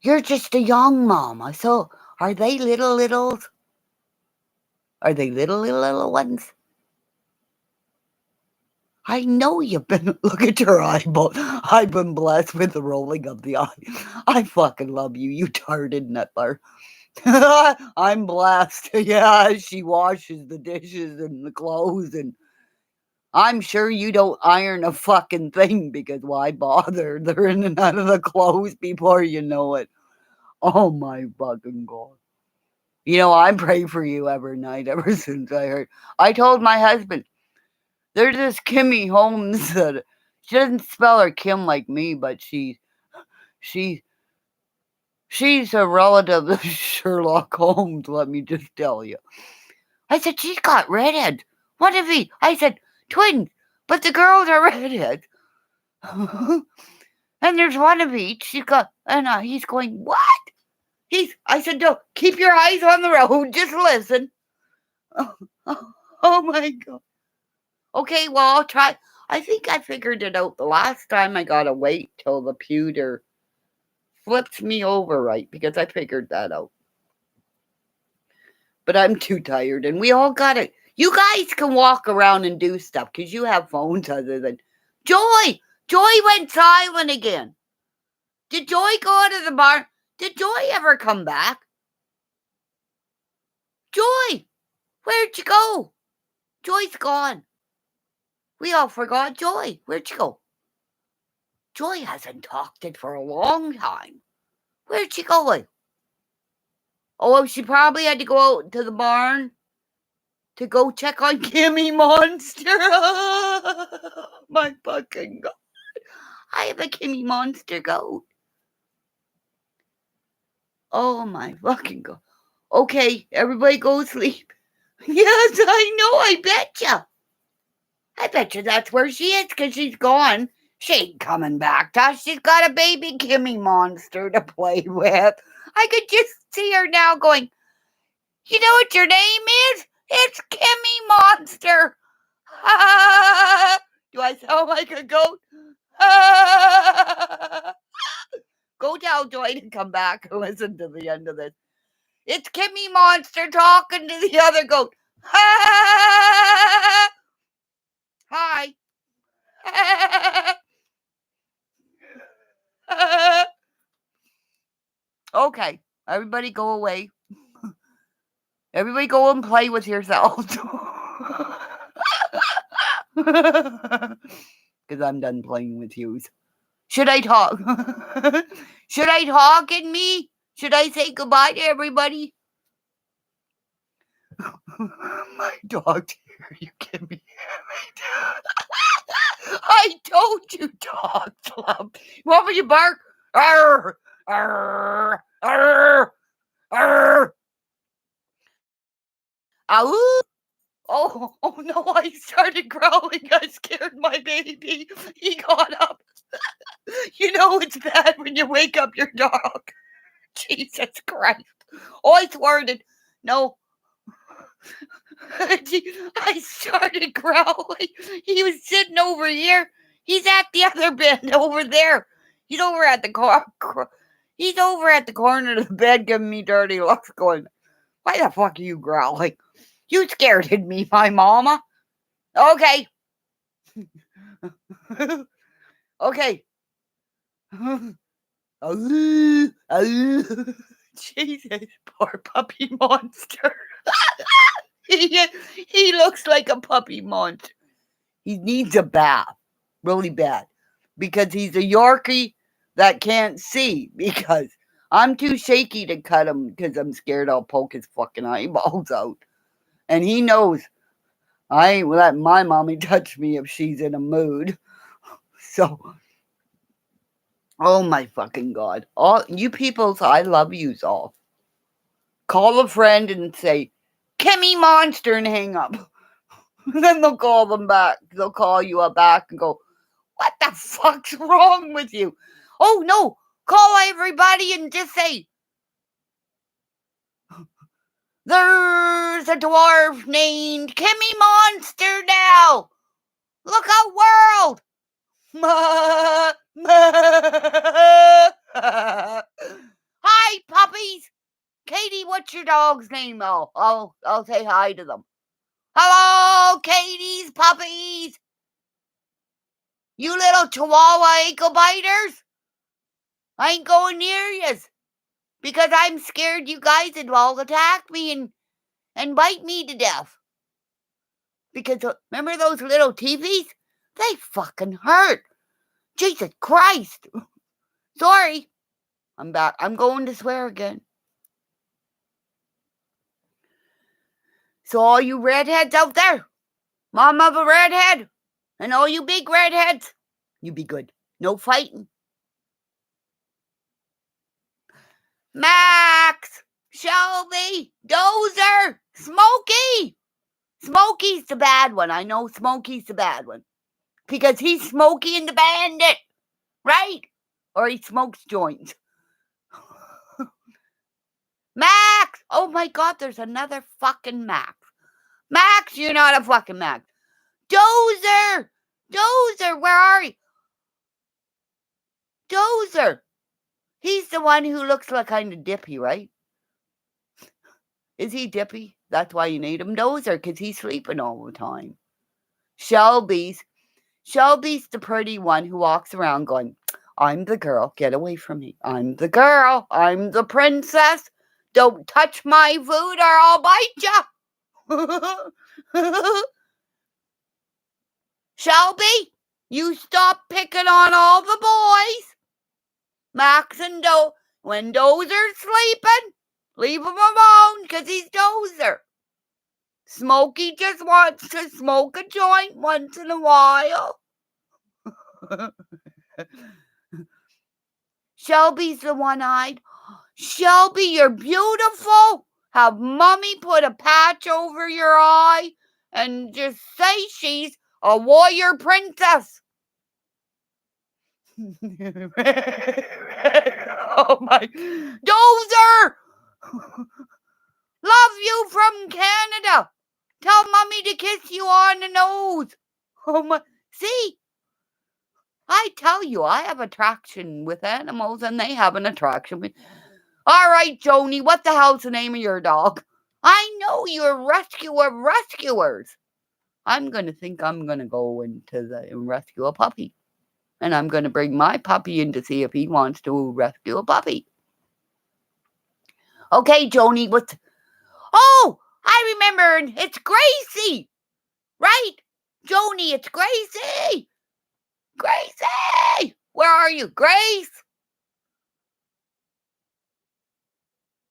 you're just a young mama, so are they littles? Are they little ones? I know you've been. Look at your eyeball. I've been blessed with the rolling of the eye. I fucking love you, you tarted nutler. I'm blessed. Yeah, she washes the dishes and the clothes, and I'm sure you don't iron a fucking thing because why bother? They're in and out of the clothes before you know it. Oh my fucking God. You know, I pray for you every night ever since I heard. I told my husband, there's this Kimmy Holmes that she doesn't spell her Kim like me, but she she's a relative of Sherlock Holmes, let me just tell you. I said, she's got redheads. What if he? I said, twins, but the girls are redheads. And there's one of each. She's got, and he's going, what? I said, no, keep your eyes on the road. Just listen. Oh my God. Okay, well, I'll try. I think I figured it out the last time. I gotta wait till the pewter flips me over right because I figured that out. But I'm too tired, and we all gotta. You guys can walk around and do stuff because you have phones other than Joy. Joy went silent again. Did Joy go out of the barn? Did Joy ever come back? Joy, where'd you go? Joy's gone. We all forgot Joy. Where'd you go? Joy hasn't talked it for a long time. Where'd she go? Oh, she probably had to go out to the barn to go check on Kimmymonster. My fucking God. I have a Kimmymonster goat. Oh my fucking God. Okay, everybody go sleep. Yes, I know, I betcha. I betcha that's where she is because she's gone. She ain't coming back to us. She's got a baby Kimmymonster to play with. I could just see her now going, you know what your name is? It's Kimmymonster. Do I sound like a goat? Go tell Joy to come back and listen to the end of this. It's Kimmymonster talking to the other goat. Hi. Okay, everybody go away. Everybody go and play with yourselves. Because I'm done playing with you. Should I talk? Should I talk in me? Should I say goodbye to everybody? My dog here, you give me. I told you, dog club. You want me to bark? Arr, arr, arr, arr. Ow. Oh no, I started growling. I scared my baby. He got up. You know it's bad when you wake up your dog. Jesus Christ. Oh, I sweared. No. I started growling. He was sitting over here. He's at the other bed over there. He's over at the He's over at the corner of the bed giving me dirty looks going, why the fuck are you growling? You scared me, my mama. Okay. Okay. Jesus, poor puppy monster. He looks like a puppy monster. He needs a bath really bad because he's a Yorkie that can't see because I'm too shaky to cut him because I'm scared I'll poke his fucking eyeballs out. And he knows I ain't letting my mommy touch me if she's in a mood. So, oh my fucking God. All you peoples, I love yous all. Call a friend and say, Kimmymonster, and hang up. Then they'll call them back. They'll call you up back and go, what the fuck's wrong with you? Oh no, call everybody and just say, there's a dwarf named Kimmymonster now. Look out, world. Hi, puppies. Katie, what's your dog's name? I'll say hi to them. Hello, Katie's puppies. You little chihuahua ankle biters. I ain't going near yous. Because I'm scared you guys would all attack me and bite me to death. Because remember those little TVs? They fucking hurt. Jesus Christ. Sorry. I'm back. I'm going to swear again. So all you redheads out there, mom of a redhead, and all you big redheads, you be good. No fighting. Max, Shelby, Dozer, Smokey. Smokey's the bad one. I know Smokey's the bad one. Because he's Smokey and the Bandit, right? Or he smokes joints. Max! Oh my God, there's another fucking Max. Max, you're not a fucking Max. Dozer! Dozer, where are you? Dozer! He's the one who looks like kind of dippy, right? Is he dippy? That's why you need him Dozer, because he's sleeping all the time. Shelby's the pretty one who walks around going, I'm the girl, get away from me. I'm the girl, I'm the princess. Don't touch my food or I'll bite ya. Shelby, you stop picking on all the boys. Max and when Dozer's sleeping, leave him alone because he's Dozer. Smokey just wants to smoke a joint once in a while. Shelby's the one-eyed. Shelby, you're beautiful. Have Mommy put a patch over your eye and just say she's a warrior princess. Oh my. Dozer! Love you from Canada. Tell Mommy to kiss you on the nose. Oh my. See? I tell you, I have attraction with animals and they have an attraction with... All right, Joni, what the hell's the name of your dog? I know you're rescuers. I'm going to think I'm going to go and rescue a puppy. And I'm going to bring my puppy in to see if he wants to rescue a puppy. Okay, Joni, what's... Oh, I remember. It's Gracie. Right? Joni, it's Gracie. Gracie! Where are you, Grace?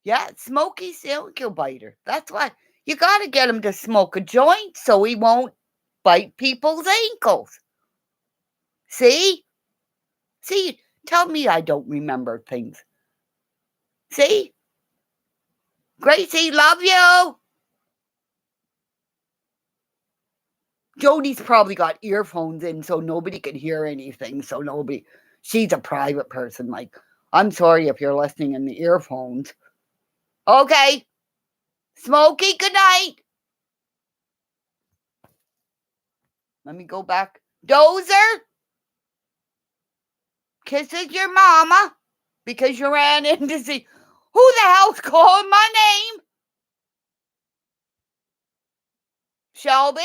Yeah, Smokey's the ankle biter. That's why you got to get him to smoke a joint so he won't bite people's ankles. See? See, tell me I don't remember things. See? Gracie, love you. Jodi's probably got earphones in so nobody can hear anything. She's a private person. Like, I'm sorry if you're listening in the earphones. Okay. Smokey, good night. Let me go back. Dozer, kisses your mama because you ran in to see who the hell's calling my name. Shelby?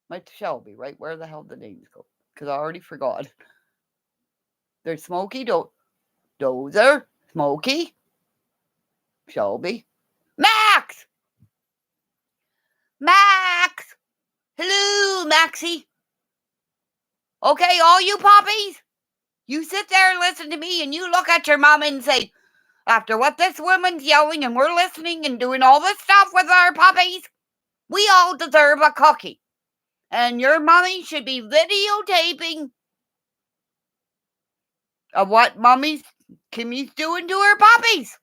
It's Shelby, right? Where the hell did the names go? Because I already forgot. There's Smokey, Dozer, Smokey, Shelby, Max! Max! Hello, Maxie. Okay, all you puppies, you sit there and listen to me and you look at your mom and say, after what this woman's yelling and we're listening and doing all this stuff with our puppies, we all deserve a cookie. And your mommy should be videotaping of what Kimmy's doing to her puppies.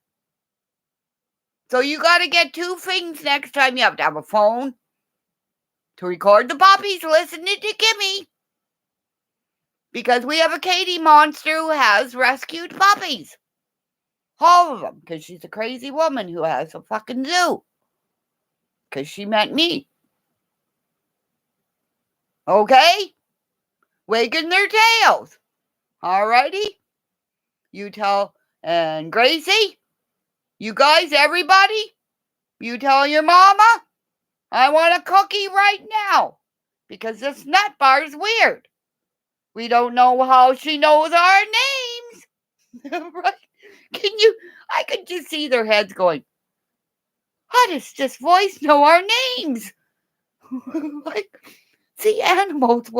So you got to get two things next time. You have to have a phone to record the puppies listening to Kimmy. Because we have a Kimmymonster who has rescued puppies. All of them. Because she's a crazy woman who has a fucking zoo. Because she met me. Okay? Wagging their tails. Alrighty? You tell... And Gracie? You guys, everybody? You tell your mama? I want a cookie right now. Because this nut bar is weird. We don't know how she knows our names. Right? I could just see their heads going, how does this voice know our names? Like, see, animals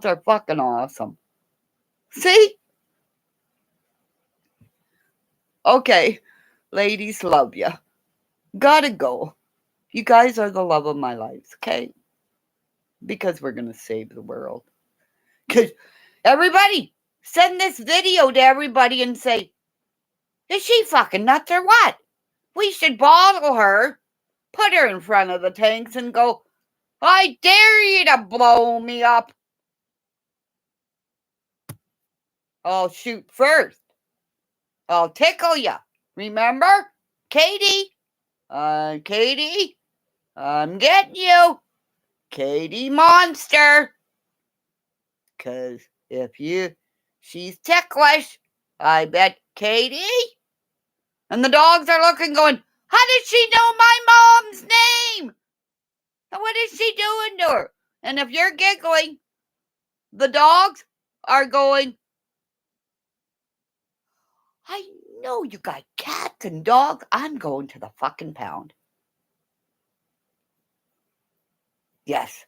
are fucking awesome. See? Okay, ladies, love ya. Gotta go. You guys are the love of my life, okay? Because we're gonna save the world. Because everybody, send this video to everybody and say, is she fucking nuts or what? We should bottle her, put her in front of the tanks and go, I dare you to blow me up. I'll shoot first. I'll tickle ya. Remember? Katie? Katie? I'm getting you. Kimmymonster. Because she's ticklish. I bet Katie. And the dogs are looking going, how did she know my mom's name? And what is she doing to her? And if you're giggling, the dogs are going, I know you got cats and dogs. I'm going to the fucking pound. Yes.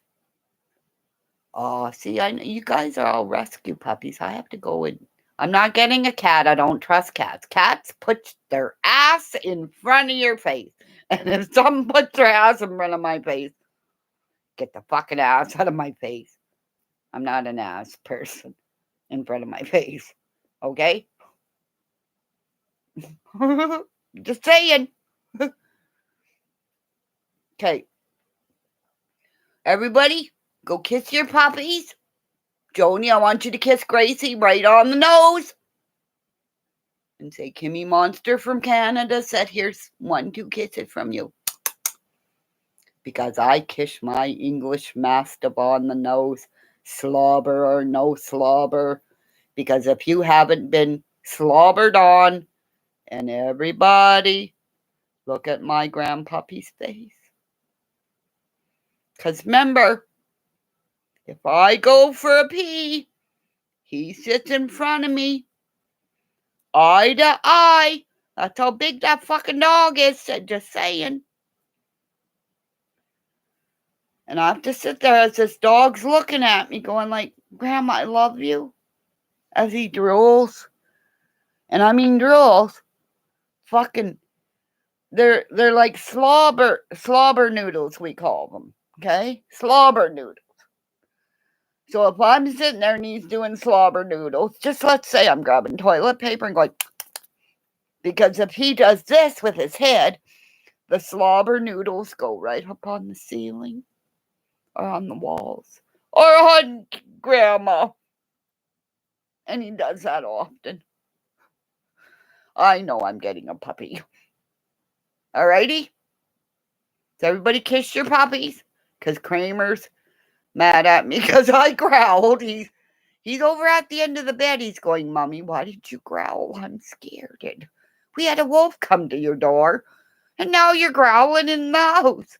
Oh, see, I know you guys are all rescue puppies. I have to go in. I'm not getting a cat. I don't trust cats. Cats put their ass in front of your face. And if someone puts their ass in front of my face, get the fucking ass out of my face. I'm not an ass person in front of my face. Okay? Just saying. Okay. Everybody, go kiss your puppies. Joni, I want you to kiss Gracie right on the nose. And say, Kimmymonster from Canada said, here's 1-2 kisses from you. Because I kiss my English mastiff on the nose, slobber or no slobber. Because if you haven't been slobbered on, and everybody, look at my grandpuppy's face. Because remember, if I go for a pee, he sits in front of me, eye to eye. That's how big that fucking dog is, just saying. And I have to sit there as this dog's looking at me going like, Grandma, I love you. As he drools. And I mean drools. Fucking, they're like slobber noodles, we call them. Okay? Slobber noodles. So if I'm sitting there and he's doing slobber noodles, just let's say I'm grabbing toilet paper and going, because if he does this with his head, the slobber noodles go right up on the ceiling or on the walls or on Grandma. And he does that often. I know I'm getting a puppy. Alrighty? So everybody kiss your puppies. Because Kramer's mad at me because I growled. He's over at the end of the bed. He's going, Mommy, why did you growl? I'm scared. We had a wolf come to your door. And now you're growling in the house.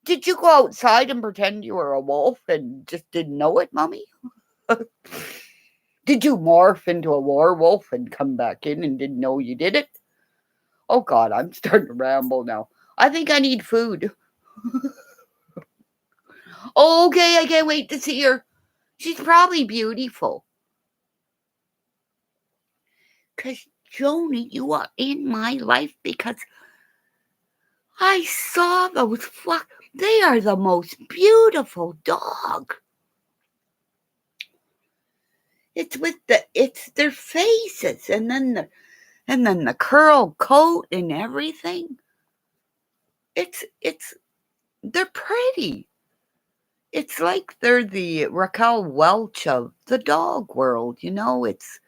Did you go outside and pretend you were a wolf and just didn't know it, Mommy? Did you morph into a werewolf and come back in and didn't know you did it? Oh, God, I'm starting to ramble now. I think I need food. Okay, I can't wait to see her. She's probably beautiful. Because, Joni, you are in my life because I saw those they are the most beautiful dog. It's their faces and then the curl coat and everything. They're pretty. It's like they're the Raquel Welch of the dog world, you know. It's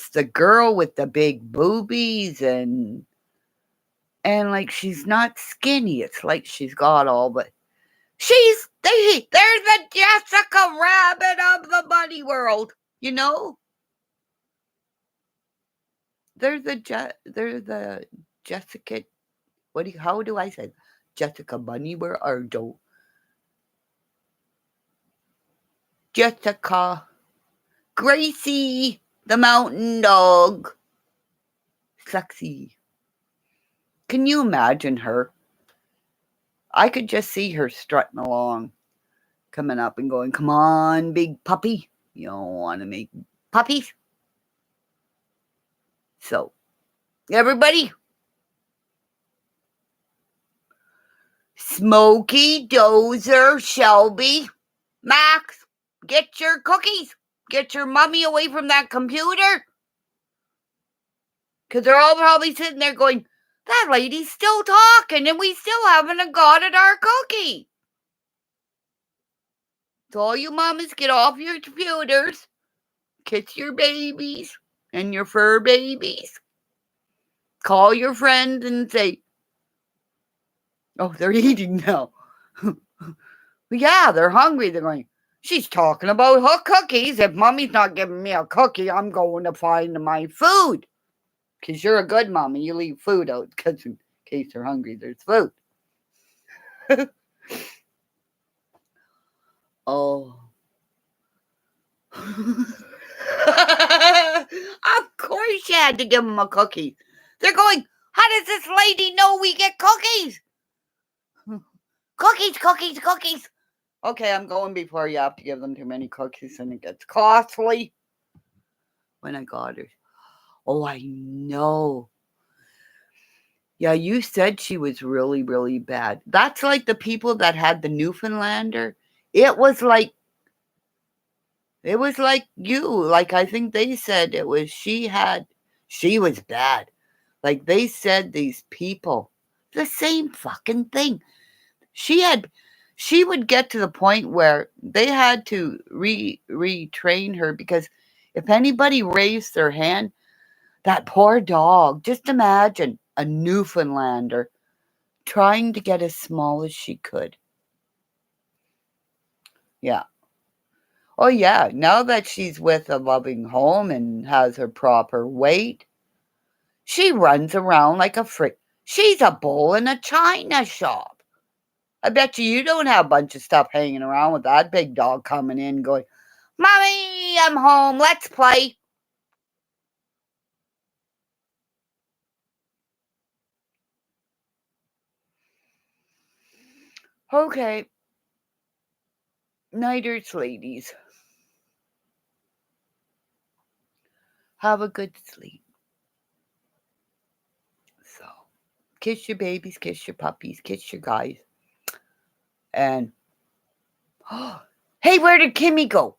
the girl with the big boobies and like she's not skinny. It's like she's got all but they're the Jessica Rabbit of the bunny world, you know. They're the Jessica. How do I say Jessica Bunny world or Jessica, Gracie, the mountain dog, Sexy. Can you imagine her? I could just see her strutting along, coming up and going, "Come on, big puppy. You don't want to make puppies." So, everybody, Smokey, Dozer, Shelby, Max, get your cookies. Get your mummy away from that computer. Because they're all probably sitting there going, "That lady's still talking and we still haven't got at our cookie." So all you mamas, get off your computers. Kiss your babies and your fur babies. Call your friends and say, "Oh, they're eating now." Yeah, they're hungry. They're going, "She's talking about her cookies. If mommy's not giving me a cookie, I'm going to find my food." Because you're a good mommy. You leave food out because in case they're hungry, there's food. Oh. Of course you had to give them a cookie. They're going, "How does this lady know we get cookies?" Cookies, cookies, cookies. Okay, I'm going before you have to give them too many cookies and it gets costly. When I got her. Oh, I know. Yeah, you said she was really, really bad. That's like the people that had the Newfoundlander. It was like you. Like I think they said it was she was bad. Like they said these people, the same fucking thing. She would get to the point where they had to retrain her because if anybody raised their hand, that poor dog, just imagine a Newfoundlander trying to get as small as she could. Yeah. Oh, yeah. Now that she's with a loving home and has her proper weight, she runs around like a freak. She's a bull in a china shop. I bet you don't have a bunch of stuff hanging around with that big dog coming in going, "Mommy, I'm home. Let's play." Okay. Nighters, ladies. Have a good sleep. So, kiss your babies, kiss your puppies, kiss your guys. And, hey, where did Kimmy go?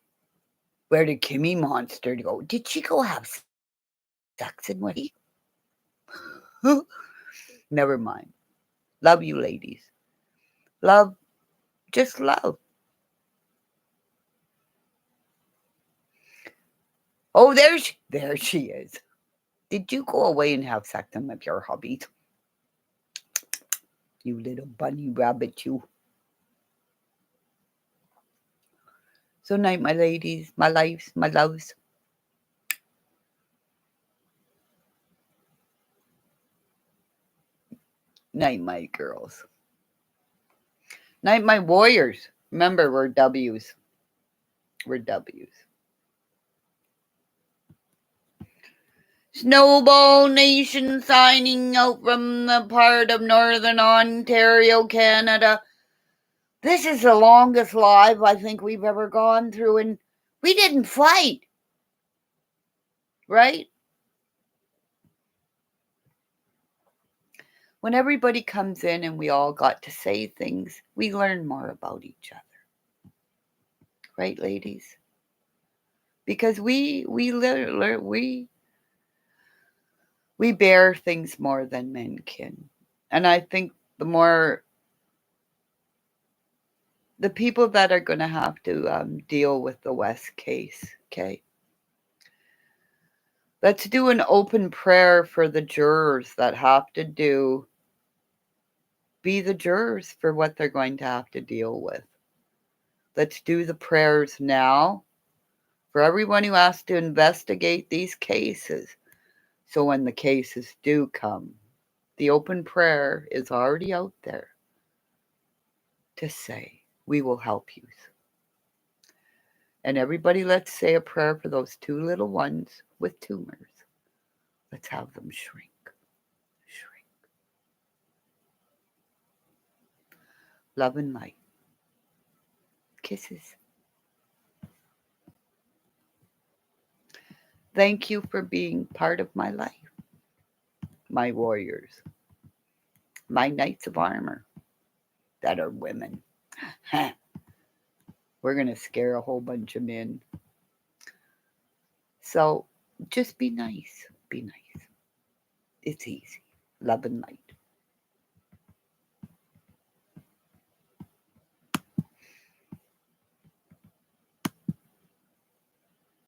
Where did Kimmymonster go? Did she go have sex in with me? Never mind. Love you, ladies. Love, just love. Oh, there she is. Did you go away and have sex with your hubbies? You little bunny rabbit, you. So night, my ladies, my lives, my loves. Night, my girls. Night, my warriors. Remember, we're W's. We're W's. Snowball Nation signing out from the part of Northern Ontario, Canada. This is the longest live I think we've ever gone through, and we didn't fight. Right? When everybody comes in and we all got to say things, we learn more about each other. Right, ladies? Because we bear things more than men can. And I think the people that are going to have to deal with the West case, okay? Let's do an open prayer for the jurors that have to be the jurors for what they're going to have to deal with. Let's do the prayers now for everyone who has to investigate these cases. So when the cases do come, the open prayer is already out there to say, "We will help you." And everybody, let's say a prayer for those 2 little ones with tumors. Let's have them shrink. Shrink. Love and light. Kisses. Thank you for being part of my life. My warriors. My knights of armor that are women. We're going to scare a whole bunch of men. So just be nice. Be nice. It's easy. Love and light.